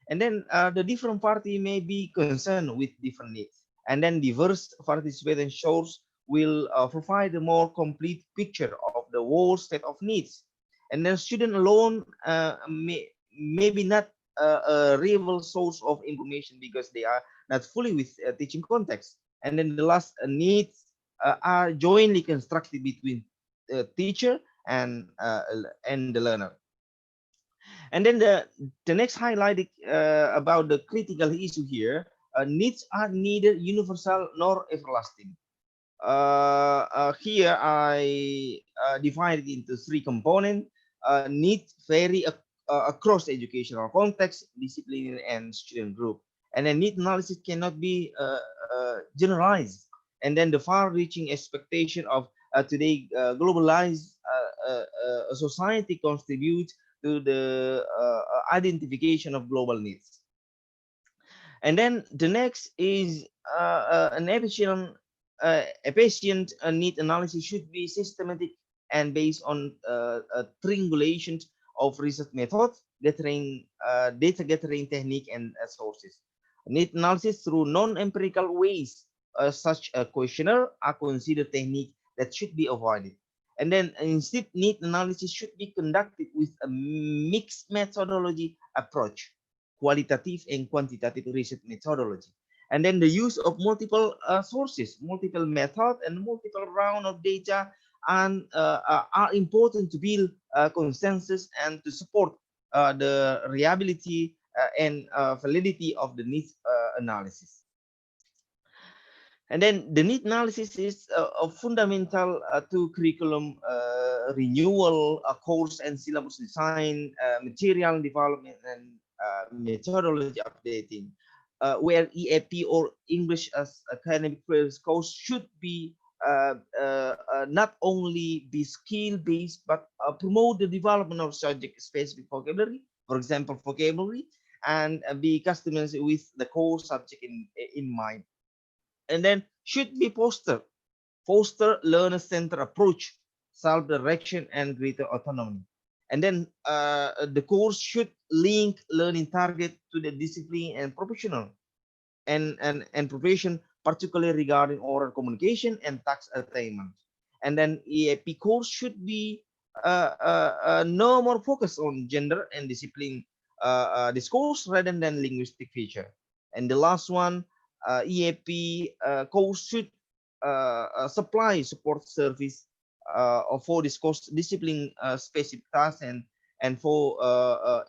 and then the different party may be concerned with different needs, and then diverse participation shows will provide a more complete picture of the whole state of needs. And then student alone maybe not a reliable source of information because they are not fully with teaching context. And then the last needs are jointly constructed between teacher and the learner. And then the next highlight about the critical issue here, needs are neither universal nor everlasting. Here I divide it into three components. Needs vary across educational context, discipline, and student group. And then need analysis cannot be generalized. And then the far-reaching expectation of today globalized society contributes to the identification of global needs. And then the next is an efficient need analysis should be systematic and based on triangulation of research methods, gathering data gathering technique and sources. Need analysis through non-empirical ways, such a questionnaire, are considered technique that should be avoided. And then instead, need analysis should be conducted with a mixed methodology approach, qualitative and quantitative research methodology. And then the use of multiple sources, multiple methods, and multiple round of data and are important to build consensus and to support the reliability and validity of the needs analysis. And then the need analysis is fundamental to curriculum renewal, course and syllabus design, material development, and methodology updating, where EAP or English as academic course should be not only be skill-based, but promote the development of subject-specific vocabulary, for example, vocabulary, and be customized with the core subject in mind. And then should be foster learner-centered approach, self-direction, and greater autonomy. And then the course should link learning target to the discipline and professional and profession, particularly regarding oral communication and task attainment. And then EAP course should be no more focused on gender and discipline discourse rather than linguistic feature. And the last one, EAP course should supply support service for this course discipline specific tasks and for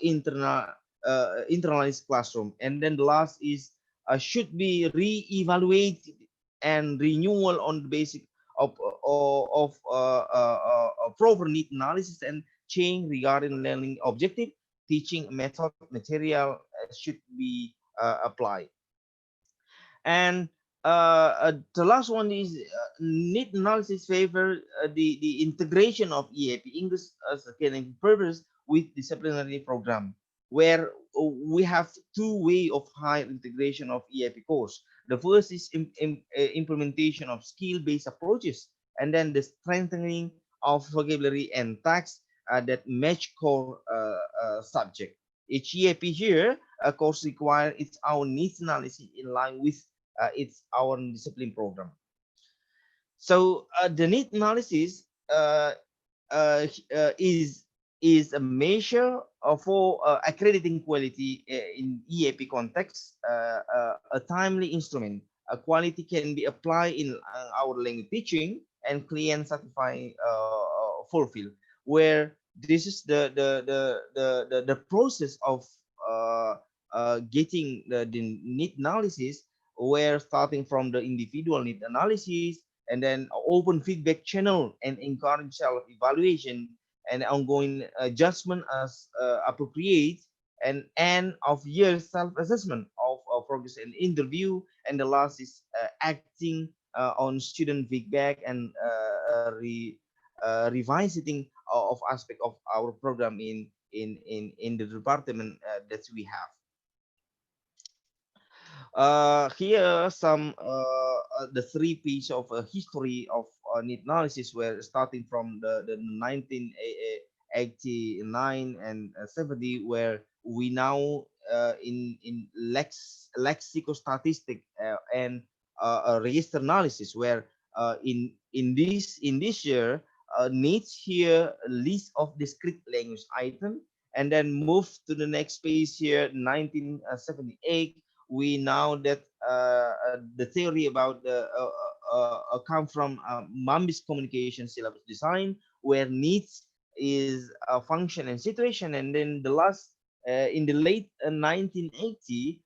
internalized classroom. And then the last is should be re-evaluated and renewal on the basis proper need analysis and change regarding learning objective, teaching method, material should be applied. And the last one is need analysis favor the integration of EAP English as a academic purpose with disciplinary program, where we have two way of high integration of EAP course. The first is implementation of skill-based approaches, and then the strengthening of vocabulary and text that match core subject. Each EAP here, a course require its own needs analysis in line with its own discipline program. So the need analysis is a measure for accrediting quality in EAP context, a timely instrument. A quality can be applied in our language teaching and client satisfying fulfill, where this is the process of getting the need analysis, where starting from the individual need analysis and then open feedback channel and encourage self-evaluation and ongoing adjustment as appropriate, and end of year self-assessment of progress and interview, and the last is acting on student feedback and revisiting of aspect of our program in the department that we have. Here some the three piece of history of need analysis, were starting from the 1989 and 70, where we now in lexicostatistic and register analysis, where in this year needs here a list of discrete language item, and then move to the next page here 1978. We know that the theory about the come from Mambis communication syllabus design, where needs is a function and situation, and then the last in the late 1980,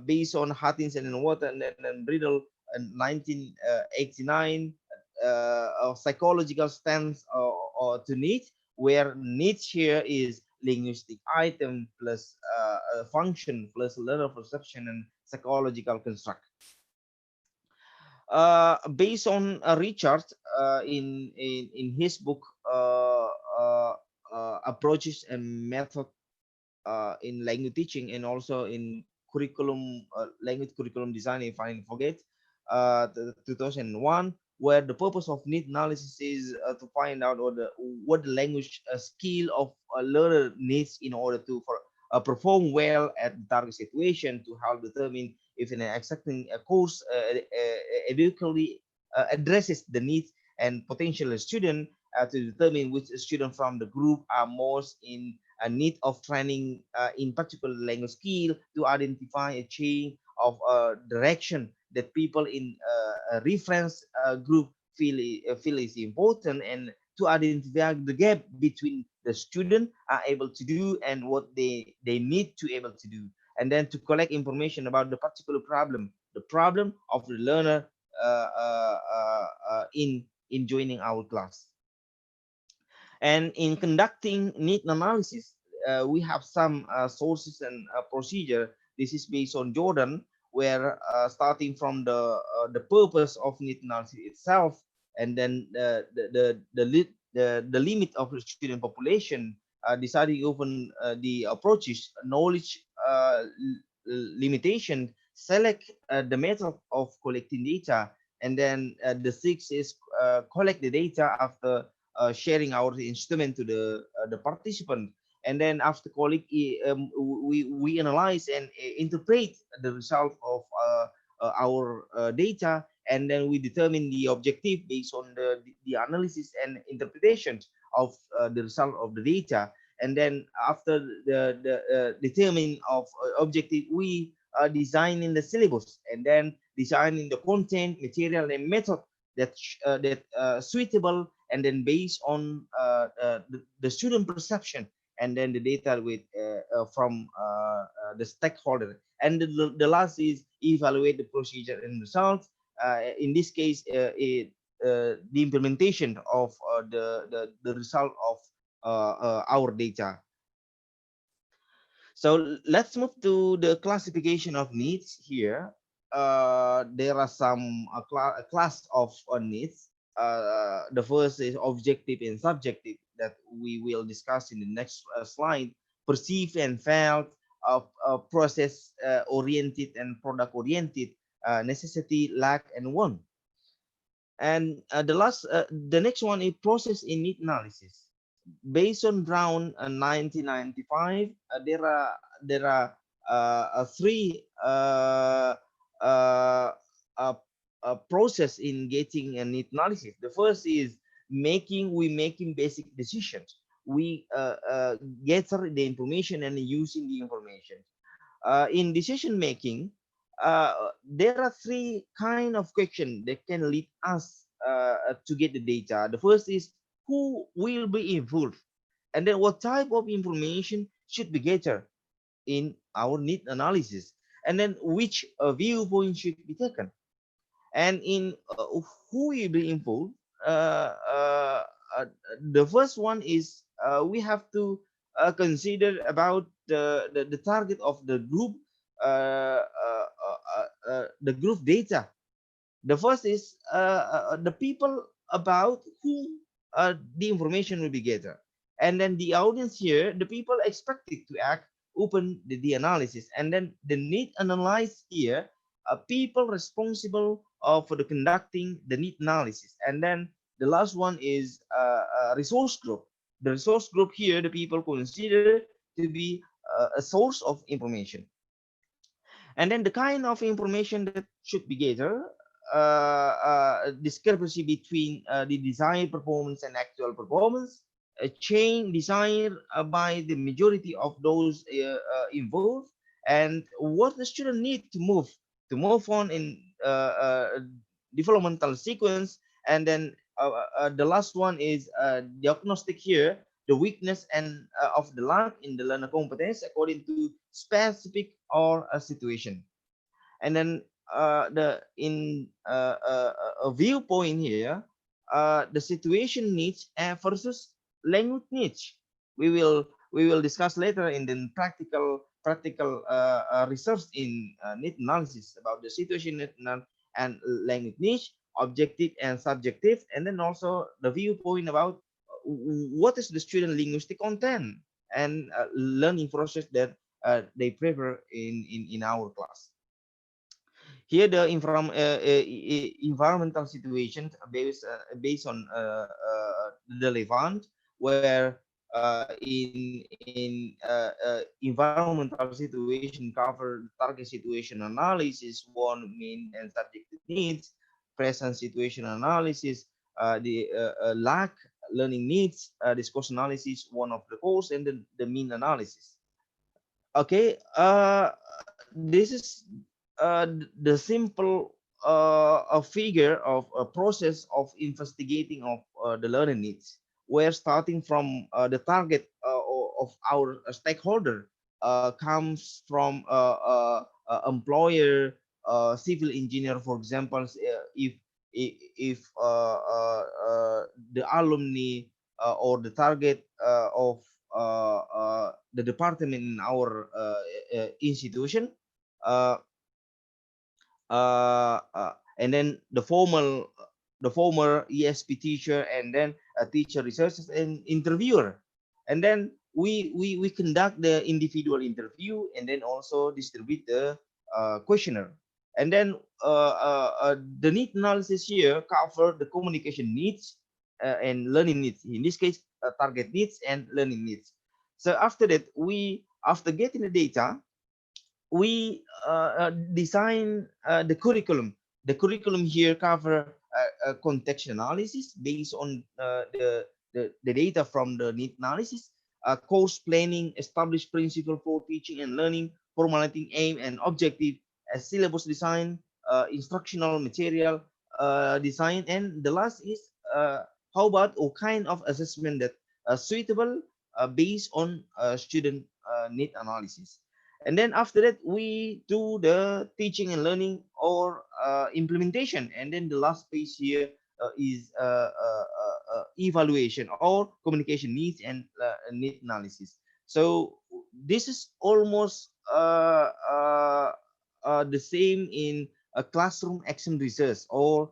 based on Hattins and Water and then Bridle in 1989, psychological stance to needs, where needs here is linguistic item plus function plus learner perception and psychological construct. Based on Richard in his book approaches and method in language teaching, and also in curriculum language curriculum design, if I forget, 2001, where the purpose of need analysis is to find out what the language skill of a learner needs in order to perform well at the target situation, to help determine if an accepting a course adequately addresses the needs and potential student, to determine which student from the group are most in a need of training in particular language skill, to identify a change of direction that people in a reference group feel is important, and to identify the gap between the student are able to do and what they need to able to do, and then to collect information about the particular problem, the problem of the learner in joining our class. And in conducting need analysis, we have some sources and procedure. This is based on Jordan, where starting from the purpose of need analysis itself, and then the limit of the student population, deciding open the approaches, knowledge limitation, select the method of collecting data, and then the sixth is collect the data after sharing our instrument to the participant, and then after collect we analyze and interpret the result of our data, and then we determine the objective based on the analysis and interpretation of the result of the data, and then after the determining of objective, we design in the syllabus, and then designing the content, material, and method that suitable, and then based on the student perception, and then the data with from the stakeholder, and the last is evaluate the procedure and results. In this case, the implementation of the result of our data. So let's move to the classification of needs here. There are some a class of needs. The first is objective and subjective that we will discuss in the next slide. Perceived and felt, process oriented and product oriented, necessity, lack, and want. And the next one is process in need analysis. Based on Brown 1995, there are three uh, uh, process in getting a need analysis. The first is making basic decisions. We gather the information and using the information. In decision making, there are three kind of questions that can lead us to get the data. The first is who will be involved, and then what type of information should be gathered in our need analysis, and then which viewpoint should be taken. And in who will be involved, uh, uh, uh, the first one is we have to consider about the target of the group, the group data. The first is the people about who the information will be gathered. And then the audience here, the people expected to act, open the analysis. And then the need analyzed here, people responsible for the conducting the need analysis. And then the last one is resource group. The resource group here, the people consider to be a source of information. And then the kind of information that should be gathered, discrepancy between the desired performance and actual performance, a change desired by the majority of those involved, and what the student need to move on in developmental sequence. And then the last one is diagnostic here, the weakness and of the learner in the learner competence according to specific or a situation. And then the in a viewpoint here, the situation needs versus language needs. We will discuss later in the practical research in need analysis about the situation need and language needs, objective and subjective, and then also the viewpoint about what is the student linguistic content and learning process that they prefer in our class. Here the environmental situation based on the Levant, where in environmental situation cover target situation analysis, one main and subjective needs, present situation analysis, the lack learning needs, discourse analysis, one of the course, and the mean analysis. Okay, this is the simple a figure of a process of investigating of the learning needs. We're starting from the target of our stakeholder comes from employer, civil engineer, for example. If the alumni or the target of the department in our institution, uh, and then the former ESP teacher, and then a teacher researcher and interviewer, and then we conduct the individual interview and then also distribute the questionnaire. And then the need analysis here cover the communication needs and learning needs, in this case target needs and learning needs. So after that, after getting the data, we design the curriculum. The curriculum here cover context analysis based on the data from the need analysis, course planning, establish principle for teaching and learning, formulating aim and objective, syllabus design, instructional material design, and the last is how about a kind of assessment that suitable based on student need analysis. And then after that, we do the teaching and learning or implementation. And then the last page here, is evaluation or communication needs and need analysis. So this is almost the same in a classroom action research or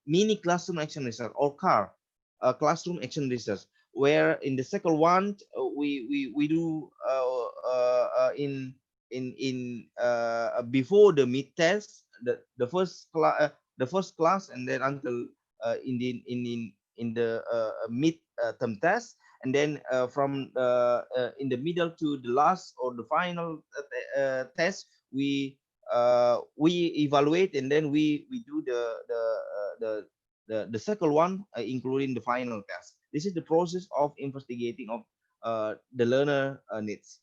mini classroom action research or CAR, classroom action research, where in the second one we do before the mid test, the first class, and then until in the mid term test, and then from in the middle to the last or the final test, we evaluate, and then we do the second one, including the final test. This is the process of investigating of the learner needs.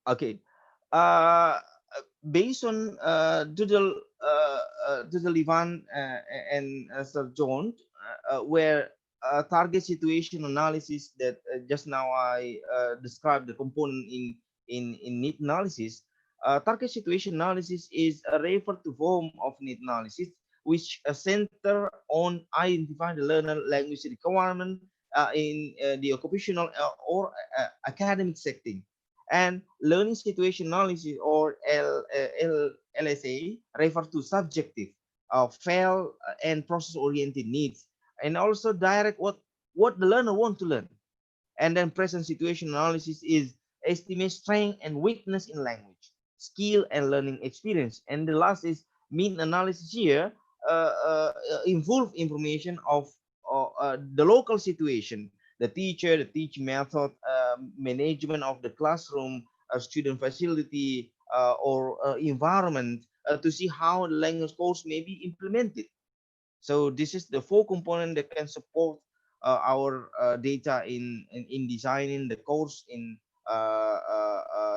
Okay, based on Doodle Ivan and Sir John, where target situation analysis that just now I described the component in need analysis. Target situation analysis is a referred to form of need analysis, which center on identifying the learner language requirement in the occupational or academic setting. And learning situation analysis, or LSA, refer to subjective, fail and process-oriented needs, and also direct what the learner want to learn. And then present situation analysis is estimate strength and weakness in language, skill and learning experience. And the last is mean analysis here, involve information of the local situation, the teacher, the teaching method, management of the classroom, student facility, or environment, to see how the language course may be implemented. So this is the four component that can support our data in designing the course in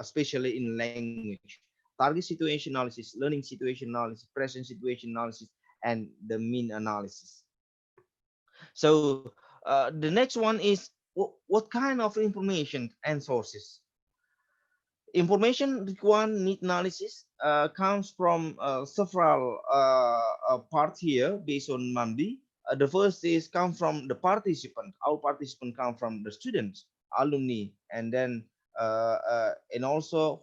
especially in language: target situation analysis, learning situation analysis, present situation analysis, and the mean analysis. So the next one is what kind of information and sources. Information required need analysis comes from several parts here based on Mandi. The first is come from the participant. Our participant come from the students, alumni, and then and also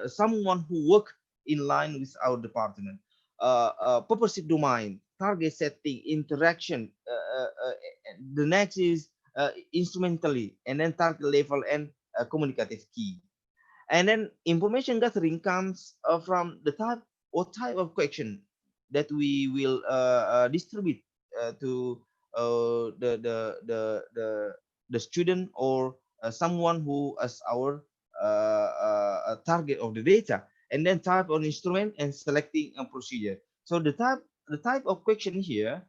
someone who work in line with our department. Purposive domain, target setting, interaction. The next is instrumentally, and then target level and communicative key. And then information gathering comes from the type of question that we will distribute to the student, or someone who is our target of the data, and then type of instrument and selecting a procedure. So the type of question here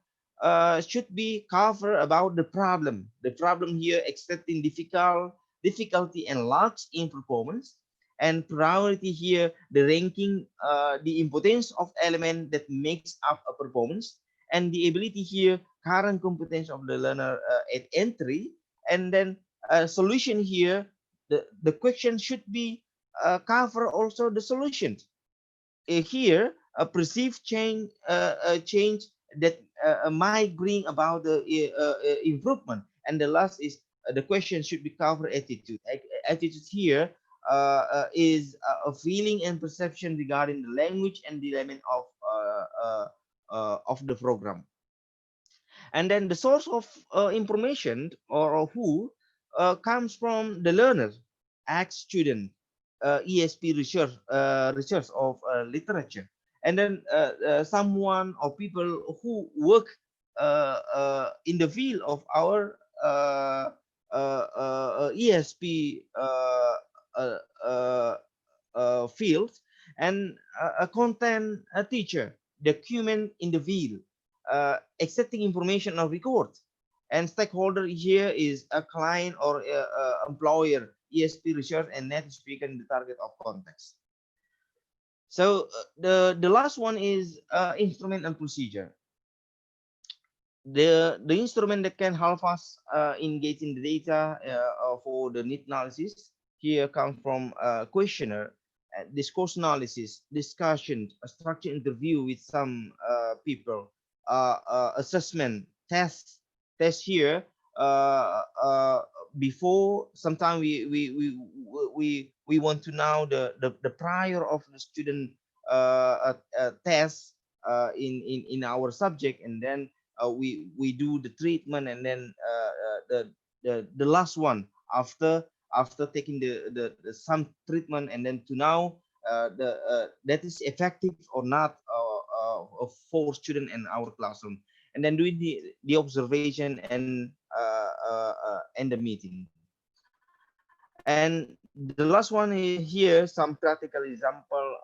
should be cover about the problem. The problem here accepting difficulty and large in performance, and priority here the ranking, the importance of element that makes up a performance, and the ability here current competence of the learner at entry. And then solution here, the question should be cover also the solution. Here a perceived change that might bring about the improvement. And the last is the question should be cover attitude. Attitude here is a feeling and perception regarding the language and the element of the program. And then the source of information, or who, comes from the learner, ex student, ESP research of literature, and then someone or people who work in the field of our ESP field, and a content teacher, document in the field, accepting information or record. And stakeholder here is a client or employer, ESP research, and native speaker in the target of context. So the last one is instrument and procedure. The instrument that can help us engage in the data for the need analysis here comes from questionnaire, discourse analysis, discussion, a structured interview with some people, assessment, test here. Uh, uh, Before, sometimes we want to know the prior of the student test in our subject, and then we do the treatment, and then the last one after taking the some treatment, and then to now the that is effective or not for student in our classroom, and then doing the observation and the meeting. And the last one is here some practical example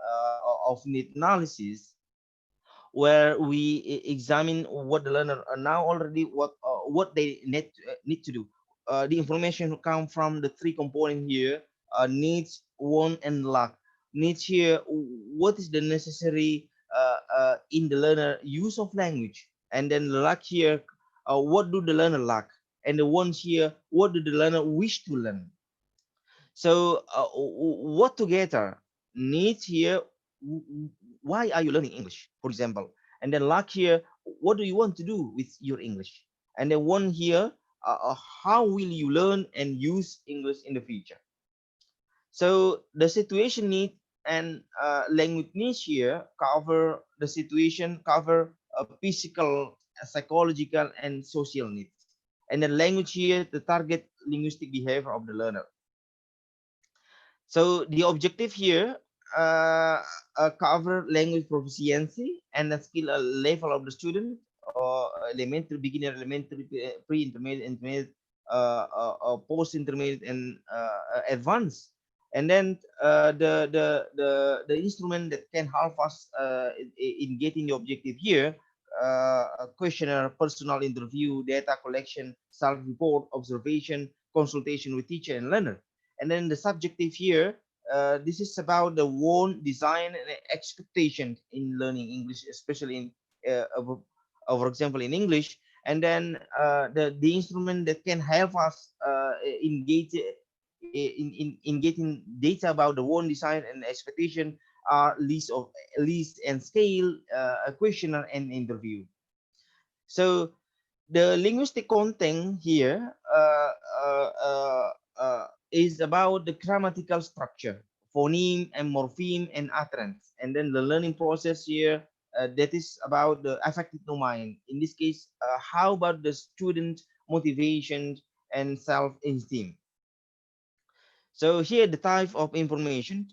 of need analysis, where we examine what the learner now already what they need to do. The information come from the three components here: needs, want, and lack. Needs here, what is the necessary in the learner use of language, and then the lack here, what do the learner lack, and the wants here, what do the learner wish to learn. So what together needs here, why are you learning English, for example? And then like here, what do you want to do with your English? And then one here, how will you learn and use English in the future? So the situation need and language needs here cover the situation, cover physical, psychological, and social needs. And then language here, the target linguistic behavior of the learner. So the objective here, cover language proficiency and the skill level of the student, or elementary, beginner, elementary, pre-intermediate, intermediate, post-intermediate, and advanced. And then the instrument that can help us in getting the objective here, a questionnaire, personal interview, data collection, self-report, observation, consultation with teacher and learner. And then the subjective here, this is about the want, design, and expectation in learning English, especially in, for example, in English. And then the instrument that can help us engage in getting data about the want, design, and expectation are list and scale, a questionnaire, and interview. So the linguistic content here is about the grammatical structure, phoneme and morpheme and utterance, and then the learning process here, that is about the affective domain. In this case, how about the student motivation and self-esteem? So here the type of information,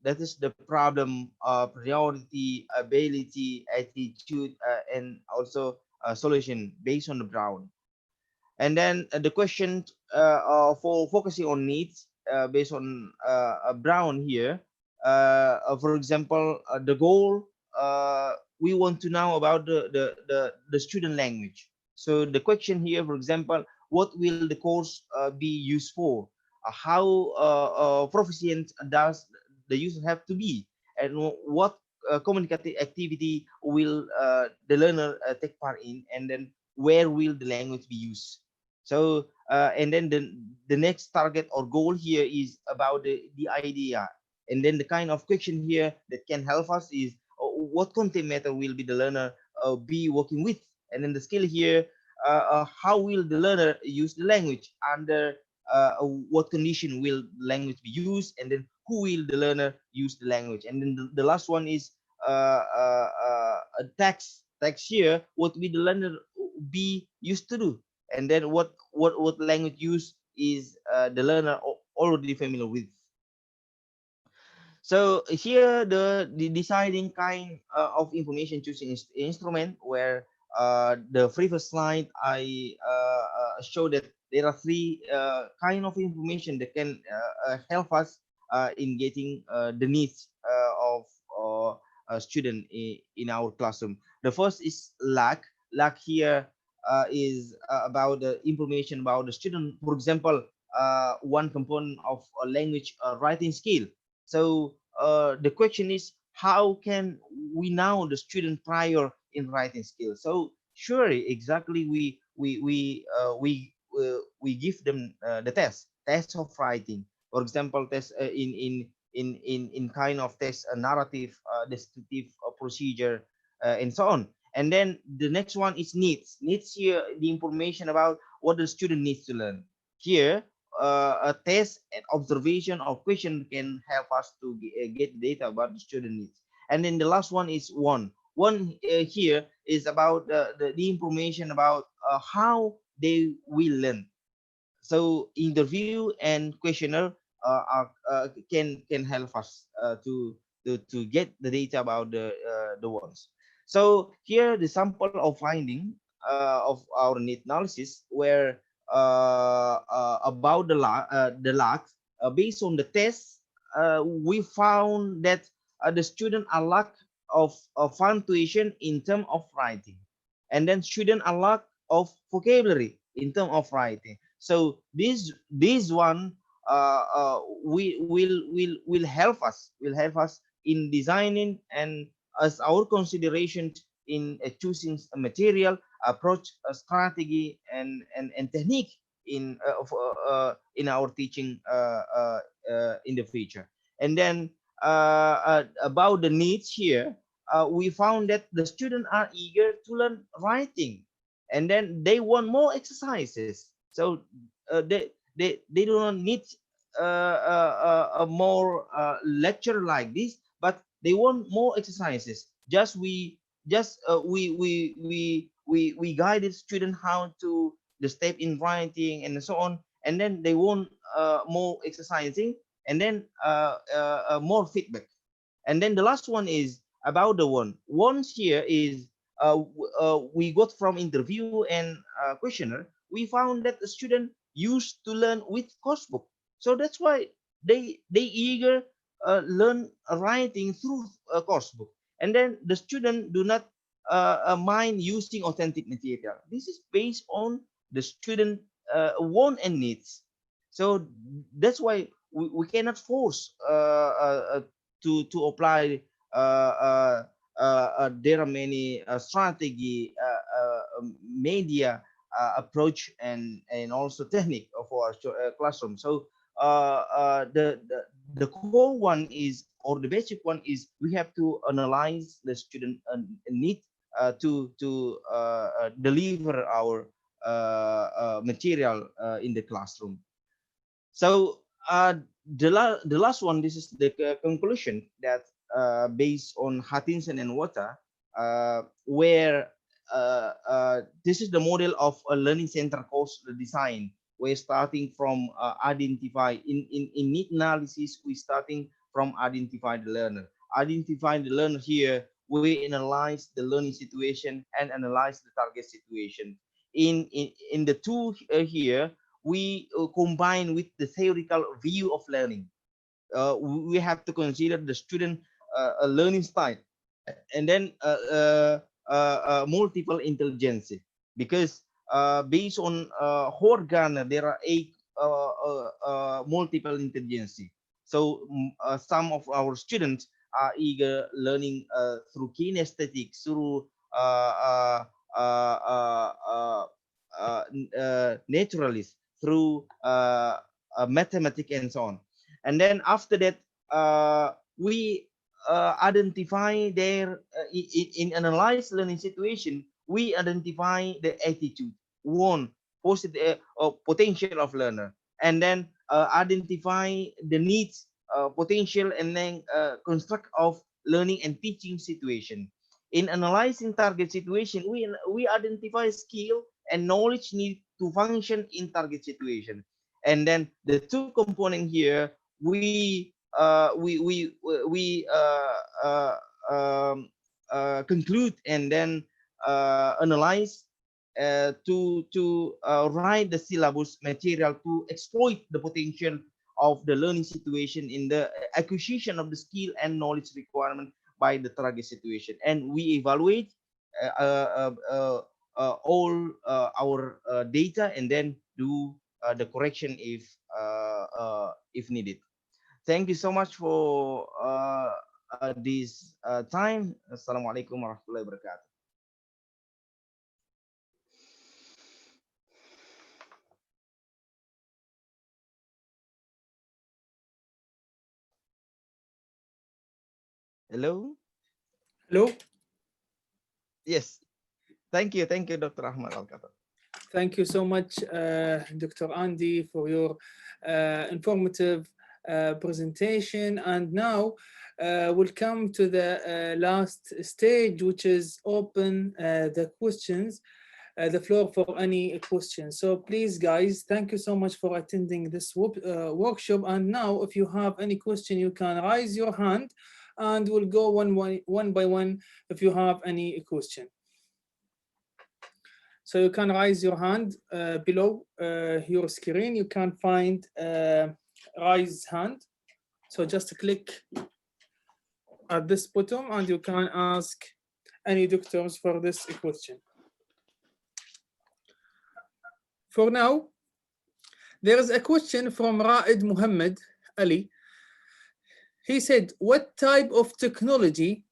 that is the problem, priority, ability, attitude, and also solution based on the Brown. And then the question for focusing on needs, based on Brown here. For example, the goal, we want to know about the student language. So the question here, for example, what will the course be used for? How proficient does the user have to be? And what communicative activity will the learner take part in? And then where will the language be used? So and then the next target or goal here is about the idea. And then the kind of question here that can help us is what content matter will be the learner be working with. And then the skill here, how will the learner use the language, under what condition will language be used, and then who will the learner use the language. And then the last one is a text here, what will the learner be used to do. And then what language use is the learner already familiar with. So here the deciding kind of information choosing instrument, where the previous slide I showed that there are three kind of information that can help us in getting the needs of a student in our classroom. The first is lack here is about the information about the student. For example, one component of a language writing skill. So the question is, how can we know the student prior in writing skills? So surely, exactly, we give them the test of writing. For example, test in kind of test narrative, descriptive procedure, and so on. And then the next one is needs. Needs here the information about what the student needs to learn. Here, a test and observation or question can help us to get data about the student needs. And then the last one is one. One here is about the information about how they will learn. So interview and questionnaire can help us to get the data about the ones. So here the sample of finding of our need analysis where about the lack based on the test, we found that the student are lack of punctuation in terms of writing, and then student are lack of vocabulary in terms of writing. So this one we will help us in designing and as our consideration in choosing a material approach, a strategy, and technique in our teaching in the future. And then about the needs here, we found that the students are eager to learn writing, and then they want more exercises. So they do not need a more lecture like this, but they want more exercises. We guided student how to the step in writing and so on, and then they want more exercising, and then more feedback. And then the last one is about the one. Once here is we got from interview and questionnaire, we found that the student used to learn with coursebook. So that's why they eager learn writing through a coursebook. And then the student do not mind using authentic material. This is based on the student want and needs. So that's why we cannot force to apply there are many strategy media approach and also technique for our classroom. So the core one is, or the basic one is, we have to analyze the student need to deliver our material in the classroom. So the last one, this is the conclusion that based on Hutchinson and Water, where this is the model of a learning center course design. We're starting from identify in need analysis. We starting from identify the learner. Identify the learner here. We analyze the learning situation and analyze the target situation. In the two here, we combine with the theoretical view of learning. We have to consider the student learning style, and then multiple intelligence, because based on Howard Gardner, there are 8 multiple intelligence. So some of our students are eager learning through kinesthetics, through naturalist, through mathematics and so on. And then after that, we identify their in analyze learning situation. We identify the attitude, one positive potential of learner, and then identify the needs, potential, and then construct of learning and teaching situation. In analyzing target situation, we identify skill and knowledge need to function in target situation. And then the two component here, we conclude and then analyze to write the syllabus material to exploit the potential of the learning situation in the acquisition of the skill and knowledge requirement by the target situation. And we evaluate all our data, and then do the correction if needed. Thank you so much for this time. Assalamualaikum warahmatullahi wabarakatuh. Hello? Hello. Yes. Thank you, Dr. Ahmad Al-Qatar. Thank you so much, Dr. Andy, for your informative presentation. And now we'll come to the last stage, which is open the questions, the floor for any questions. So please, guys, thank you so much for attending this workshop. And now, if you have any question, you can raise your hand, and we'll go one by one if you have any question. So you can raise your hand below your screen. You can find raise hand. So just click at this button and you can ask any doctors for this question. For now, there is a question from Ra'id Muhammad Ali. He said, what type of technology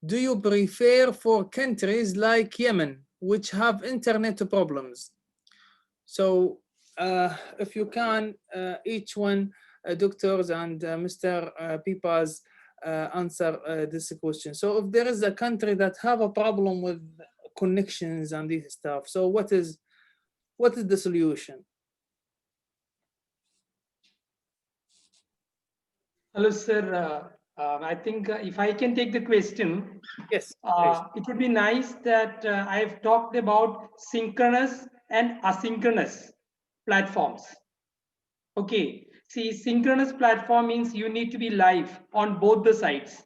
do you prefer for countries like Yemen, which have internet problems? So if you can, each one, doctors and Mr. Pipas, answer this question. So if there is a country that have a problem with connections and this stuff, so what is the solution? Hello, sir. I think if I can take the question, Yes, please. it would be nice that I've talked about synchronous and asynchronous platforms. Okay, see, synchronous platform means you need to be live on both the sides.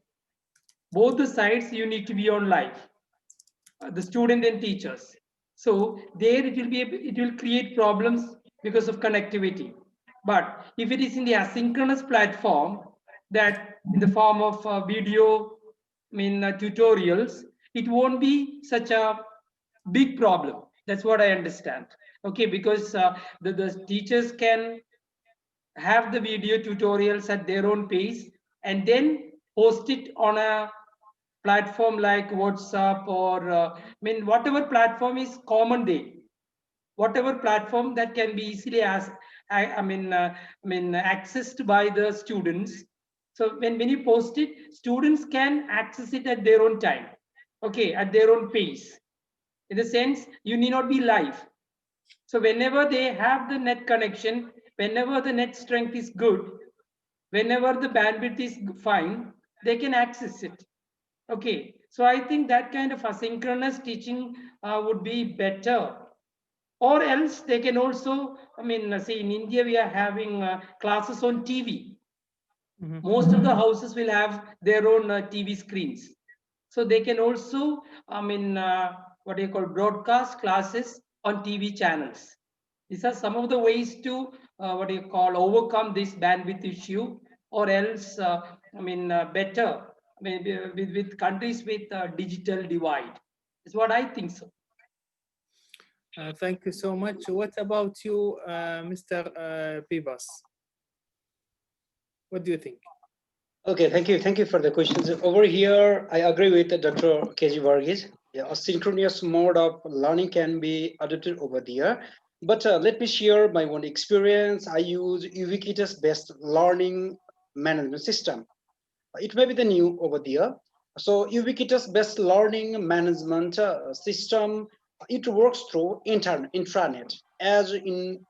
Both the sides you need to be on live, the student and teachers. So there it will create problems because of connectivity. But if it is in the asynchronous platform, that in the form of video, tutorials, it won't be such a big problem. That's what I understand. Okay, because the teachers can have the video tutorials at their own pace and then post it on a platform like WhatsApp or whatever platform is common there, whatever platform that can be easily accessed by the students. So when you post it, students can access it at their own time, okay, at their own pace. In the sense, you need not be live. So whenever they have the net connection, whenever the net strength is good, whenever the bandwidth is fine, they can access it. Okay, so I think that kind of asynchronous teaching would be better. Or else they can also, say in India, we are having classes on TV. Most of the houses will have their own TV screens. So they can also, what do you call, broadcast classes on TV channels. These are some of the ways to, what do you call, overcome this bandwidth issue, or else, better maybe with countries with digital divide. Is what I think so. Thank you so much. What about you, Mr. Pibas? What do you think? Okay, thank you. Thank you for the questions. Over here, I agree with Dr. KG Varghese. Yeah, a synchronous mode of learning can be adopted over there. But let me share my own experience. I use ubiquitous-based learning management system. It may be the new over there. So ubiquitous-based learning management system, it works through intranet, as in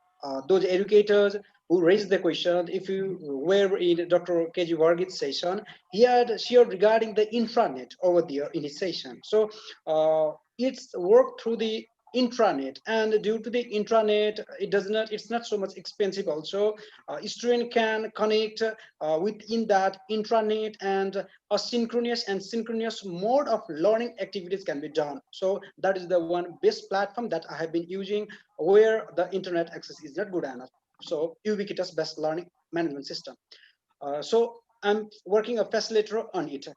those educators who raised the question. If you were in Dr. KG Varghese session, he had shared regarding the intranet over there in his session. So it's worked through the intranet, and due to the intranet, it's not so much expensive also. A student can connect within that intranet, and a synchronous and synchronous mode of learning activities can be done. So that is the one best platform that I have been using where the internet access is not good enough. So ubiquitous best learning management system. So I'm working a facilitator on it.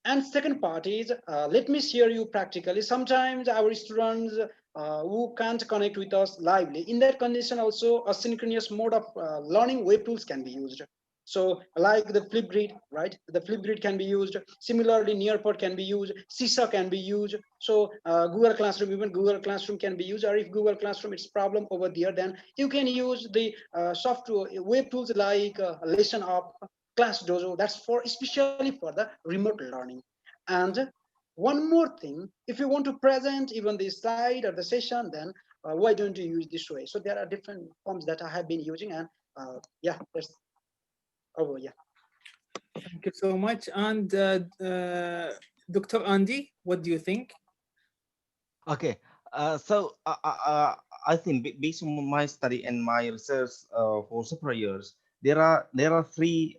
And second part is, let me share you practically. Sometimes our students who can't connect with us lively, in that condition also a synchronous mode of learning web tools can be used. So like the Flipgrid, right? The Flipgrid can be used. Similarly, Nearpod can be used. CISA can be used. So Google Classroom, even Google Classroom can be used. Or if Google Classroom it's problem over there, then you can use the software web tools like Lesson Up, Class Dojo, that's for especially for the remote learning. And one more thing, if you want to present even the slide or the session, then why don't you use this way? So there are different forms that I have been using, and yeah, that's over. Yeah. Thank you so much. And Dr. Andy, what do you think? Okay, so I think based on my study and my research for several years, there are three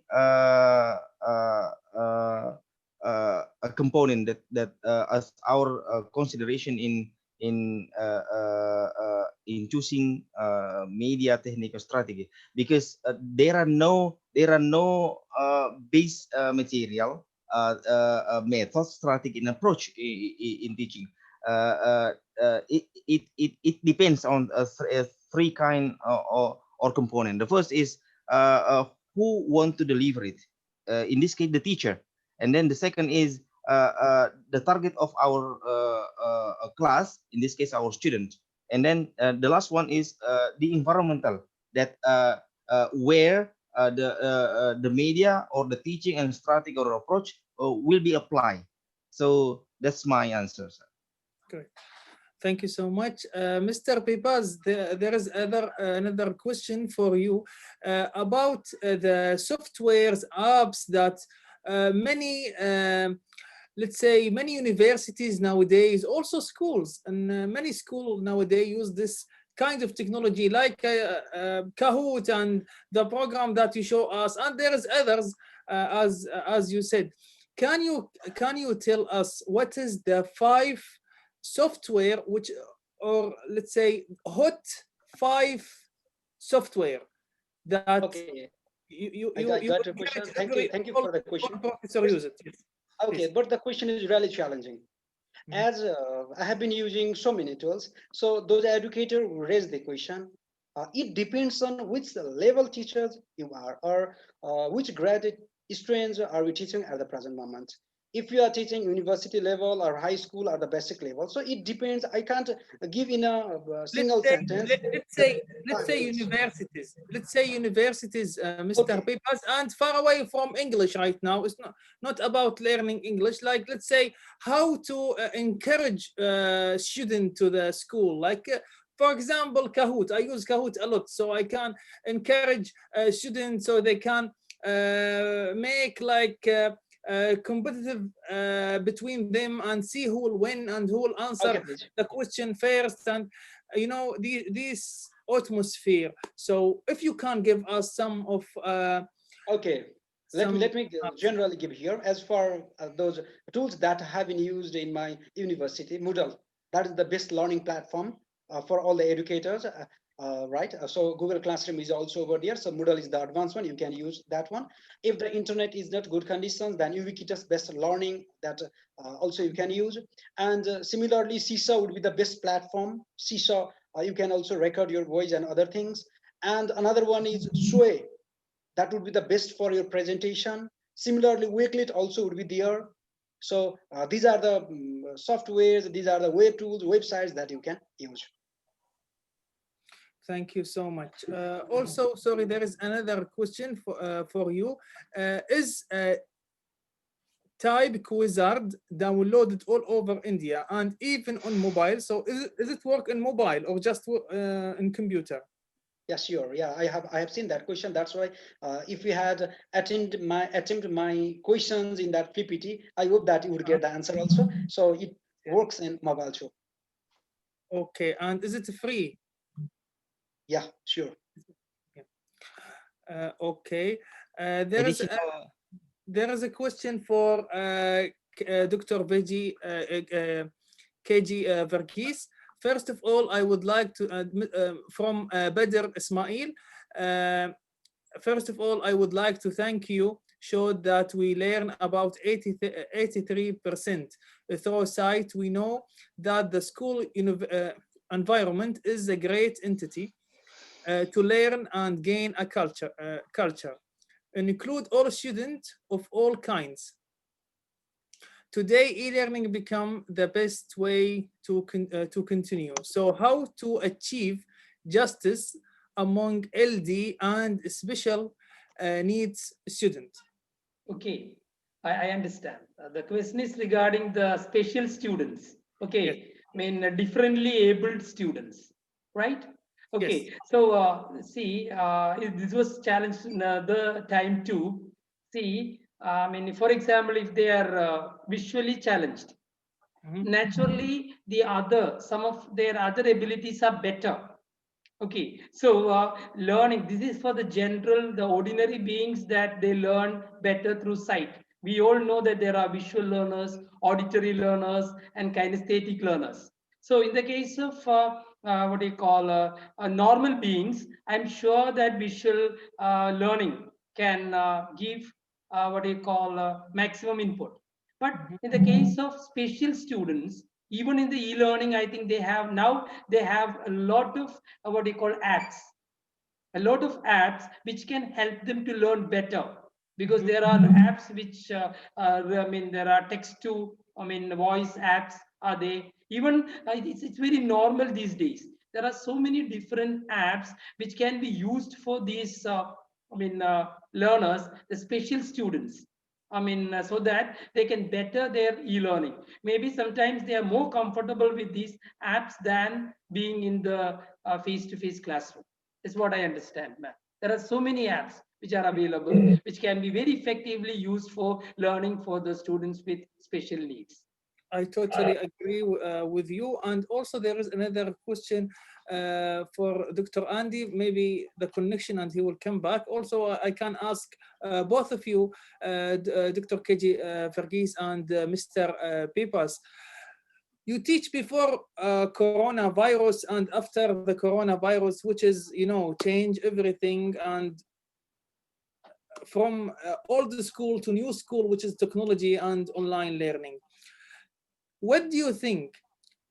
a component that as our consideration in choosing media technical strategy, because there are no base material method strategy and approach in teaching. It depends on three kind or component. The first is who want to deliver it. In this case, the teacher, and then the second is the target of our class. In this case, our students, and then the last one is the environmental that where the media or the teaching and strategy or approach will be applied. So that's my answer, sir. Great. Thank you so much. Mr. Pipaz, there is another question for you about the softwares, apps that many, let's say, many universities nowadays, also schools, and many schools nowadays use this kind of technology like Kahoot and the program that you show us, and there is others, as you said. Can you tell us what is the 5 software which, or let's say hot 5 software that Okay. you I got would your question. get Thank you. Thank you all for the question. professor use it? Yes, Okay, please. but the question is really challenging. Mhm. As I have been using so many tools, so those educators raise the question. It depends on which level teachers you are, or which grade students are we teaching at the present moment. If you are teaching university level or high school or the basic level, so it depends. I can't give in a let's single say sentence. let, let's say let's Time say is. universities, Mr. Okay. Pepas, and far away from English right now. It's not about learning English. Like, let's say how to encourage student to the school. Like, for example, Kahoot. I use Kahoot a lot, so I can encourage students so they can make like competitive between them and see who will win and who will answer Okay, please. the question first, and this atmosphere. So if you can give us some of Okay, let me some generally give here as for those tools that have been used in my university. Moodle, that is the best learning platform for all the educators, right? So Google Classroom is also over there. So Moodle is the advanced one. You can use that one. If the internet is not good conditions, then Ubiquitous best learning that also you can use. And similarly, Seesaw would be the best platform. Seesaw, you can also record your voice and other things. And another one is Sway, that would be the best for your presentation. Similarly, Wakelet also would be there. So these are the softwares, these are the web tools, websites that you can use. Thank you so much. Also, sorry, there is another question for you. Is Type Quizard downloaded all over India and even on mobile? So is it work in mobile or just in computer? Yes, sure. Yeah, I have seen that question. That's why if you had attempt my questions in that PPT, I hope that you would get the answer also. So it works in mobile too. Okay, and is it free? Yeah, sure. Okay. There is Additional. there is a question for Dr. Veji KG Verghese. First of all, I would like to from Badr Ismail. First of all, I would like to thank you. Showed that we learn about 83% through site. We know that the school environment is a great entity to learn and gain a culture, and include all students of all kinds. Today, e-learning become the best way to continue. So how to achieve justice among LD and special needs student. Okay, I understand. The question is regarding the special students. Yes, Okay, I mean differently abled students, right? yes. Okay, so see, this was challenged another time too. See, I mean, for example, if they are visually challenged, Mhm, naturally the other, some of their other abilities are better. Okay, so learning, this is for the general, the ordinary beings that they learn better through sight. We all know that there are visual learners, auditory learners, and kinesthetic learners. So in the case of what do you call normal beings, I'm sure that visual learning can give what do you call maximum input. But mhm, in the case of special students, even in the e-learning, I think they have a lot of what you call apps, a lot of apps which can help them to learn better, because mhm, there are apps which I mean there are text to, I mean voice apps are they, even it's very normal these days. There are so many different apps which can be used for these learners, the special students. I mean, so that they can better their e-learning. Maybe sometimes they are more comfortable with these apps than being in the face-to-face classroom. Is what I understand, ma'am. There are so many apps which are available, which can be very effectively used for learning for the students with special needs. I totally agree with you. And also, there is another question for Dr. Andy, maybe the connection, and he will come back. Also, I can ask both of you, Dr. KG Verghese and Mr. Pepas. You teach before coronavirus and after the coronavirus, which is, change everything, and from old school to new school, which is technology and online learning. What do you think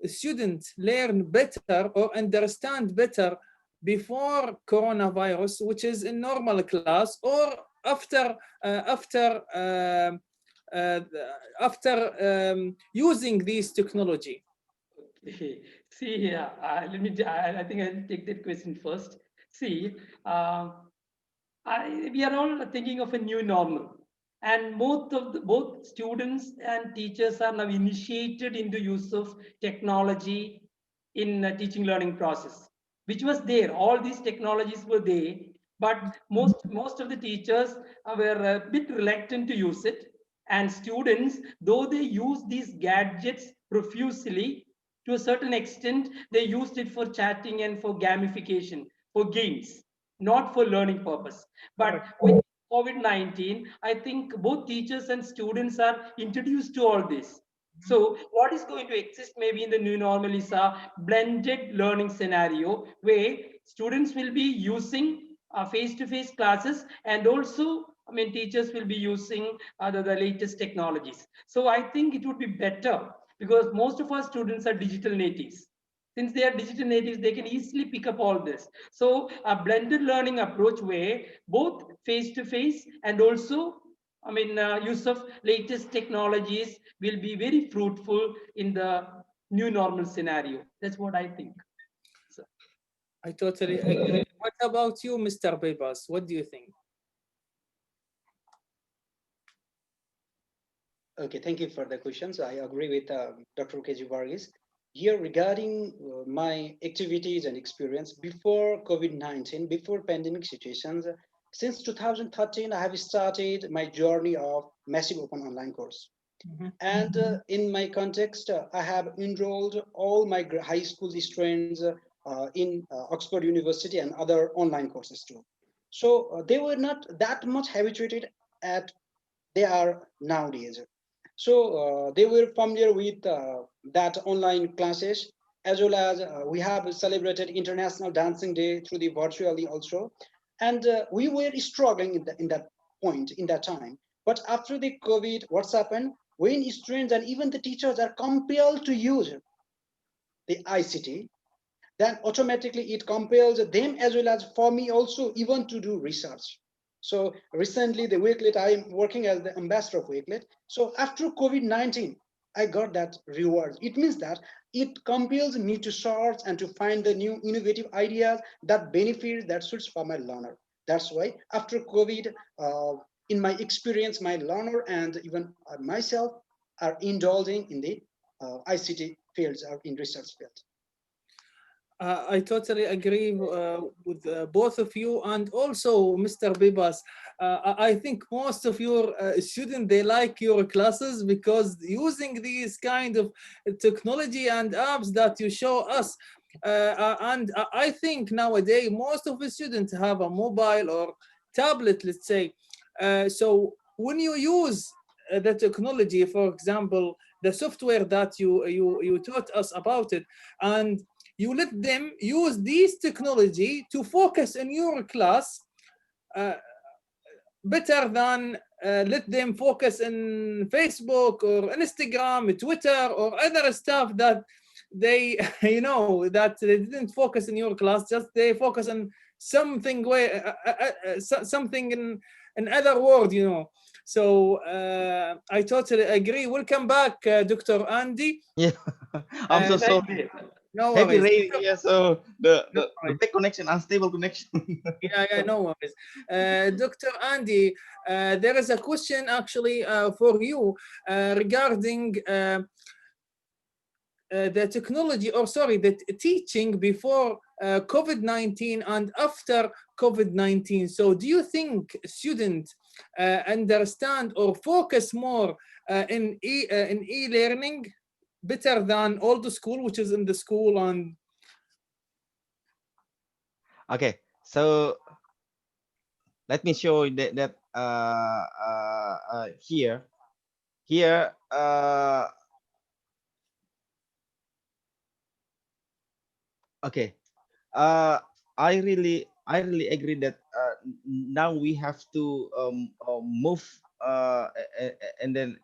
students learn better or understand better before coronavirus, which is in normal class, or after uh, after using this technology? Okay. See here, I think I'll take that question first. See, uh, we are all thinking of a new normal, and both students and teachers are now initiated into use of technology in teaching learning process, which was there. All these technologies were there, but most of the teachers were a bit reluctant to use it, and students, though they use these gadgets profusely, to a certain extent they used it for chatting and for gamification, for games, not for learning purpose. But Correct. with COVID-19, I think both teachers and students are introduced to all this. So what is going to exist maybe in the new normal is a blended learning scenario where students will be using face-to-face classes, and also, I mean, teachers will be using the latest technologies. So I think it would be better, because most of our students are digital natives. Since they are digital natives, they can easily pick up all this. So a blended learning approach where both face to face and also, I mean, use of latest technologies will be very fruitful in the new normal scenario. That's what I think. So, I totally agree. What about you, Mr. Bebas? What do you think? Okay, thank you for the questions. I agree with Dr. KG Varghese. Here, regarding my activities and experience before COVID-19, before pandemic situations, since 2013, I have started my journey of massive open online course. Mhm, And in my context, I have enrolled all my high school students in Oxford University and other online courses too. So they were not that much habituated at they are nowadays. So they were familiar with that online classes, as well as we have celebrated International Dancing Day through the virtually also, and we were struggling in that point in that time. But after the COVID, what's happened? When students and even the teachers are compelled to use the ICT, then automatically it compels them as well as for me also even to do research. So recently the Wakelet, I am working as the ambassador of Wakelet. So after COVID-19, I got that reward. It means that it compels me to search and to find the new innovative ideas that benefit that suits for my learner. That's why after COVID, in my experience, my learner and even myself are indulging in the ICT fields or in research field. I totally agree with both of you, and also Mr. Bibas. I think most of your students, they like your classes because using these kind of technology and apps that you show us. And I think nowadays most of the students have a mobile or tablet, let's say. So when you use the technology, for example, the software that you taught us about it, and you let them use this technology to focus in your class uh, better than let them focus in Facebook or Instagram, Twitter, or other stuff that they, you know, that they didn't focus in your class, just they focus on something where something in other world, you know. So I totally agree. Welcome back, Dr. Andy. Yeah, I'm so Thank sorry. you. No Heavy worries. rain here, so the, No the the worries. bad connection, unstable connection. Yeah, no worries. Dr. Andy, there is a question actually for you regarding the technology, or sorry, the teaching before COVID-19 and after COVID-19. So do you think students understand or focus more in e-learning better than old school, which is in the school? And Okay, so let me show you that here here okay, uh I really agree that now we have to move and then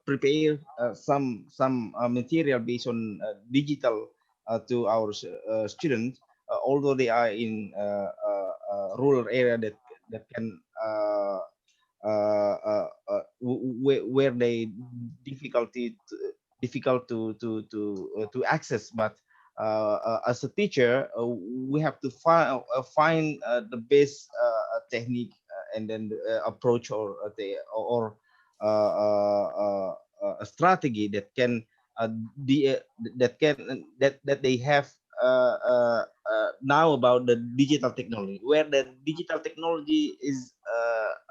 prepare some material based on digital to our students, although they are in rural area that can where they difficult to access. But as a teacher, we have to find the best technique and then approach or a strategy that can the that they have now about the digital technology, where the digital technology is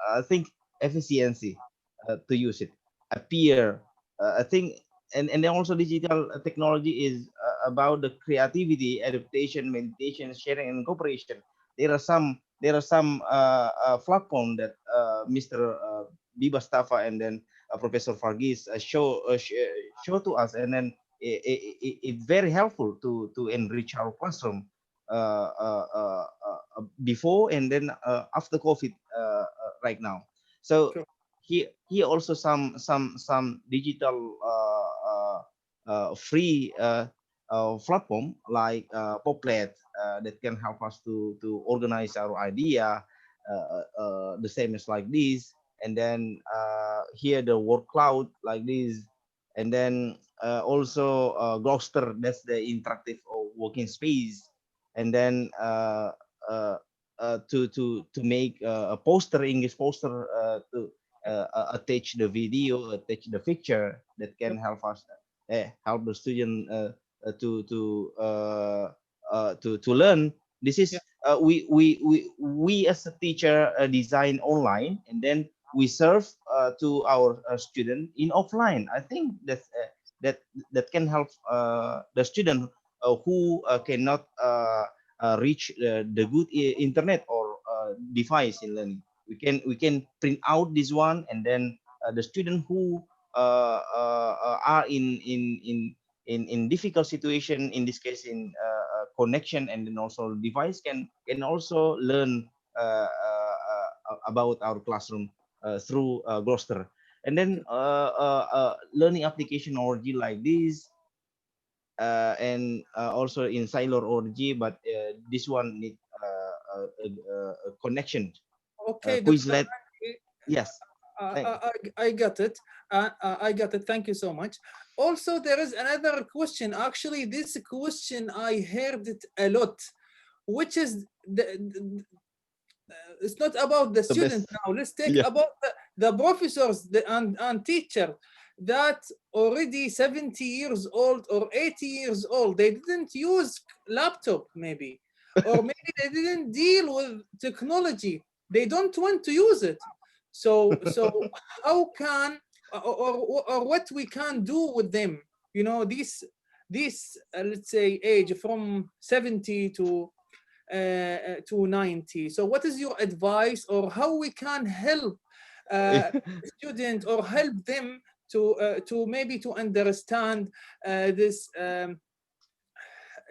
I think efficiency to use it appear I think. And then also digital technology is about the creativity, adaptation, meditation, sharing, and cooperation. There are some platform that Mr. Biba Stafa and then Professor Fargis show to us, and then it's very helpful to enrich our classroom before and then after COVID right now. So sure. here also some digital free platform like Poplet that can help us to organize our idea the same as like this. And then here the word cloud like this. And then also Gloucester, that's the interactive working space. And then to make a poster, English poster, to attach the video, attach the picture that can help us help the student to learn. This Yeah. is we as a teacher design online, and then we serve to our student in offline. I think that that can help the student who cannot reach the good internet or device in learning. We can print out this one, and then the student who are in difficult situation, in this case in connection and then also device, can also learn about our classroom through Gloucester. And then learning application org like this, and also in Sailor org, but this one need a connection. Okay, Dr. Quizlet, Andy, yes. Thank. I got it. I got it. Thank you so much. Also, there is another question. Actually, this question I heard it a lot, which is it's not about the The student best. now. Let's take Yeah. about the professors and teachers that already 70 years old or 80 years old. They didn't use laptop maybe, or maybe they didn't deal with technology. They don't want to use it. So how can or what we can do with them? You know, this let's say age from 70 to 90. So what is your advice, or how we can help student or help them to maybe to understand this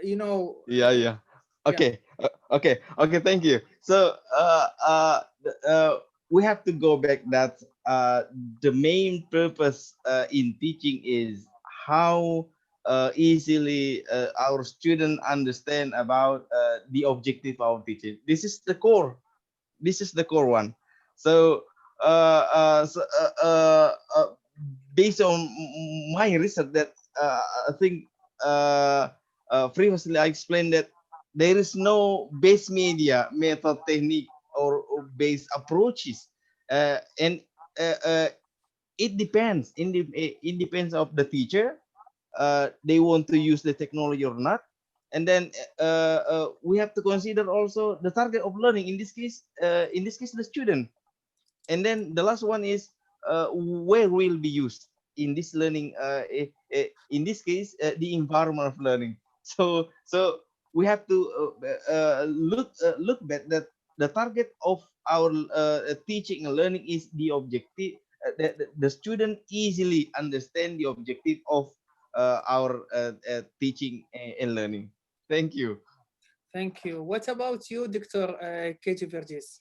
you know Yeah, yeah. yeah. Okay, thank you. So we have to go back that the main purpose in teaching is how easily our student understand about the objective of teaching. This is the core. This is the core one. So uh, uh, so, uh, uh, uh, based on my research that I think previously I explained that there is no base media method technique or base approaches, and uh, uh, it depends. It depends of the teacher. They want to use the technology or not, and then we have to consider also the target of learning. In this case, the student. And then the last one is where will be used in this learning, in this case the environment of learning. So we have to look back that the target of our teaching and learning is the objective, that the student easily understand the objective of our teaching and learning. Thank you. Thank you. What about you, Dr. KG Vergis?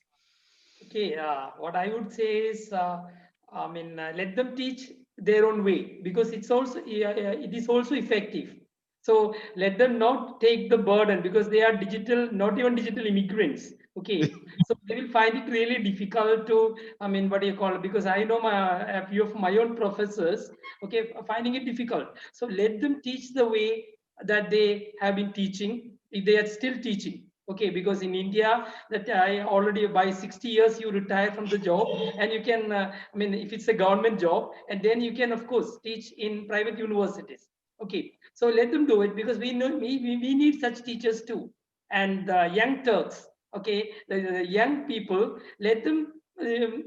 Okay, what I would say is, let them teach their own way, because it's also it is also effective. So let them not take the burden, because they are digital, not even digital immigrants. Okay, so they will find it really difficult to, what do you call it? Because I know a few of my own professors, okay, finding it difficult. So let them teach the way that they have been teaching, if they are still teaching. Okay, because in India, that I already by 60 years you retire from the job, and you can, if it's a government job, and then you can of course teach in private universities. Okay, so let them do it, because we know we need such teachers too. And young Turks, okay, the young people, let them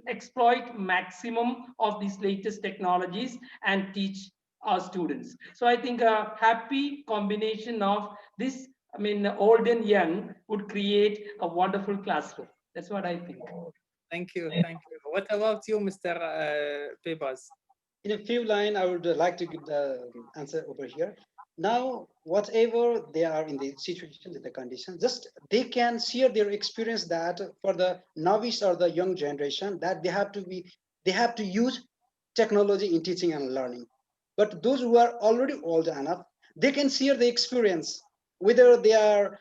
exploit maximum of these latest technologies and teach our students. So I think a happy combination of this, old and young, would create a wonderful classroom. That's what I think. Thank you. Thank you. What about you, Mr. Pebas? In a few lines, I would like to give the answer over here. Now, whatever they are in the situation, in the condition, just they can share their experience, that for the novice or the young generation, that they have to use technology in teaching and learning. But those who are already old enough, they can share the experience, whether they are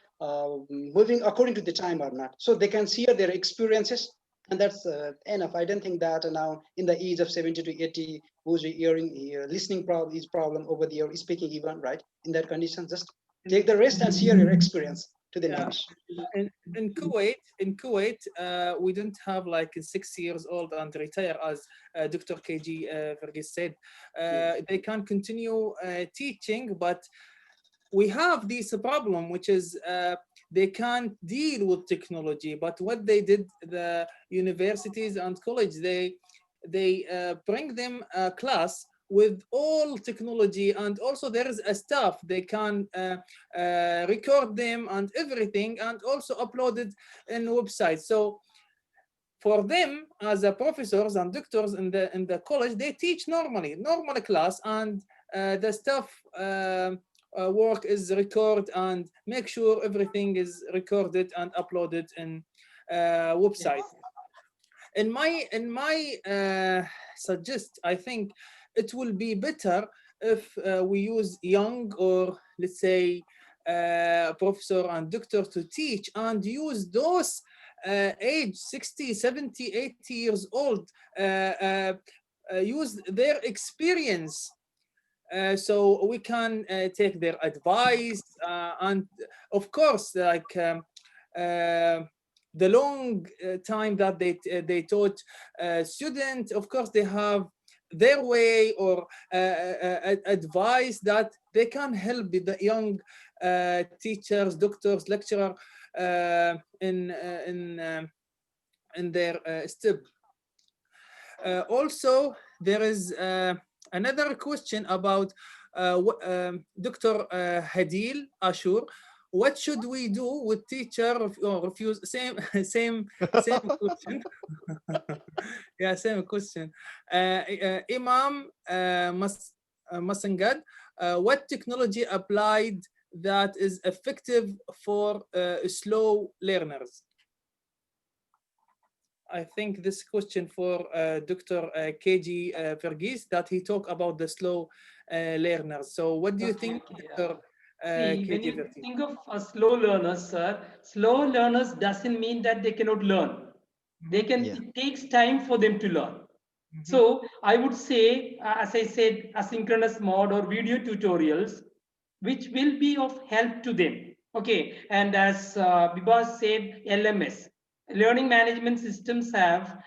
moving according to the time or not. So they can share their experiences, and that's enough. I don't think that now in the age of 70 to 80, who's hearing, listening problem is problem over there, speaking even, right? In that condition, just take the rest and share your experience to the Yeah. novice. In Kuwait, we don't have like 6 years old and retire, as Dr. KG Verghese said. Yes. They can continue teaching, but we have this problem, which is they can't deal with technology. But what they did, the universities and college, they bring them a class with all technology, and also there is a staff. They can record them and everything, and also upload it in websites. So for them, as a professors and doctors in the college, they teach normal class, and the staff work is record and make sure everything is recorded and uploaded in website. Yes. In my suggest, I think it will be better if we use young, or let's say professor and doctor to teach, and use those age 60, 70, 80 years old, use their experience, so we can take their advice, and of course, like the long time that they taught students. Of course, they have their way or advice that they can help the young teachers, doctors, lecturer in their step. Also, there is another question about Dr. Hadil Ashur. What should we do with teacher refuse? Same question. Yeah, same question. Imam Masangad, what technology applied that is effective for slow learners? I think this question for Dr. KG Verghese, that he talked about the slow learners. So what do you think, Dr. See, when you think of slow learners, sir, slow learners doesn't mean that they cannot learn. They can, it takes time for them to learn. So I would say, as I said, asynchronous mode or video tutorials, which will be of help to them. Okay, and as Bibas said, LMS, learning management systems have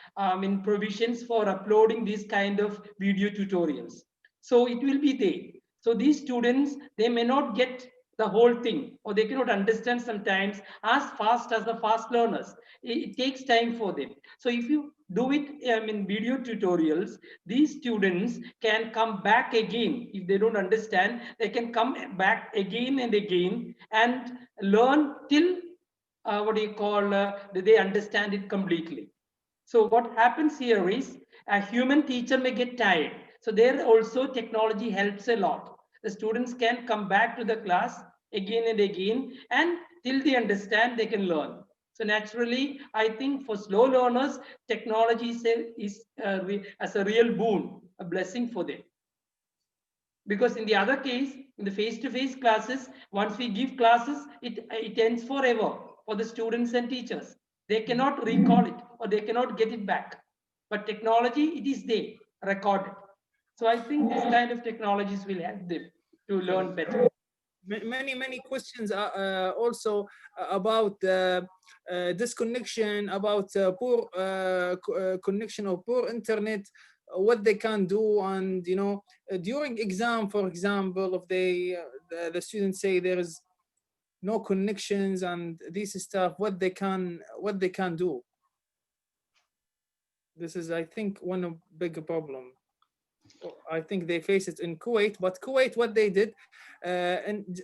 in provisions for uploading this kind of video tutorials. So it will be there. So these students, they may not get the whole thing, or they cannot understand sometimes as fast as the fast learners. It takes time for them. So if you do it in video tutorials, these students can come back again. If they don't understand, they can come back again and again and learn till they understand it completely. So what happens here is a human teacher may get tired. So there also technology helps a lot. The students can come back to the class again and again, and till they understand, they can learn. So naturally, I think for slow learners, technology is as a real boon, a blessing for them. Because in the other case, in the face-to-face classes, once we give classes, it ends forever for the students and teachers. They cannot recall it or they cannot get it back. But technology, it is there, recorded. So I think this kind of technologies will help them to learn better. Many questions are also about disconnection, about poor connection or poor internet, what they can do, and during exam, for example, if the students say there is no connections and this stuff, what they can do. This is, I think, one of big problem. I think they face it in Kuwait, but Kuwait, what they did, and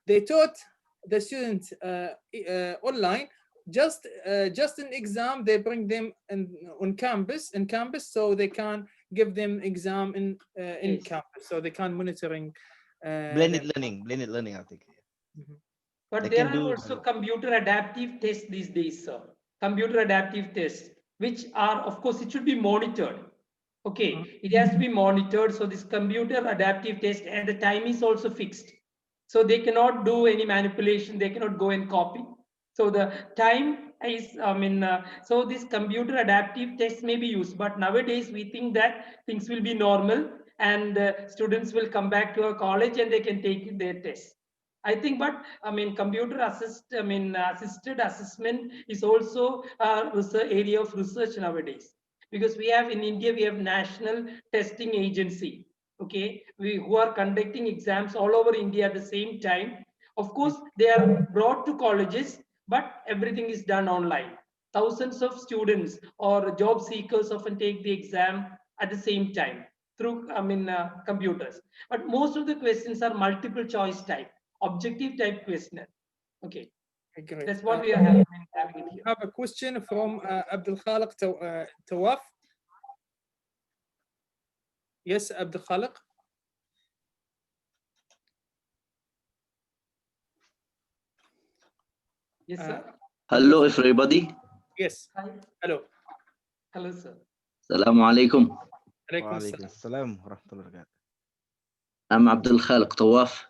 they taught the students online. Just an exam, they bring them on campus, so they can give them exam in Yes. campus, so they can monitoring. Blended learning, I think. But They there can are do also computer adaptive tests these days, sir. Computer adaptive tests, which are, of course, it should be monitored. Okay, it has to be monitored. So this computer adaptive test, and the time is also fixed. So they cannot do any manipulation. They cannot go and copy. So the time is, so this computer adaptive test may be used. But nowadays we think that things will be normal and students will come back to a college and they can take their test. I think, but computer assisted assessment is also a area of research nowadays, because we have in India, we have National Testing Agency, okay, who are conducting exams all over India at the same time. Of course, they are brought to colleges, but everything is done online. Thousands of students or job seekers often take the exam at the same time through computers. But most of the questions are multiple choice type, objective type questionnaire. Okay, Great. that's what we are having it here. I have a question from Abdul Khaliq Tawaf. Yes, Abdul Khaliq. Yes, sir. Hello, everybody. Yes. Hi. Hello. Hello, sir. Assalamu alaikum. Alaikum salam. I'm Abdul Khaliq Tawaf,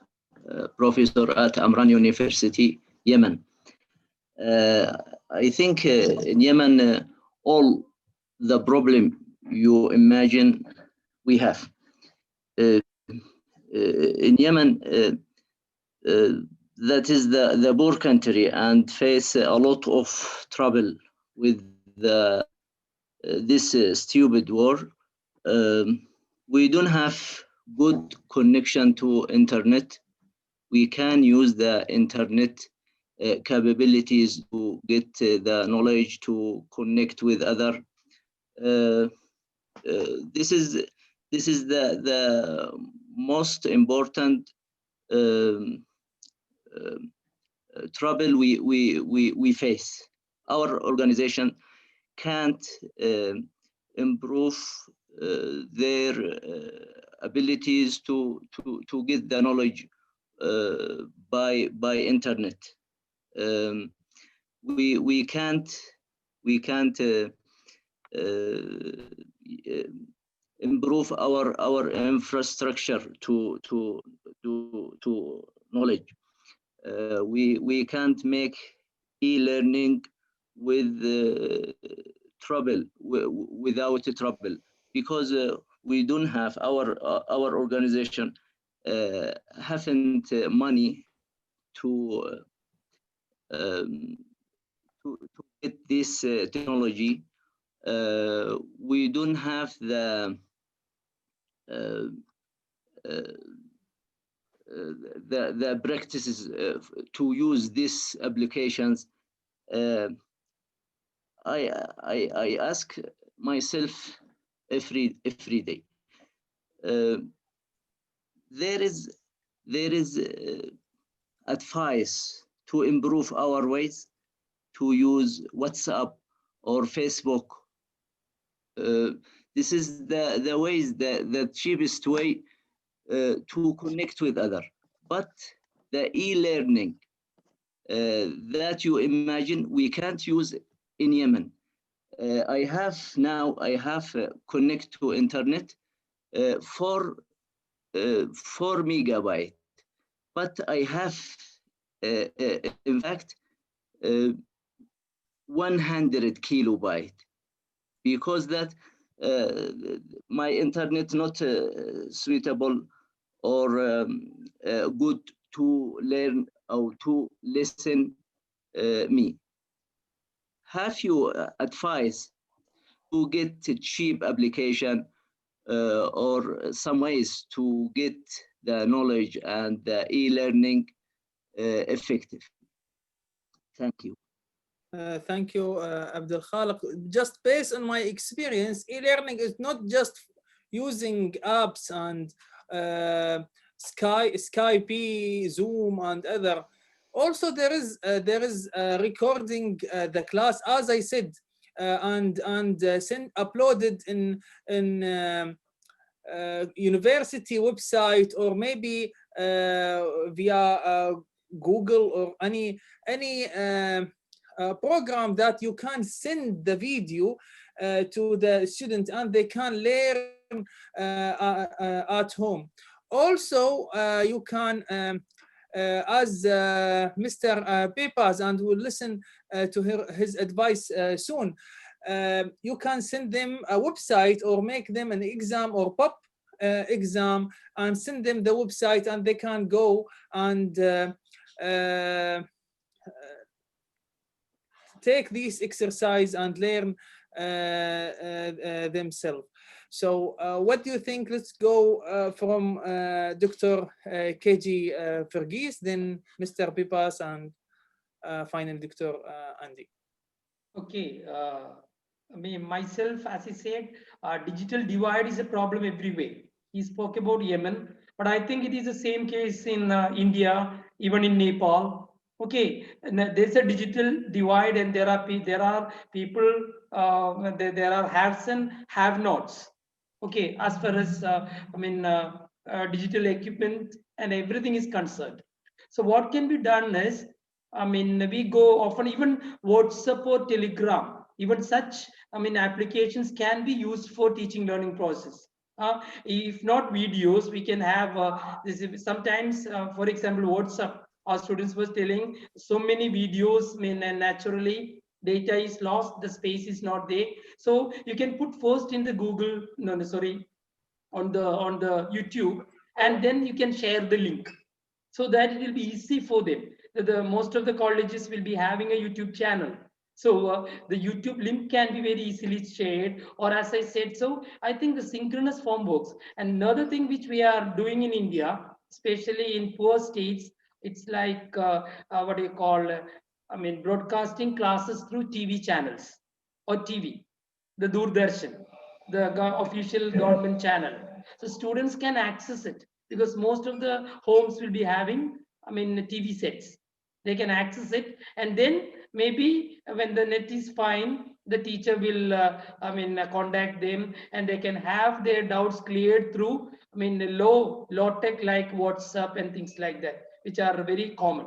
professor at Amran University, Yemen. I think in Yemen, all the problem you imagine we have. In Yemen, that is the poor country and face a lot of trouble with this stupid war. We don't have good connection to internet. We can use the internet capabilities to get the knowledge to connect with other. This is the most important um, trouble we face. Our organization can't improve their abilities to get the knowledge by internet. We can't improve our infrastructure to knowledge. We can't make e-learning with trouble without trouble, because we don't have our organization haven't money to to get this technology. We don't have the the practices to use these applications. I ask myself every day. There is advice to improve our ways to use WhatsApp or Facebook. This is the ways, the cheapest way to connect with other. But the e-learning that you imagine, we can't use in Yemen. I have connect to internet for 4 megabyte, but I have in fact 100 kilobyte, because that my internet not suitable or good to learn or to listen me. Have you advice to get a cheap application or some ways to get the knowledge and the e-learning effective? Thank you. Thank you, Abdul Khaliq. Just based on my experience, e-learning is not just using apps and Skype, Zoom, and other. Also, there is recording the class, as I said, and uploaded in university website, or maybe via Google or any program that you can send the video to the student and they can learn at home. Also, you can, as Mr. Pepas, and we'll listen to his advice soon, you can send them a website or make them an exam or pop exam and send them the website, and they can go and take this exercise and learn themselves. So what do you think? Let's go from Dr. KG Fergis, then Mr. Pipas, and finally Dr. Andy. Okay. I mean, myself, as I said, digital divide is a problem everywhere. He spoke about Yemen, but I think it is the same case in India, even in Nepal. Okay, and there's a digital divide, and there are people, there are haves and have-nots. Okay, as far as digital equipment and everything is concerned. So what can be done is, I mean, we go often, even WhatsApp or Telegram, even such, I mean, applications can be used for teaching learning process. If not videos, we can have this. Sometimes, for example, WhatsApp, our students was telling so many videos, I mean, and naturally data is lost, the space is not there. So you can put first in the Google, on the YouTube, and then you can share the link. so that it will be easy for them. Most of the colleges will be having a YouTube channel. So the YouTube link can be very easily shared, or as I said, so I think the synchronous form works. And another thing which we are doing in India, especially in poor states, it's like what do you call? I mean, broadcasting classes through TV channels or TV, the Doordarshan, the official government channel. So students can access it because most of the homes will be having, I mean, TV sets. They can access it, and then maybe when the net is fine, the teacher will, I mean, contact them, and they can have their doubts cleared through, I mean, low tech like WhatsApp and things like that, which are very common.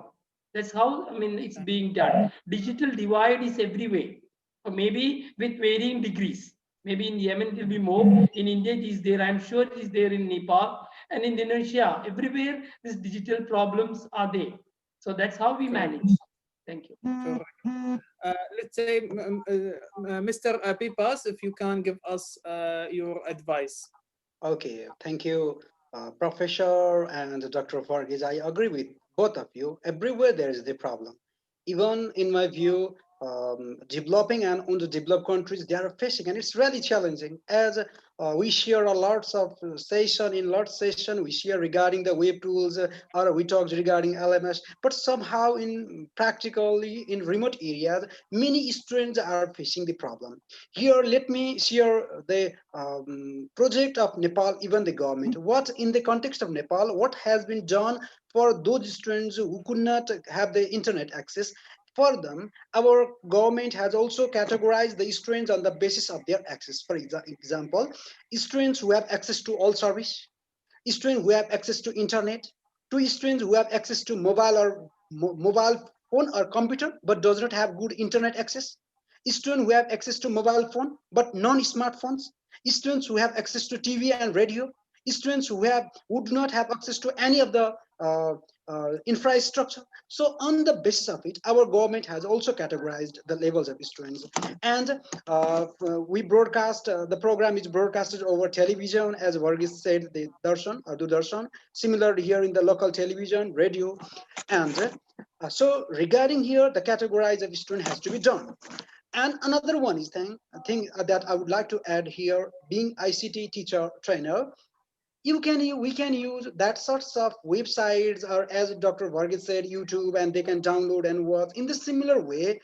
That's how, I mean, it's being done. Digital divide is everywhere, or maybe with varying degrees. Maybe in Yemen it will be more. In India it is there. I'm sure it is there in Nepal and Indonesia. Everywhere these digital problems are there. So that's how we manage. Thank you. Correct. Let's say, Mr. Pipas, if you can give us your advice. Okay, thank you, Professor and Dr. Varghese. I agree with both of you. Everywhere there is the problem. Even in my view, developing and underdeveloped countries, they are facing, and it's really challenging. As we share a lots of session in lots session, we share regarding the web tools, or we talk regarding LMS, but somehow in practically in remote areas, many students are facing the problem. Here, let me share the project of Nepal, even the government. What in the context of Nepal, what has been done for those students who could not have the internet access? For them, our government has also categorized the students on the basis of their access. For example, students who have access to all service, students who have access to internet, to students who have access to mobile or mobile phone or computer but does not have good internet access, students who have access to mobile phone but non-smartphones, students who have access to TV and radio, students who do not have access to any of the uh, infrastructure. So on the basis of it, our government has also categorized the levels of students, and we broadcast, the program is broadcasted over television, as Varghese said, the darshan or Doordarshan. Similarly, here in the local television, radio, and so regarding here, the categorize of student has to be done. And another one is thing that I would like to add here, being ICT teacher trainer, we can use that sorts of websites, or as Dr. Varghese said, YouTube, and they can download and watch in the similar way.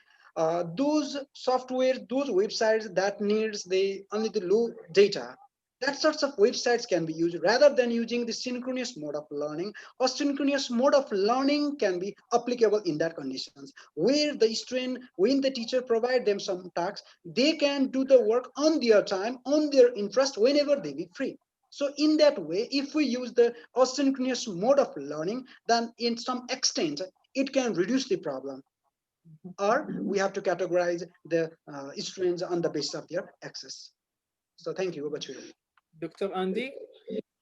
Those software, those websites that needs the only the low data, that sorts of websites can be used rather than using the synchronous mode of learning. Or synchronous mode of learning can be applicable in that conditions where the student, when the teacher provide them some tasks, they can do the work on their time, on their interest, whenever they be free. So in that way, if we use the asynchronous mode of learning, then in some extent, it can reduce the problem. Or we have to categorize the students on the basis of their access. So thank you. Over to you. Dr. Andy?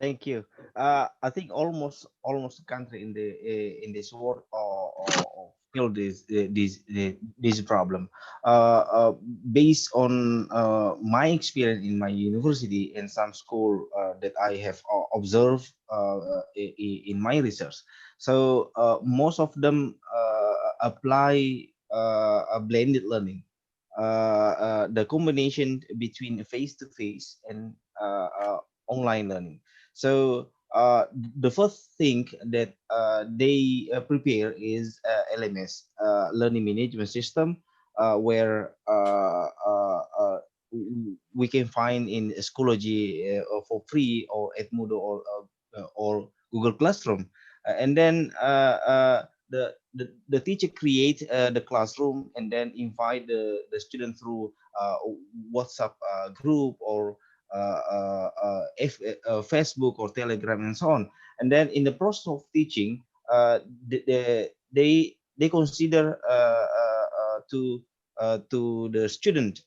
Thank you. I think almost the country in this world or feel this problem. Based on my experience in my university and some school that I have observed in my research. So most of them apply a blended learning. The combination between face-to-face and online learning. So the first thing that they prepare is LMS, learning management system, where we can find in Schoology for free, or Edmodo, or Google Classroom. And then the teacher create the classroom and then invite the student through WhatsApp group, or Facebook or Telegram and so on. And then in the process of teaching, they consider to the student.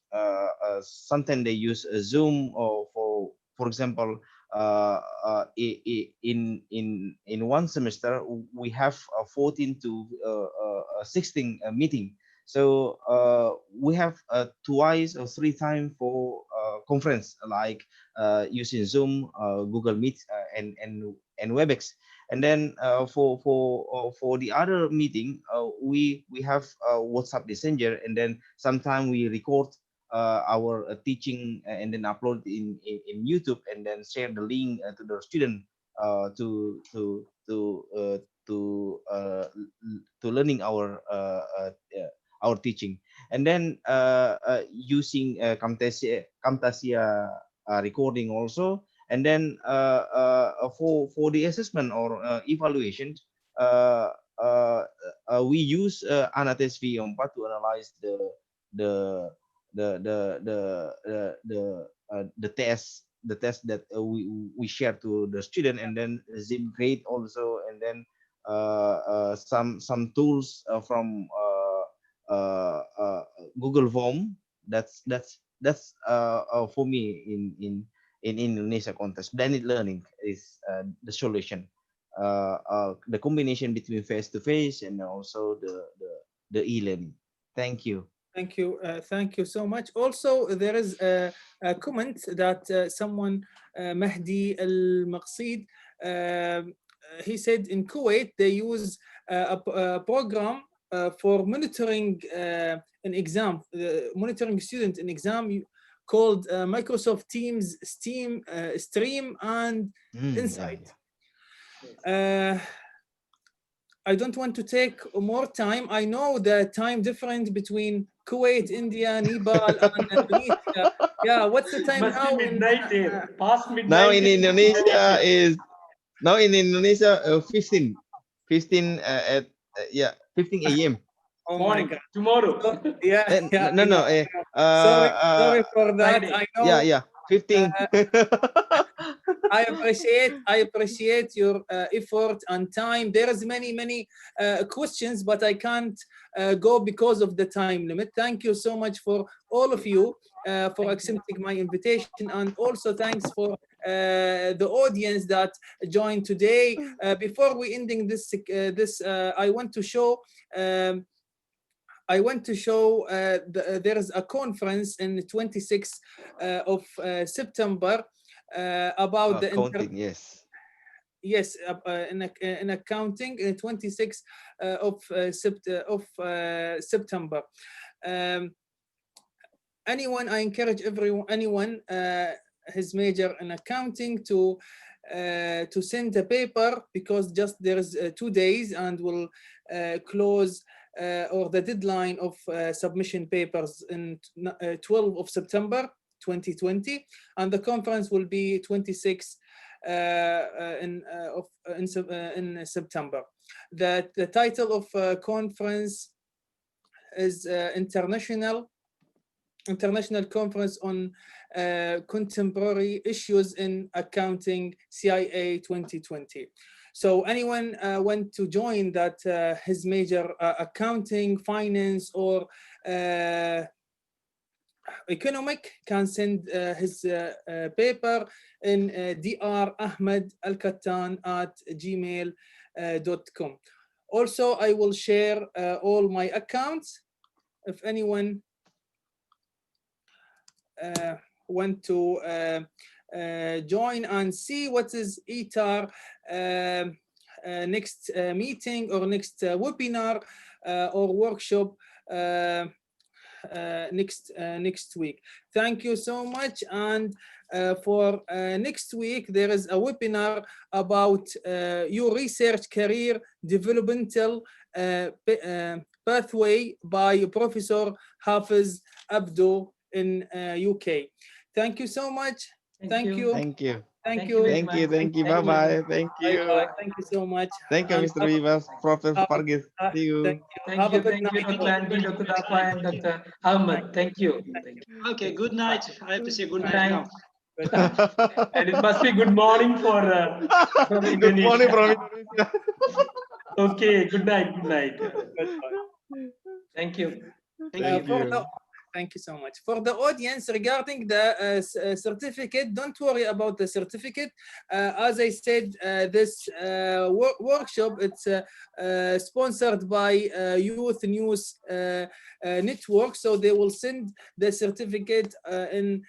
Sometimes they use a Zoom, or for example, in one semester we have 14 to 16 meeting. So we have twice or three times for conference, like using Zoom, Google Meet, and WebEx. And then for the other meeting, we have WhatsApp Messenger, and then sometimes we record our teaching and then upload in YouTube, and then share the link to the student to learning our teaching. And then using Camtasia recording also. And then for the assessment or evaluation, uh, uh, we use Anates V4 to analyze the the the the the test that we share to the student, and then zip grade also, and then some tools from Google Form. That's for me in Indonesia context. Blended learning is the solution. The combination between face to face and also the e-learning. Thank you. Thank you so much. Also, there is a comment that someone, Mahdi Al-Maqsid, he said in Kuwait they use a program for monitoring an exam, monitoring student in exam called Microsoft Teams Stream and Insight. I don't want to take more time. I know the time difference between Kuwait, India, Nepal, and Indonesia. Yeah, what's the time Must now? be midnight here. Past midnight. Now in Indonesia is 15 at 15 a.m. Oh morning. my God. Tomorrow. So, yeah, yeah. No. Sorry for that. Friday. I know. Yeah, 15. I appreciate your effort and time. There is many questions, but I can't go because of the time limit. Thank you so much for all of you for accepting my invitation, and also thanks for the audience that joined today. Before we ending this, I want to show. There is a conference in the 26th of September about the Counting, yes. Yes, in accounting, 26th of September. I encourage anyone his major in accounting to send a paper, because just there is 2 days and will close or the deadline of submission papers in 12th of September 2020, and the conference will be 26th in September. The title of conference is International Conference on Contemporary Issues in Accounting, CIA 2020. So anyone want to join that, his major accounting, finance, or economic, can send his paper in drahmadalkattan@gmail.com. Also, I will share all my accounts if anyone want to join and see what is ITAR next meeting or next webinar or workshop next week. Thank you so much. And for next week, there is a webinar about your research career developmental pathway by Professor Hafiz Abdo in UK. Thank you so much. Thank you. Thank you. Thank you. Thank you. Bye-bye. Thank you. Bye-bye. Thank you so much. Thank you, Mr. Vivas, Professor Fargis. See you. Thank you. Thank Have you. a good Thank you, night. Dr. Andy, Dr. Dafa, and Dr. Ahmed. Thank you. Okay, good night. I have to say good Good night night. now. And it must be good morning for from Good Indonesia. morning from Indonesia. Okay, good night. Good night. Goodbye. Thank you. Thank you. Thank you so much. For the audience, regarding the certificate, don't worry about the certificate. As I said, this workshop, it's sponsored by Youth News Network, so they will send the certificate in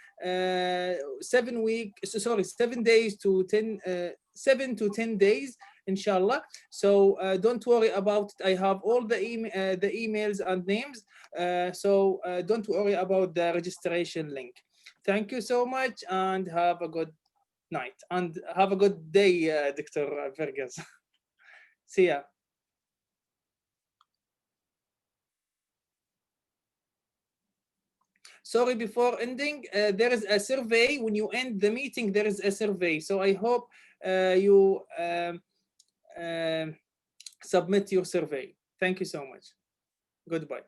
7 days to 10 7 to 10 days. inshallah. So don't worry about it. I have all the emails and names. So don't worry about the registration link. Thank you so much, and have a good night, and have a good day, Dr. Verghese. See ya. Sorry, before ending, there is a survey. When you end the meeting, there is a survey. So I hope you submit your survey. Thank you so much. Goodbye.